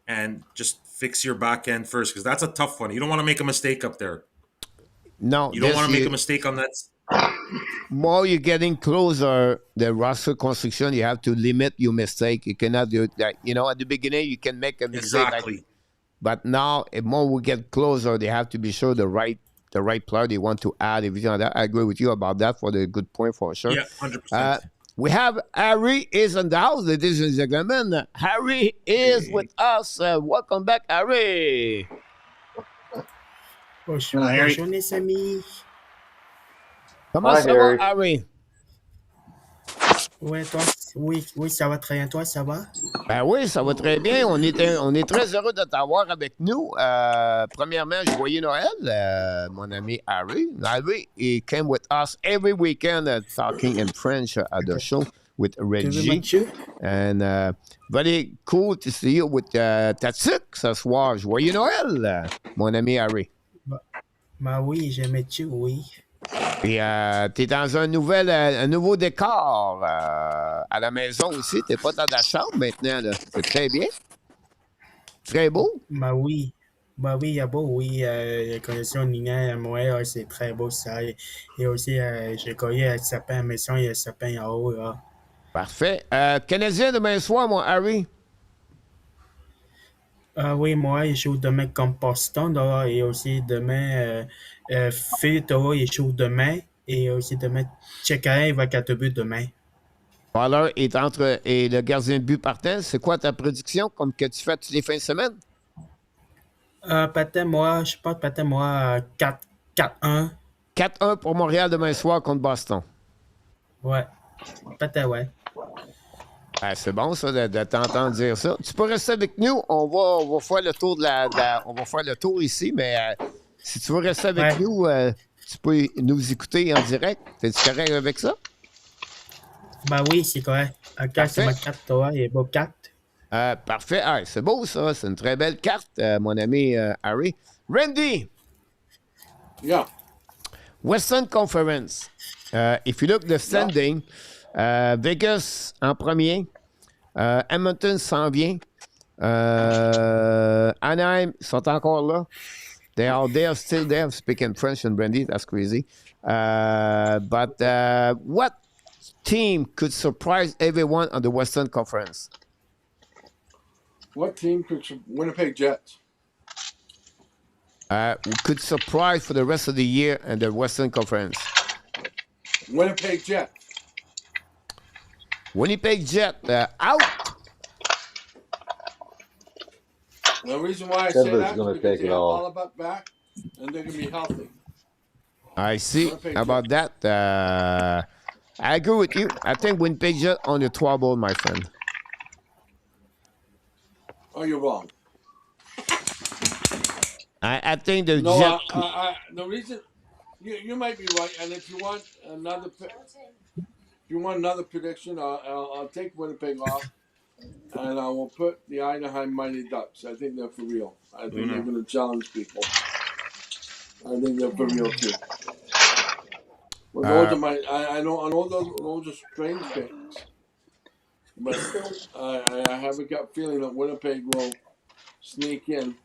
S11: and just fix your back end first, because that's a tough one. You don't want to make a mistake up there.
S1: No,
S11: you don't want to make a mistake on that.
S1: More you're getting closer the roster construction, you have to limit your mistake. You cannot do it. At the beginning you can make a mistake.
S11: Exactly.
S1: But now, the more we get closer, they have to be sure the right player they want to add. Everything like that. I agree with you about that for the good point for sure.
S11: Yeah, 100%.
S1: We have Harry is in the house, ladies and gentlemen. Harry is with us. Welcome back, Harry.
S13: Bonjour, les amis.
S1: Comment ça va, Harry?
S13: Ouais, toi, oui, ça va très bien. Toi, ça va?
S1: Ben oui, ça va très bien. On est très heureux de t'avoir avec nous. Premièrement, joyeux Noël, mon ami Harry. Harry, he came with us every weekend talking in French at the show with Reggie. And very cool to see you with Tatsuk ce soir. Joyeux Noël, mon ami Harry.
S13: Bah oui, j'aimais tu, oui.
S1: Puis, t'es dans un nouveau décor à la maison aussi. T'es pas dans ta chambre maintenant, là. C'est très bien. Très beau.
S13: Bah oui, il y a beau, oui. Les connexions linéaires à Montréal, c'est très beau, ça. Et aussi, j'ai collé un sapin à la maison, il y a un sapin en haut, là.
S1: Parfait. Canadien demain soir, mon Harry.
S13: Oui, moi, il joue demain contre Boston, là, et aussi demain, Philippe, il joue demain, et aussi demain, Tchekaï va 4 buts demain.
S1: Waller est entre et le gardien de but partant. C'est quoi ta prédiction comme que tu fais toutes les fins de semaine?
S13: Peut-être moi, je pense peut-être moi 4-1.
S1: 4-1 pour Montréal demain soir contre Boston.
S13: Ouais, peut-être ouais.
S1: C'est bon, ça, de t'entendre dire ça. Tu peux rester avec nous. On va faire le tour on va faire le tour ici, mais si tu veux rester avec nous, tu peux nous écouter en direct. T'es-tu correct avec ça?
S13: Ben oui, c'est correct. Regarde, c'est ma carte, toi, il est beau carte.
S1: Parfait. C'est beau, ça. C'est une très belle carte, mon ami Harry. Randy!
S4: Yeah.
S1: Western Conference. If you look the standing, Vegas en premier. Edmonton s'en vient. Anaheim sont encore là. They are still there. Speaking French and Brandy, that's crazy. But what team could surprise everyone on the Western Conference?
S4: What team could Winnipeg Jets?
S1: Could surprise for the rest of the year in the Western Conference?
S4: Winnipeg Jets.
S1: Winnipeg Jet out.
S4: The reason why I say that is because they have Hollaback back and they're going to be healthy.
S1: I see. How about that? I agree with you. I think Winnipeg Jet on the trouble, my friend.
S4: Oh, you're wrong.
S1: I think the
S4: Jet.
S1: No,
S4: the reason you might be right, and if you want another pick, If you want another prediction, I'll take Winnipeg off, and I will put the Anaheim Mighty Ducks. I think they're for real. I think they're going to challenge people. I think they're for real too. Well, those are my. I know those are strange picks, but I have a gut feeling that Winnipeg will sneak in.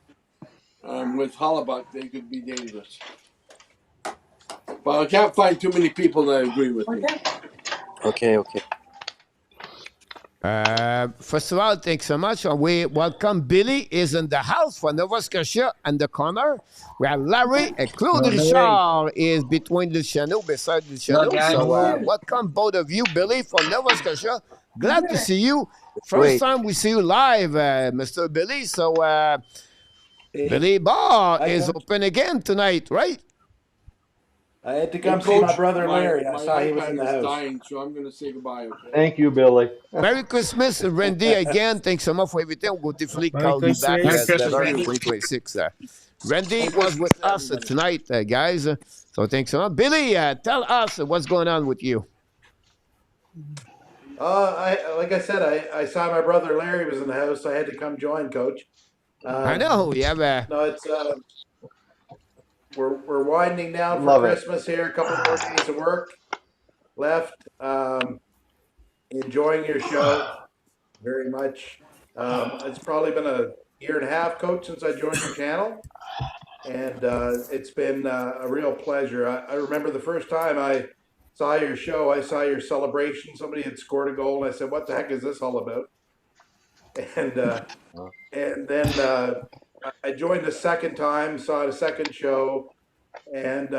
S4: With Hollebuck, they could be dangerous. But I can't find too many people that agree with me.
S14: Okay.
S1: First of all, thanks so much. We welcome Billy is in the house for Nova Scotia and the corner. We have Larry and Claude Richard is between Luciano, beside Luciano. So welcome both of you, Billy from Nova Scotia. Glad to see you. First time we see you live, Mr. Billy. So Billy Bar is open again tonight, right?
S14: I had to come see my brother Larry. I saw he was in the house.
S4: Dying, so I'm going to say goodbye. Okay?
S12: Thank you, Billy.
S1: Merry Christmas, Randy. Again, thanks so much for everything. We'll definitely call you back in 2026. Randy was with us tonight, guys. So thanks so much. Billy, tell us what's going on with you.
S14: Like I said, I saw my brother Larry was in the house. So I had to come join, Coach.
S1: I know. Yeah,
S14: no, it's we're winding down for Christmas here. A couple more days of work left. Enjoying your show very much. It's probably been a year and a half, Coach, since I joined your channel, and it's been a real pleasure. I remember the first time I saw your show, I saw your celebration. Somebody had scored a goal, and I said, "What the heck is this all about?" And then I joined the second time, saw the second show, and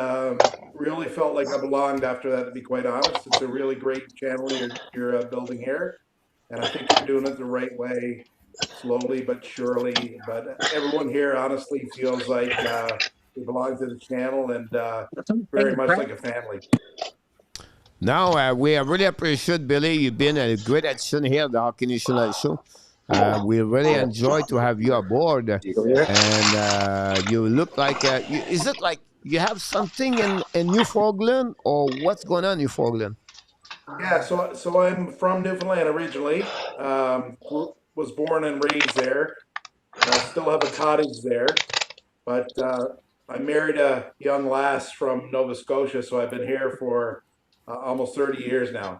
S14: really felt like I belonged after that, to be quite honest. It's a really great channel you're building here, and I think you're doing it the right way, slowly but surely. But everyone here honestly feels like they belong to the channel, and very much like a family.
S1: Now, we really appreciate, Billy. You've been a great addition here at the Hockey National Show. We really enjoy to have you aboard. And you look like, is it like you have something in Newfoundland, or what's going on in Newfoundland?
S14: Yeah, so I'm from Newfoundland originally. Was born and raised there. I still have a cottage there, but I married a young lass from Nova Scotia, so I've been here for almost 30 years now.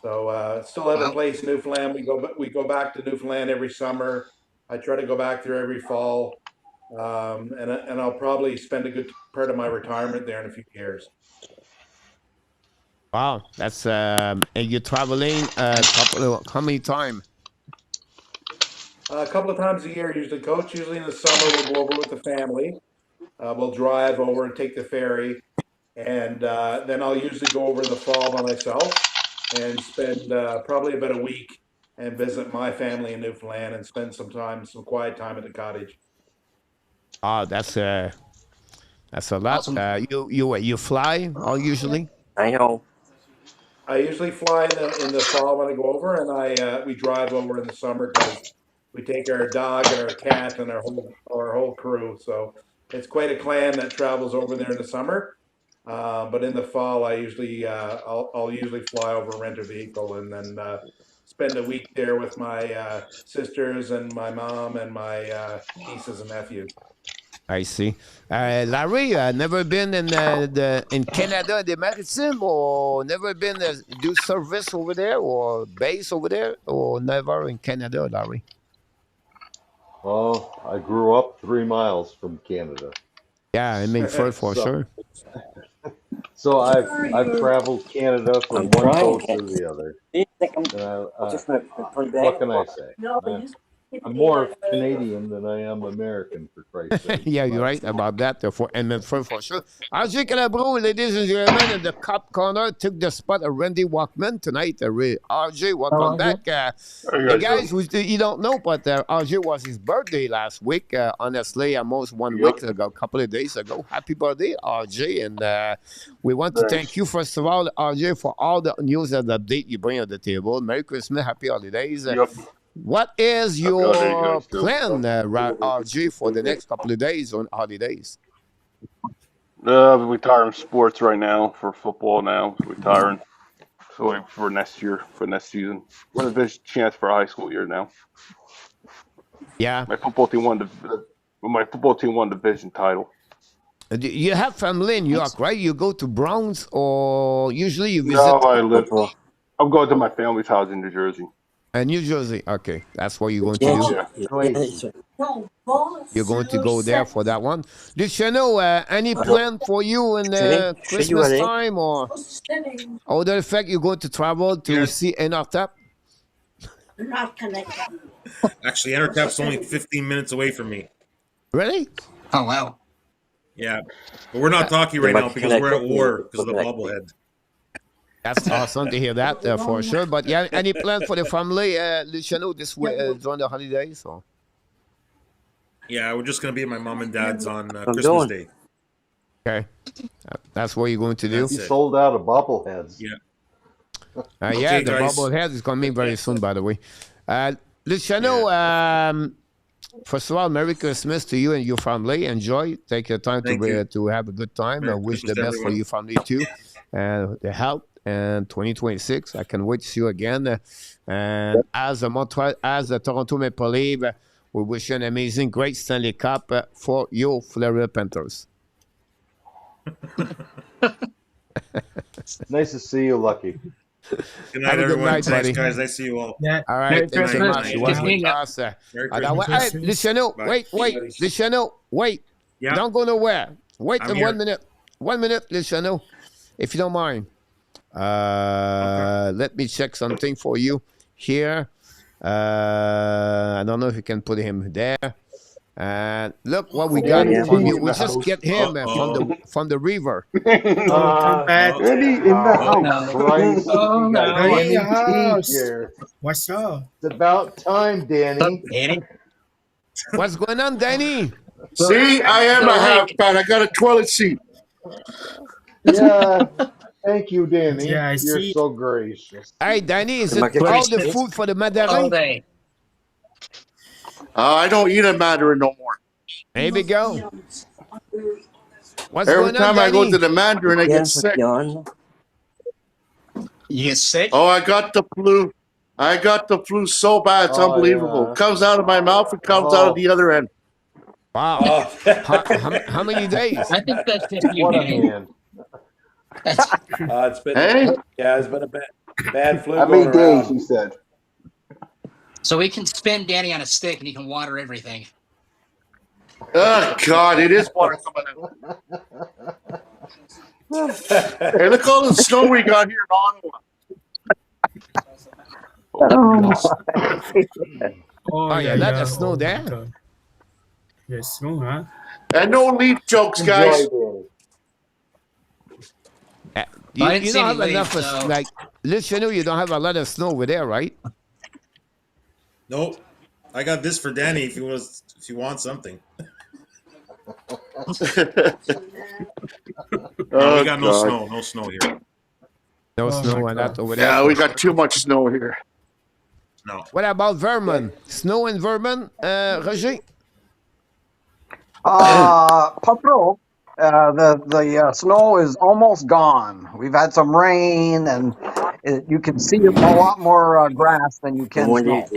S14: So still have a place in Newfoundland. We go back to Newfoundland every summer. I try to go back there every fall, and I'll probably spend a good part of my retirement there in a few years.
S1: Wow, that's and you're traveling how many times?
S14: A couple of times a year, usually, Coach. Usually in the summer, we'll go over with the family. We'll drive over and take the ferry, and then I'll usually go over in the fall by myself and spend probably about a week and visit my family in Newfoundland and spend some quiet time at the cottage.
S1: Oh, that's a lot. Awesome. You fly usually?
S14: I know. I usually fly in the fall when I go over, and we drive over in the summer because we take our dog and our cat and our whole crew. So it's quite a clan that travels over there in the summer. But in the fall, I'll usually fly over, rent a vehicle, and then spend a week there with my sisters and my mom and my nieces and nephews.
S1: I see. Larry, never been in Canada, the Maritime, or never been do service over there or base over there, or never in Canada, Larry?
S12: Oh, I grew up 3 miles from Canada.
S1: Yeah, I mean for sure.
S12: So I've traveled Canada from one coast to the other. What can I say? I'm more Canadian than I am American, for Christ's sake.
S1: Yeah, you're right about that. For sure. RJ Calabro, ladies and gentlemen, in the cup corner, took the spot of Randy Walkman tonight. RJ, welcome back. Hey guys, you don't know, but RJ was his birthday last week. Honestly, almost 1 week ago, a couple of days ago. Happy birthday, RJ. And we want to thank you, first of all, RJ, for all the news and update you bring on the table. Merry Christmas, happy holidays. Yep. What is your plan, RG, for the next couple of days on holidays?
S15: We're retiring sports right now for football now. Retiring. So for next year, for next season, we're in a chance for a high school year now.
S1: Yeah.
S15: My football team won the division title.
S1: You have family in New York, right? You go to Browns, or usually you visit
S15: No, I'm going to my family's house in New Jersey.
S1: New Jersey. Okay, that's what you're going to do. You're going to go there for that one. Luciano, any plan for you in Christmas time, or the fact you're going to travel to see Enartap?
S16: Not connected.
S11: Actually, Enartap's only 15 minutes away from me.
S1: Really?
S3: Oh, wow.
S11: Yeah, but we're not talking right now because we're at war because of the bobblehead.
S1: That's awesome to hear that for sure. But yeah, any plan for the family, Luciano, this way during the holidays? Or?
S11: Yeah, we're just gonna be at my mom and dad's on Christmas Day.
S1: Okay, that's what you're going to do.
S12: He sold out of bobbleheads.
S11: Yeah.
S1: Yeah, the bobblehead is coming very soon, by the way. Luciano, first of all, Merry Christmas to you and your family. Enjoy. Take your time to have a good time.
S11: Merry
S1: I wish
S11: Christmas
S1: the best
S11: everyone.
S1: for your family too. And the health and 2026. I can wait to see you again. And as a Toronto Maple Leaf, we wish you an amazing, great Stanley Cup for your Florida Panthers.
S12: Nice to see you, Lucky.
S11: Good night, everyone. Thanks, guys. Nice to see you all.
S13: Yeah.
S1: All right. Thanks so much. You was with us. Hey, Luciano, wait. Luciano, wait.
S11: Yeah.
S1: Don't go nowhere. Wait
S11: I'm
S1: in
S11: here.
S1: 1 minute. 1 minute, Luciano, if you don't mind. Let me check something for you here. I don't know if you can put him there. Look what we got from you. We just get him from the river.
S12: Danny in the house. Christ, you got Danny T here.
S13: What's up?
S12: It's about time, Danny.
S3: Danny?
S1: What's going on, Danny?
S7: See, I am a halfback. I got a toilet seat.
S12: Yeah. Thank you, Danny.
S13: Yeah, I
S12: You're
S13: see.
S12: so gracious.
S1: Hey, Danny, is it all the food for the Mandarin?
S7: I don't eat a Mandarin no more.
S1: There we go. What's
S7: Every
S1: going on,
S7: time I go
S1: Danny?
S7: to the Mandarin, I get sick.
S3: You get sick?
S7: Oh, I got the flu. I got the flu so bad, it's unbelievable.
S12: Yeah.
S7: It comes out of my mouth, it comes out of the other end.
S1: Wow. How many days?
S3: I think that's just you,
S12: What a
S3: Danny.
S12: man.
S14: It's been it's been a bad flu.
S12: How many
S14: going
S12: days,
S14: around.
S12: he said?
S3: So we can spin Danny on a stick and he can water everything.
S7: Oh, God, it is water coming out. Hey, look all the snow we got here in Ottawa.
S1: Oh, yeah, let us know that.
S13: Yes, no, huh?
S7: And no leaf jokes, guys.
S1: You don't have enough of, like, listen, you don't have a lot of snow over there, right?
S11: Nope. I got this for Danny if you want something. We got no snow here.
S1: No snow and that over there.
S7: Yeah, we got too much snow here.
S11: No.
S1: What about Vermont? Snow in Vermont, Roger?
S9: Patro, the snow is almost gone. We've had some rain, and you can see a lot more grass than you can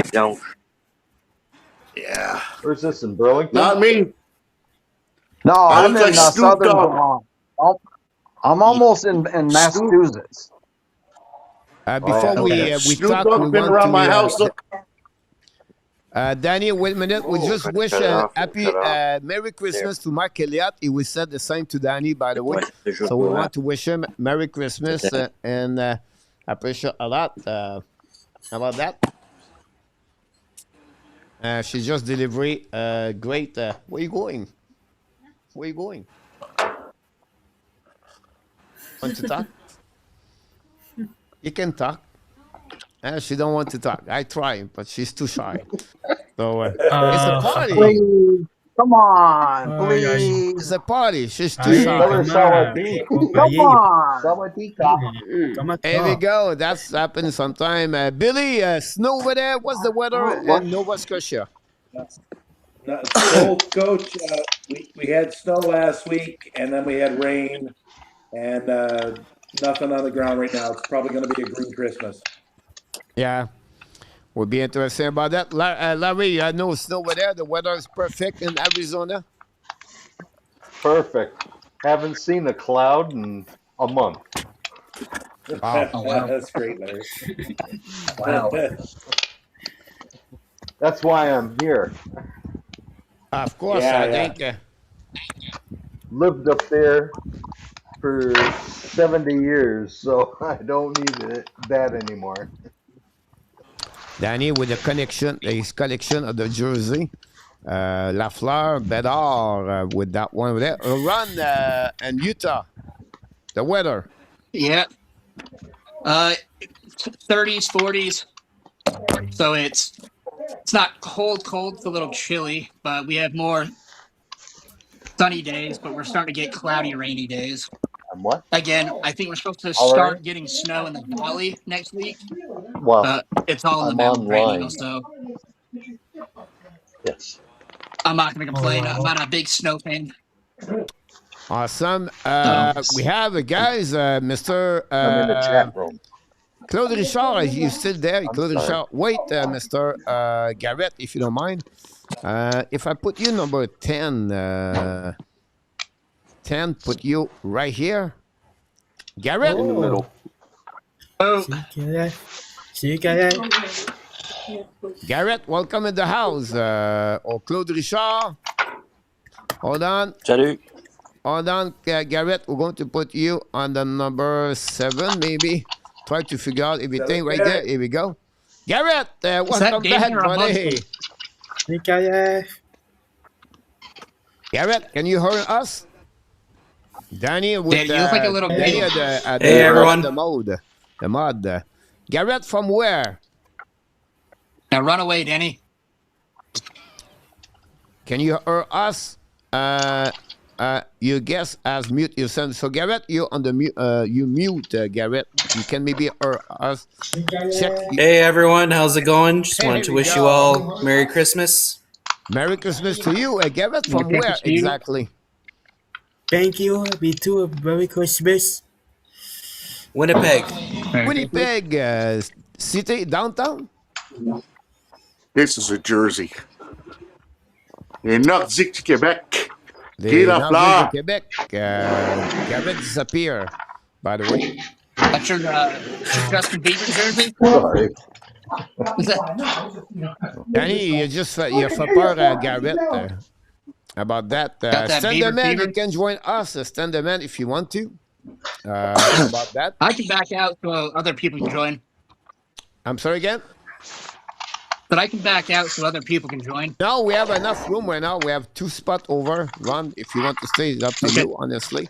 S9: snow.
S7: Yeah.
S12: Where's this, in Burlington?
S7: Not me.
S9: No,
S7: I
S9: I'm
S7: look
S9: in
S7: like Snoop
S9: southern
S7: Dogg.
S9: Vermont. I'm almost in Massachusetts.
S1: Before we
S7: Snoop
S1: talk,
S7: Dogg
S1: we
S7: been
S1: want
S7: around
S1: to,
S7: my house. Look.
S1: Danny, wait a minute. We just wish happy Merry Christmas to Mark Elliott. He will said the same to Danny, by the way. So we want to wish him Merry Christmas and appreciate a lot. How about that? She just delivery. Great. Where are you going? Where are you going? Want to talk? You can talk. She don't want to talk. I try, but she's too shy. So it's a party.
S9: Please, come on, please.
S1: It's a party. She's too shy.
S9: Come on.
S1: There we go. That's happening sometime. Billy, snow over there. What's the weather in Nova Scotia?
S14: So, Coach, we had snow last week, and then we had rain, and nothing on the ground right now. It's probably going to be a green Christmas.
S1: Yeah. We'll be interesting about that. Larry, no snow over there. The weather is perfect in Arizona.
S12: Perfect. Haven't seen a cloud in a month.
S1: Wow.
S3: Oh, wow.
S14: That's great, Larry.
S3: Wow.
S12: That's why I'm here.
S1: Of course,
S14: Yeah,
S1: I
S14: yeah.
S1: think.
S12: Lived up there for 70 years, so I don't need that anymore.
S1: Danny with the connection, his collection of the jersey. Lafleur, Bedard with that one over there. Run and Utah. The weather.
S3: Yeah. 30s, 40s. So it's not cold. It's a little chilly, but we have more sunny days, but we're starting to get cloudy, rainy days.
S12: I'm what?
S3: Again, I think we're supposed to
S12: All
S3: start
S12: right.
S3: getting snow in the valley next week.
S12: Well,
S3: But it's all in the
S12: I'm
S3: mountains right now,
S12: online.
S3: so
S12: Yes.
S3: I'm not going to complain.
S13: wow.
S3: I'm not a big snow fan.
S1: Awesome. We have guys, Mr.
S12: I'm in the chat room.
S1: Claude Richard, are you still there? Claude
S12: sorry.
S1: Richard. Wait, Mr. Garrett, if you don't mind. If I put you number 10, 10, put you right here. Garrett?
S15: In the middle.
S3: Oh,
S13: See you guys.
S1: Garrett, welcome in the house. Or Claude Richard. Hold on.
S17: Salut.
S1: Hold on, Garrett. We're going to put you on the number 7, maybe. Try to figure out everything right there. Here we go. Garrett, welcome back, buddy.
S13: See you guys.
S1: Garrett, can you hear us? Danny with
S3: Danny, you look like a little
S1: Danny
S3: baby.
S17: Hey, everyone.
S1: The mod. Garrett, from where?
S3: Now run away, Danny.
S1: Can you hear us? You guess as mute yourself. So Garrett, you on the mute. You mute, Garrett. You can maybe hear us. Check.
S17: Hey, everyone. How's it going? Just wanted to
S1: Here we
S17: wish
S1: go.
S17: you all Merry Christmas.
S1: Merry Christmas to you, Garrett. From
S3: Merry
S1: where
S3: Christmas to you.
S1: exactly?
S13: Thank you. Me too. Merry Christmas.
S17: Winnipeg.
S1: Winnipeg, city, downtown.
S7: This is a jersey. Et Nordique du Québec.
S1: Les
S7: la
S1: Nordiques
S7: fleur.
S1: du Québec. Garrett disappear, by the way.
S3: That's your Justin Bieber jersey?
S12: Sorry.
S1: Danny, you fait peur à Garrett about that.
S3: Got that
S1: Stand the
S3: Bieber
S1: man,
S3: fever?
S1: you can join us. Stand the man if you want to. About that.
S3: I can back out so other people can join.
S1: I'm sorry again?
S3: But I can back out so other people can join.
S1: No, we have enough room right now. We have 2 spots over. Ron, if you want to stay, it's up to you, honestly.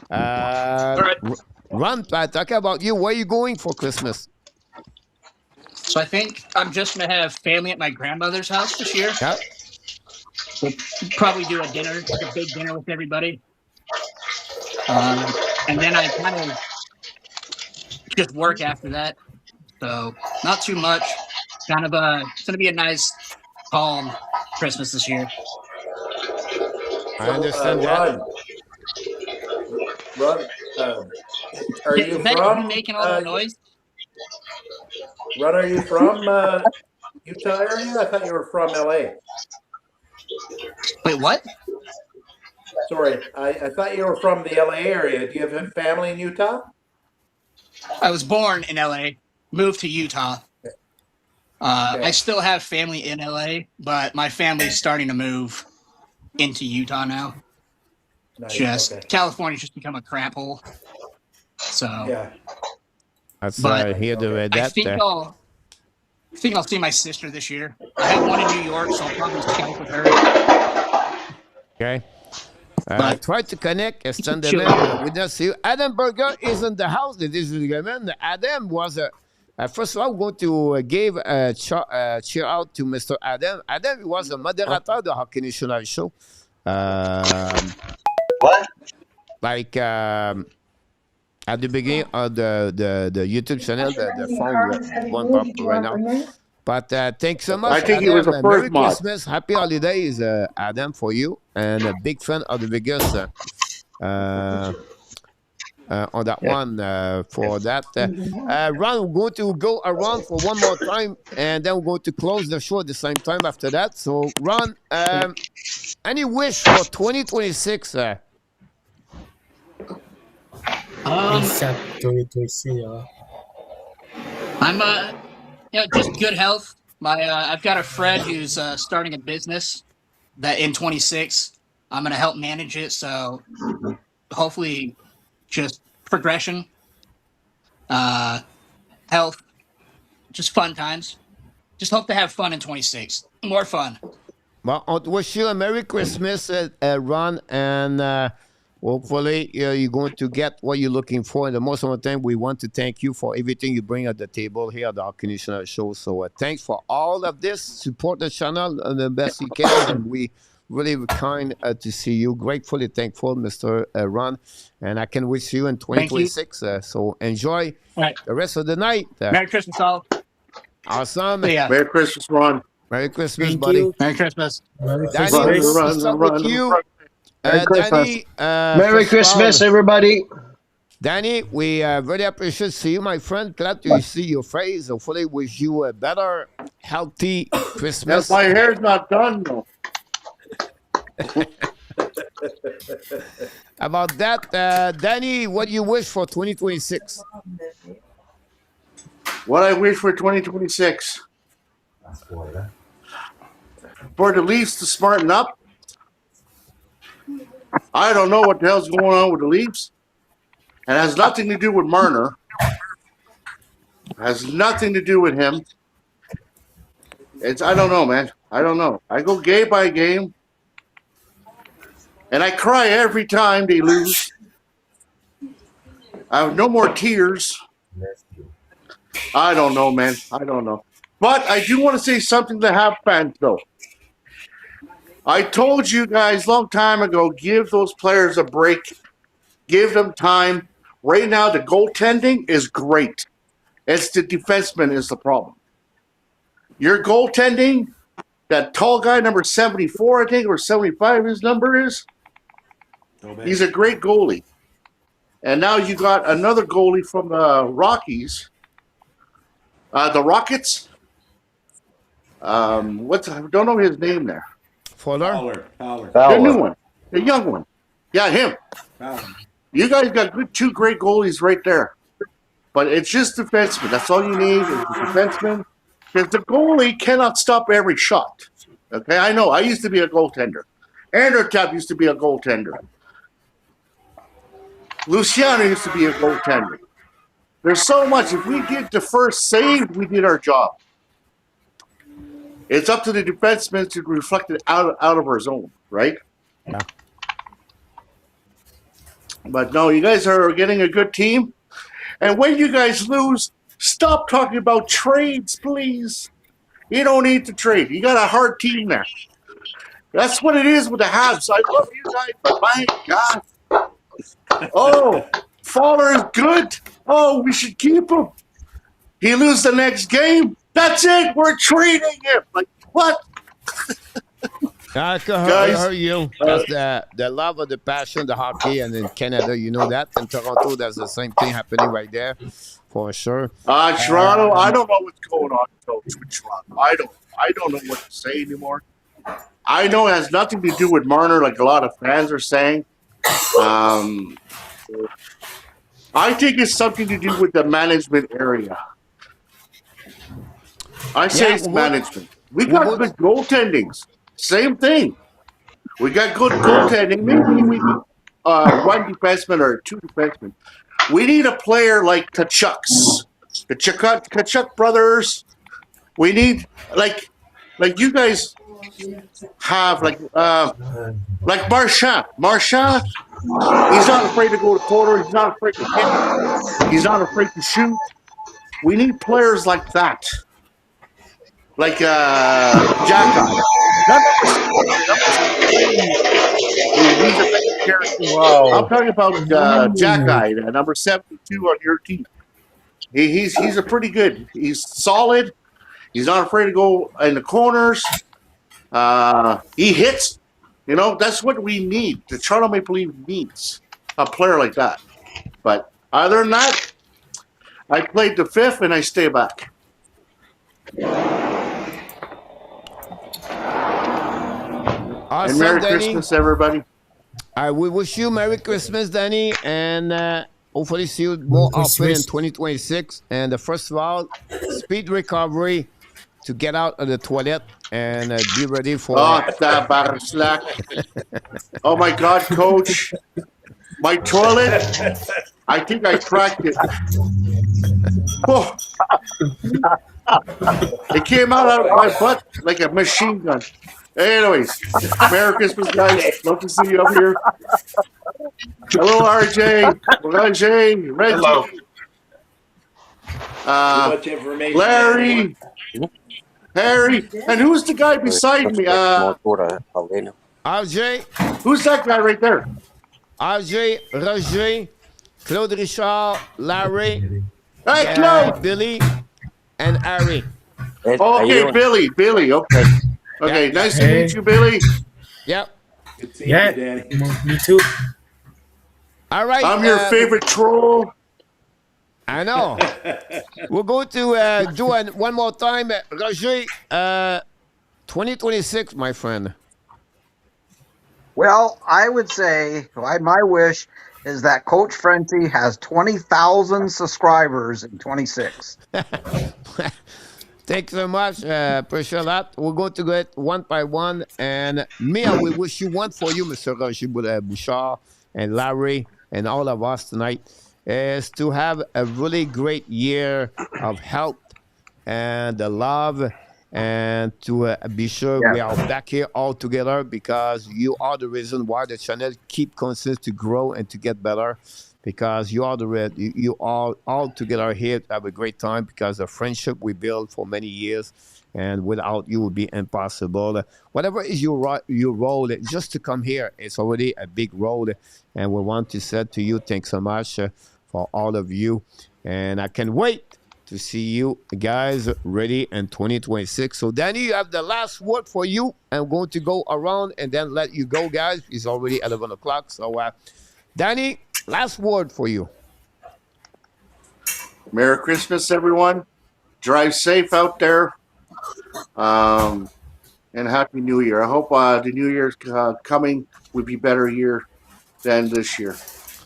S3: right.
S1: Ron, talk about you. Where are you going for Christmas?
S3: So I think I'm just going to have family at my grandmother's house this year.
S1: Yeah.
S3: We'll probably do a dinner, like a big dinner with everybody. And then I kind of just work after that. So not too much. Kind of it's going to be a nice, calm Christmas this year.
S1: I understand that.
S14: Ron, are you
S3: Is that
S14: from?
S3: you making all that noise?
S14: Ron, are you from Utah area? I thought you were from LA.
S3: Wait, what?
S14: Sorry, I thought you were from the LA area. Do you have family in Utah?
S3: I was born in LA, moved to Utah.
S14: Okay.
S3: I still have family in LA, but my family's starting to move into Utah now.
S14: Nice. Okay.
S3: California's just become a crap hole. So
S14: Yeah.
S1: That's
S3: But
S1: here to
S3: I
S1: that.
S3: think I'll see my sister this year. I have one in New York, so I'll probably Skype with her.
S1: Okay.
S3: But-
S1: Try to connect. Stand the
S3: Sure.
S1: man. We don't see you. Adam Berger is in the house, ladies and gentlemen. Adam was first of all, I'm going to give a cheer out to Mr. Adam. Adam was a moderator of the Hockey National show.
S2: What?
S1: Like at the beginning of the YouTube channel, the phone one pop right now. But thanks so much.
S7: I think
S1: Adam.
S7: he was the
S1: Merry
S7: first mod.
S1: Christmas, happy holidays, Adam, for you, and a big fan of the biggest. on that one for that. Ron, we're going to go around for one more time, and then we're going to close the show at the same time after that. So, Ron, any wish for 2026?
S3: I'm just good health. I've got a friend who's starting a business that in 26 I'm gonna help manage it. So hopefully, just progression, health, just fun times. Just hope to have fun in 26. More fun.
S1: Well, I wish you a Merry Christmas, Ron, and hopefully you're going to get what you're looking for. And the most important thing, we want to thank you for everything you bring at the table here at the Hockey National Show. So thanks for all of this. Support the channel the best you can, and we really kind to see you. Gratefully thankful, Mr. Ron, and I can wish you in 2026. So enjoy the rest of the night.
S3: Merry Christmas, all.
S1: Awesome.
S7: Merry Christmas, Ron.
S1: Merry Christmas, buddy.
S3: Merry Christmas.
S1: Danny, we'll start with you.
S2: Merry Christmas.
S1: Danny,
S2: Merry Christmas, everybody.
S1: Danny, we really appreciate see you, my friend. Glad to see your face. Hopefully, wish you a better, healthy Christmas.
S7: Yes, my hair's not done, though.
S1: About that, Danny, what do you wish for 2026?
S7: What I wish for 2026? For the Leafs to smarten up. I don't know what the hell's going on with the Leafs. It has nothing to do with Marner. It has nothing to do with him. I don't know, man. I don't know. I go game by game. And I cry every time they lose. I have no more tears. I don't know, man. I don't know. But I do want to say something to Habs fans, though. I told you guys a long time ago, give those players a break. Give them time. Right now, the goaltending is great. It's the defenseman is the problem. Your goaltending, that tall guy, number 74, I think, or 75 his number is, he's a great goalie. And now you got another goalie from the Rockies. The Rockets. I don't know his name there.
S1: Fowler.
S7: The new one. The young one. Yeah, him. You guys got two great goalies right there. But it's just defensemen. That's all you need is the defenseman. Because the goalie cannot stop every shot. Okay, I know. I used to be a goaltender. Andrew Tapp used to be a goaltender. Luciano used to be a goaltender. There's so much. If we did the first save, we did our job. It's up to the defenseman to reflect it out of our zone, right?
S1: Yeah.
S7: But no, you guys are getting a good team. And when you guys lose, stop talking about trades, please. You don't need to trade. You got a hard team there. That's what it is with the Habs. I love you guys, but my God. Oh, Fowler is good. Oh, we should keep him. He loses the next game. That's it. We're trading him. Like, what?
S1: I can hear you. That's the love of the passion, the hockey, and in Canada, you know that. In Toronto, there's the same thing happening right there, for sure.
S7: Toronto, I don't know what's going on, Coach, with Toronto. I don't know what to say anymore. I know it has nothing to do with Marner, like a lot of fans are saying. I think it's something to do with the management area. I say it's management. We got good goaltendings. Same thing. We got good goaltending. Maybe we need one defenseman or two defensemen. We need a player like Tkachuk's. The Tkachuk brothers. We need like you guys have like Marchand. Marchand, he's not afraid to go to corner. He's not afraid to hit. He's not afraid to shoot. We need players like that. Like Jack. He's a big character. Wow. I'm talking about Jack Guy, number 72 on your team. He's a pretty good. He's solid. He's not afraid to go in the corners. He hits. You know, that's what we need. The Toronto Maple Leafs needs a player like that. But other than that, I played the fifth and I stay back.
S1: Awesome,
S7: And Merry
S1: Danny.
S7: Christmas, everybody.
S1: We wish you Merry Christmas, Danny, and hopefully see you more often in 2026. And first of all, speed recovery to get out of the toilet and be ready for.
S7: Slack. Oh my God, Coach. My toilet, I think I cracked it. Oh. It came out of my butt like a machine gun. Anyways, Merry Christmas, guys. Love to see you up here. Hello, RJ, Reggie,
S18: Hello.
S14: Too much information.
S7: Larry, Harry, and who's the guy beside me?
S1: RJ.
S7: Who's that guy right there?
S1: RJ, Roger, Claude Richard, Larry,
S7: Hey, Claude,
S1: Billy, and Harry.
S7: Okay, Billy. Okay. Okay, nice to meet you, Billy.
S1: Yep.
S13: Yeah, me too.
S1: All right.
S7: I'm your favorite troll.
S1: I know. We're going to do one more time. Roger, 2026, my friend.
S9: Well, I would say my wish is that Coach Frenchy has 20,000 subscribers in 26.
S1: Thanks so much. Appreciate that. We're going to go it one by one. And Mia, we wish you one for you, Mr. Roger Bouchard and Larry and all of us tonight, is to have a really great year of health and love, and to be sure we are back here all together, because you are the reason why the channel keep constant to grow and to get better, because you are you are all together here to have a great time, because the friendship we built for many years, and without you would be impossible. Whatever is your role, just to come here, it's already a big role, and we want to say to you, thanks so much for all of you, and I can't wait to see you guys ready in 2026. So Danny, you have the last word for you. I'm going to go around and then let you go, guys. It's already 11 o'clock. So Danny, last word for you.
S7: Merry Christmas, everyone. Drive safe out there. And Happy New Year. I hope the New Year's coming will be better year than this year.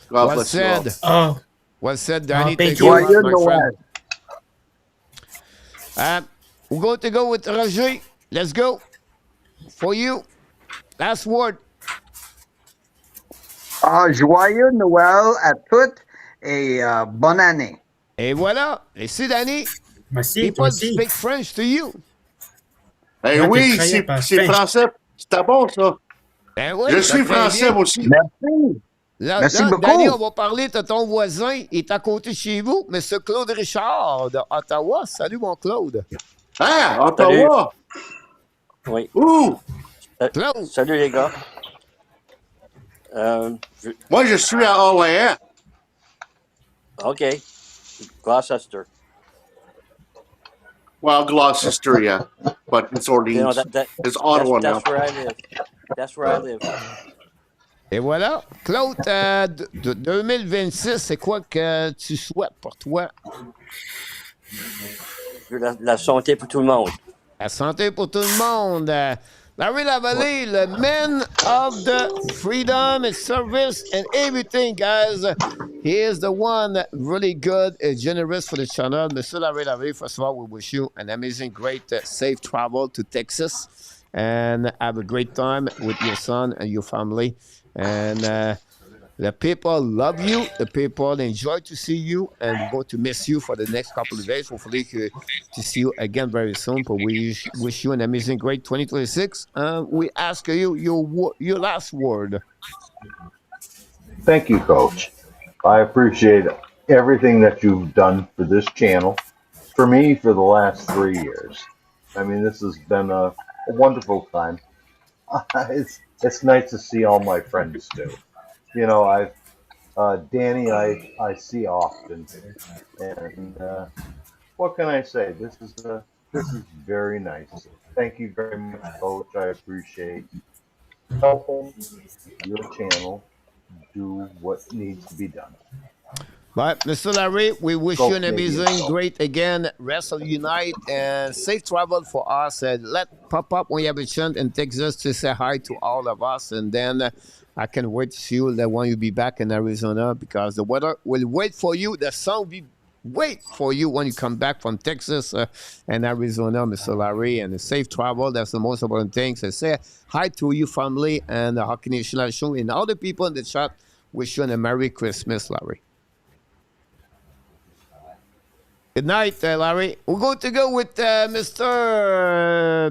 S7: God bless you all.
S1: Well said, Danny.
S9: Thank you, my friend.
S1: We're going to go with Roger. Let's go. For you, last word.
S9: Joyeux Noël à toutes et bonne année.
S1: Et voilà. Et see, Danny,
S13: Merci,
S1: people speak French to you.
S7: Eh oui, c'est français. C'était bon, ça.
S1: Ben oui,
S7: je suis français, moi aussi.
S9: Merci. Merci beaucoup.
S1: Danny, on va parler de ton voisin. Il est à côté de chez vous, M. Claude Richard d'Ottawa. Salut, mon Claude.
S7: Ah, Ottawa.
S19: Oui.
S7: Ouh.
S1: Claude.
S19: Salut, les gars.
S7: Moi, je suis à Orléans.
S19: OK. Gloucester.
S7: Well, Gloucester, yeah. But it's Orleans. It's Ottawa now.
S19: That's where I live. That's where I live.
S1: Et voilà. Claude, 2026, c'est quoi que tu souhaites pour toi?
S19: La santé pour tout le monde.
S1: La santé pour tout le monde. Larry Lavallée, le man of the freedom and service and everything, guys. He is the one really good and generous for the channel. Mr. Larry Lavallée, first of all, we wish you an amazing, great, safe travel to Texas. And have a great time with your son and your family. And the people love you. The people enjoy to see you. And we're going to miss you for the next couple of days. Hopefully to see you again very soon. But we wish you an amazing, great 2026. We ask you your last word.
S12: Thank you, Coach. I appreciate everything that you've done for this channel, for me, for the last 3 years. I mean, this has been a wonderful time. It's nice to see all my friends too. You know, Danny, I see often, and what can I say? This is very nice. Thank you very much, Coach. I appreciate helping your channel do what needs to be done.
S1: But Mr. Larry, we wish
S12: Go
S1: you an
S12: Canadians,
S1: amazing,
S12: go.
S1: great again rest of your night and safe travel for us. Let pop up when you have a chance in Texas to say hi to all of us, and then I can wait to see you when you be back in Arizona because the weather will wait for you. The sun will be wait for you when you come back from Texas and Arizona, Mr. Larry, and a safe travel. That's the most important thing. So say hi to your family and the Hockey Nation Live Show and all the people in the chat. Wish you a Merry Christmas, Larry. Good night, Larry. We're going to go with Mr.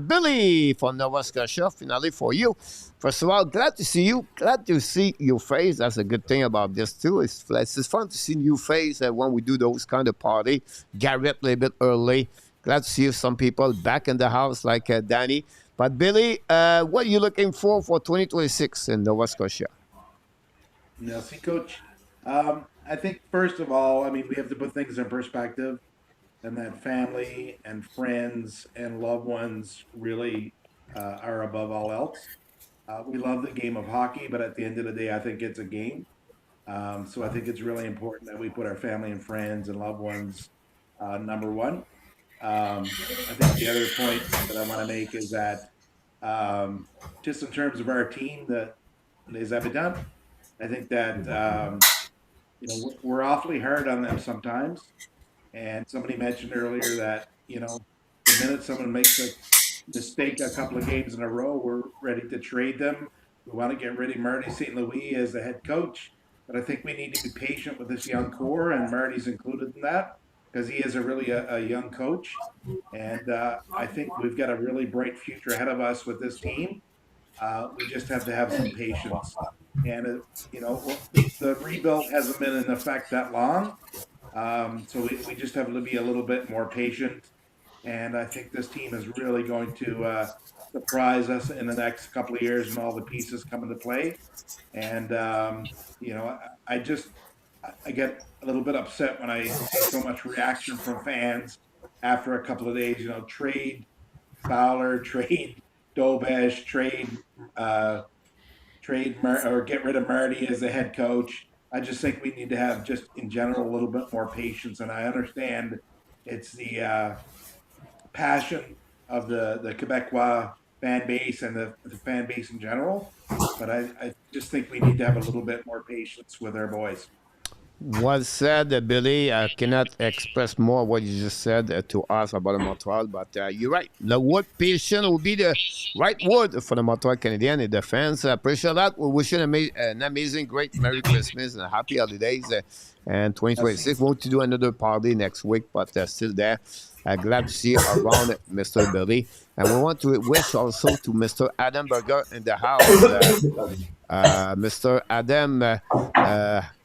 S1: Billy from Nova Scotia. Finally, for you. First of all, glad to see you. Glad to see your face. That's a good thing about this, too. It's fun to see new face when we do those kind of party. Garrett a little bit early. Glad to see some people back in the house like Danny. But, Billy, what are you looking for 2026 in Nova Scotia?
S14: Merci, Coach. I think, first of all, I mean, we have to put things in perspective. And that family and friends and loved ones really are above all else. We love the game of hockey, but at the end of the day, I think it's a game. So I think it's really important that we put our family and friends and loved ones number one. I think the other point that I want to make is that just in terms of our team, Les Habitants, I think that we're awfully hard on them sometimes. And somebody mentioned earlier that, the minute someone makes a mistake a couple of games in a row, we're ready to trade them. We want to get rid of Marty St. Louis as the head coach. But I think we need to be patient with this young core, and Marty's included in that because he is a young coach. And I think we've got a really bright future ahead of us with this team. We just have to have some patience. And, the rebuild hasn't been in effect that long. So we just have to be a little bit more patient. And I think this team is really going to surprise us in the next couple of years when all the pieces come into play. And, I get a little bit upset when I see so much reaction from fans after a couple of days, trade Fowler, trade Dobesh, or get rid of Marty as the head coach. I just think we need to have just in general a little bit more patience. And I understand it's the passion of the Quebecois fan base and the fan base in general. But I just think we need to have a little bit more patience with our boys.
S1: Well said, Billy. I cannot express more what you just said to us about Montreal, but you're right. The word patient will be the right word for the Montreal Canadiens and the fans. I appreciate that. We wish you an amazing, great Merry Christmas and Happy Holidays. And 2026, we want to do another party next week, but still there. Glad to see you around, Mr. Billy. And we want to wish also to Mr. Adam Berger in the house. Mr. Adam,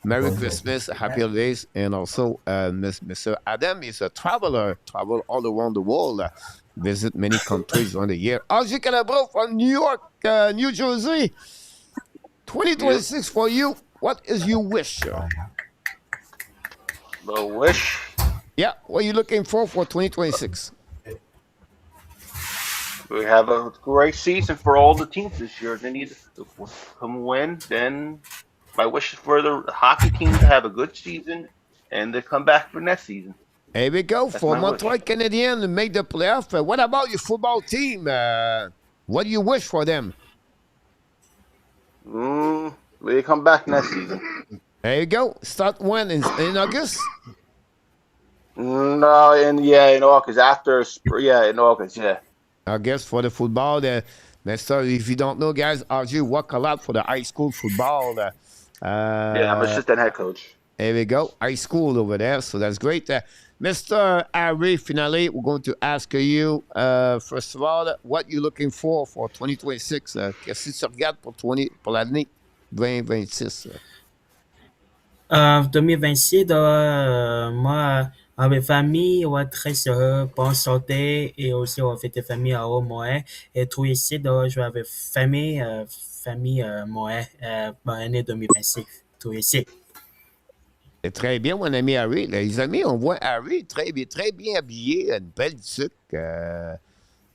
S1: Merry Christmas, Happy Holidays, and also Mr. Adam is a traveler, travel all around the world, visit many countries around the year. Archie Calabro from New York, New Jersey, 2026 for you. What is your wish?
S15: The wish?
S1: Yeah, what are you looking for 2026?
S15: We have a great season for all the teams this year. They need to come win. Then my wish is for the hockey team to have a good season and to come back for next season.
S1: Here we go.
S15: That's
S1: For Montreal Canadiens to make the playoff. What about your football team? What do you wish for them?
S15: They come back next season.
S1: There you go. Start when? In August?
S15: No, in August. In August, yeah.
S1: I guess for the football, if you don't know, guys, RJ work a lot for the high school football.
S15: I'm assistant head coach.
S1: There we go. High school over there, so that's great. Mr. Harry, finally, we're going to ask you, first of all, what you're looking for 2026. Qu'est-ce que tu regardes pour l'année 2026?
S13: 2026, moi, avec famille, on va très heureux, bonne santé, et aussi on va fêter famille à Montréal. Et tout ici, je vais avec famille, Montréal, bonne année 2026, tout ici.
S1: C'est très bien, mon ami Harry. Les amis, on voit Harry très bien habillé, une belle tuque.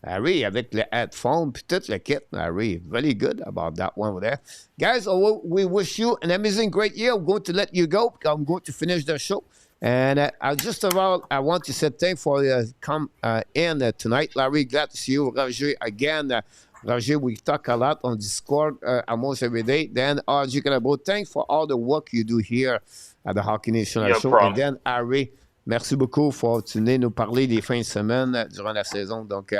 S1: Harry, avec le headphone, puis tout le kit. Harry, really good about that one over there. Guys, we wish you an amazing, great year. I'm going to let you go because I'm going to finish the show. And I want to say thanks for come in tonight. Larry, glad to see you. Roger, again. Roger, we talk a lot on Discord almost every day. Then, RG Calabro, thanks for all the work you do here at the Hockey National Show.
S15: Problem.
S1: And then, Harry, merci beaucoup for venir nous parler des fins de semaine durant la saison. Donc,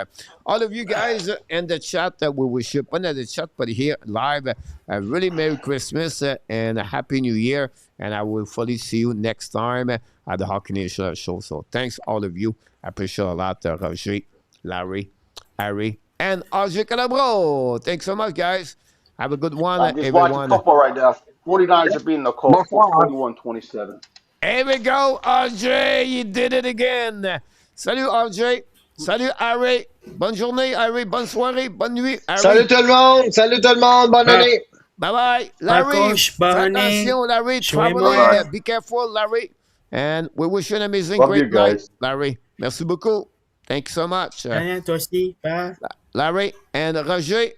S1: all of you guys in the chat, we wish you, not in the chat, but here live, a really Merry Christmas and a Happy New Year. And I will fully see you next time at the Hockey National Show. So, thanks all of you. I appreciate a lot, Roger, Larry, Harry, and RJ Calabro. Thanks so much, guys. Have a good one,
S15: I'm just
S1: everyone.
S15: watching football right now. 49ers are beating the Colts 41-27.
S1: Here we go, RJ. You did it again. Salut, RJ. Salut, Harry. Bonne journée, Harry. Bonne soirée. Bonne nuit, Harry.
S2: Salut tout le monde. Salut tout le monde. Bonne année.
S1: Bye-bye. Larry,
S13: bonne année.
S1: attention, Larry. Traveling. Be careful, Larry. And we wish you an amazing,
S12: Love
S1: great
S12: you guys.
S1: night, Larry. Merci beaucoup. Thank you so much.
S13: Toi aussi. Bye.
S1: Larry and Roger.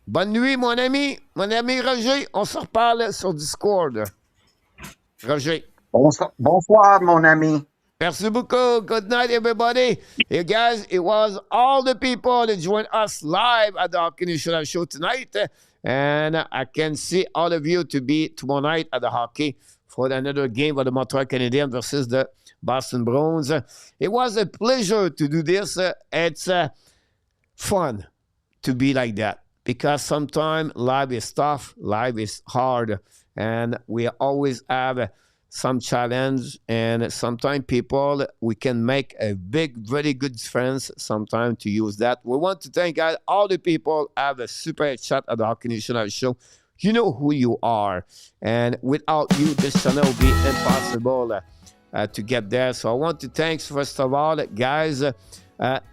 S1: Bonne nuit, mon ami. Mon ami Roger. On se reparle sur Discord. Roger.
S9: Bonsoir, mon ami.
S1: Merci beaucoup. Good night, everybody. Hey, guys, it was all the people that joined us live at the Hockey National Show tonight. And I can see all of you to be tomorrow night at the hockey for another game of the Montreal Canadiens versus the Boston Bruins. It was a pleasure to do this. It's fun to be like that because sometimes life is tough, life is hard, and we always have some challenge, and sometimes people, we can make a big, very good difference sometimes to use that. We want to thank all the people have a super chat at the Hockey National Show. You know who you are, and without you, this channel would be impossible to get there. So I want to thank, first of all, guys,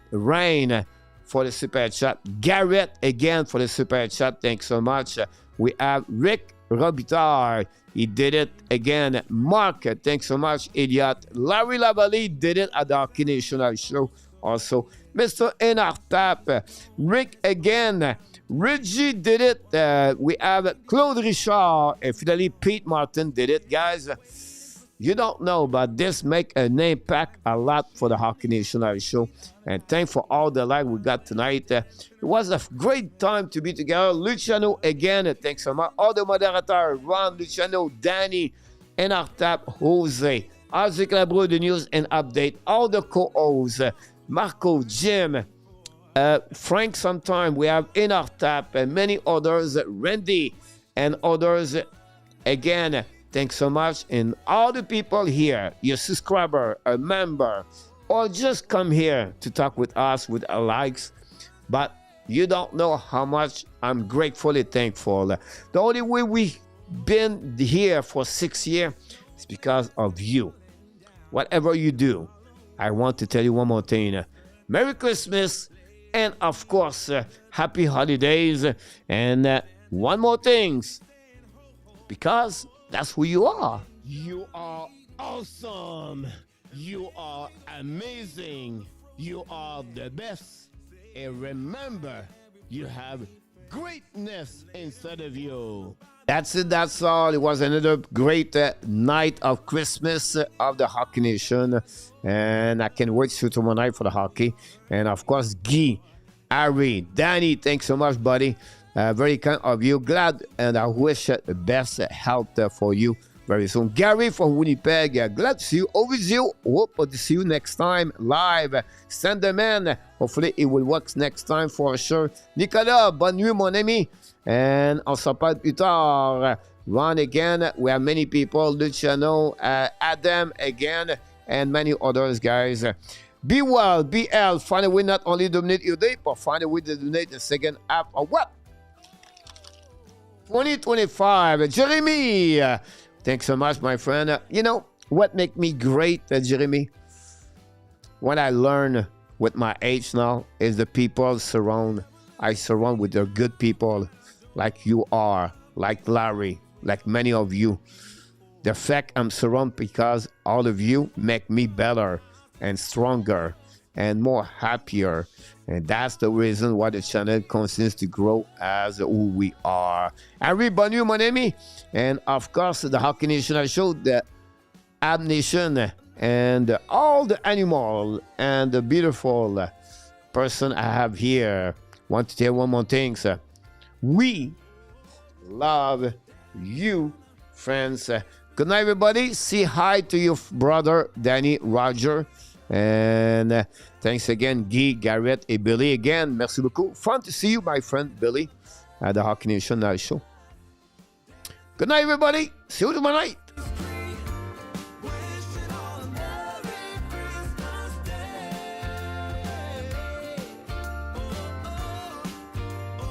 S1: Rain for the super chat, Garrett again for the super chat. Thanks so much. We have Rick Robitaille. He did it again. Mark, thanks so much. Elliot. Larry Lavalley did it at the Hockey National Show. Also, Mr. Enartap. Rick again. Reggie did it. We have Claude Richard. And finally, Pete Martin did it. Guys, you don't know, but this make an impact a lot for the Hockey National Show. And thanks for all the like we got tonight. It was a great time to be together. Luciano again, thanks so much. All the moderators, Ron, Luciano, Danny, Enartap, Jose, Isaac Labro, the news and update. All the co-hosts, Marco, Jim, Frank sometime. We have Enartap and many others, Randy and others. Again, thanks so much. And all the people here, your subscriber, a member, or just come here to talk with us with our likes. But you don't know how much I'm gratefully thankful. The only way we've been here for 6 years is because of you. Whatever you do, I want to tell you one more thing. Merry Christmas, and of course, happy holidays. And one more thing, because that's who you are. You are awesome. You are amazing. You are the best. And remember, you have greatness inside of you. That's it. That's all. It was another great night of Christmas of the Hockey Nation. And I can't wait to see you tomorrow night for the hockey. And of course, Guy, Harry, Danny, thanks so much, buddy. Very kind of you. Glad, and I wish the best health for you very soon. Gary from Winnipeg, glad to see you. Always you. Hope to see you next time live. Send them in. Hopefully it will work next time for sure. Nicolas, bonne nuit, mon ami. And on se reparle plus tard. Ron again. We have many people. Luciano, Adam again, and many others, guys. Be well, be healthy. Find a way not only to donate your day, but find a way to donate the second half of what? 2025. Jeremy, thanks so much, my friend. You know what makes me great, Jeremy? What I learn with my age now is the people I surround with the good people like you are, like Larry, like many of you. The fact I'm surrounded because all of you make me better and stronger. and more happier. And that's the reason why the channel continues to grow as who we are. Henry, bonne nuit, mon ami. And of course, the Hockey Nation Show, the Ab Nation, and all the animal and the beautiful person I have here. Want to tell one more thing, sir. We love you, friends. Good night, everybody. Say hi to your brother, Danny, Roger. And thanks again, Guy, Garrett, and Billy again. Merci beaucoup. Fun to see you, my friend Billy, at the Hockey Nation Show. Good night, everybody. See you tomorrow night.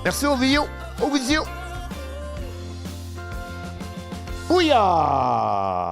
S1: Merci aux vidéos. Au vidéo. Booyah!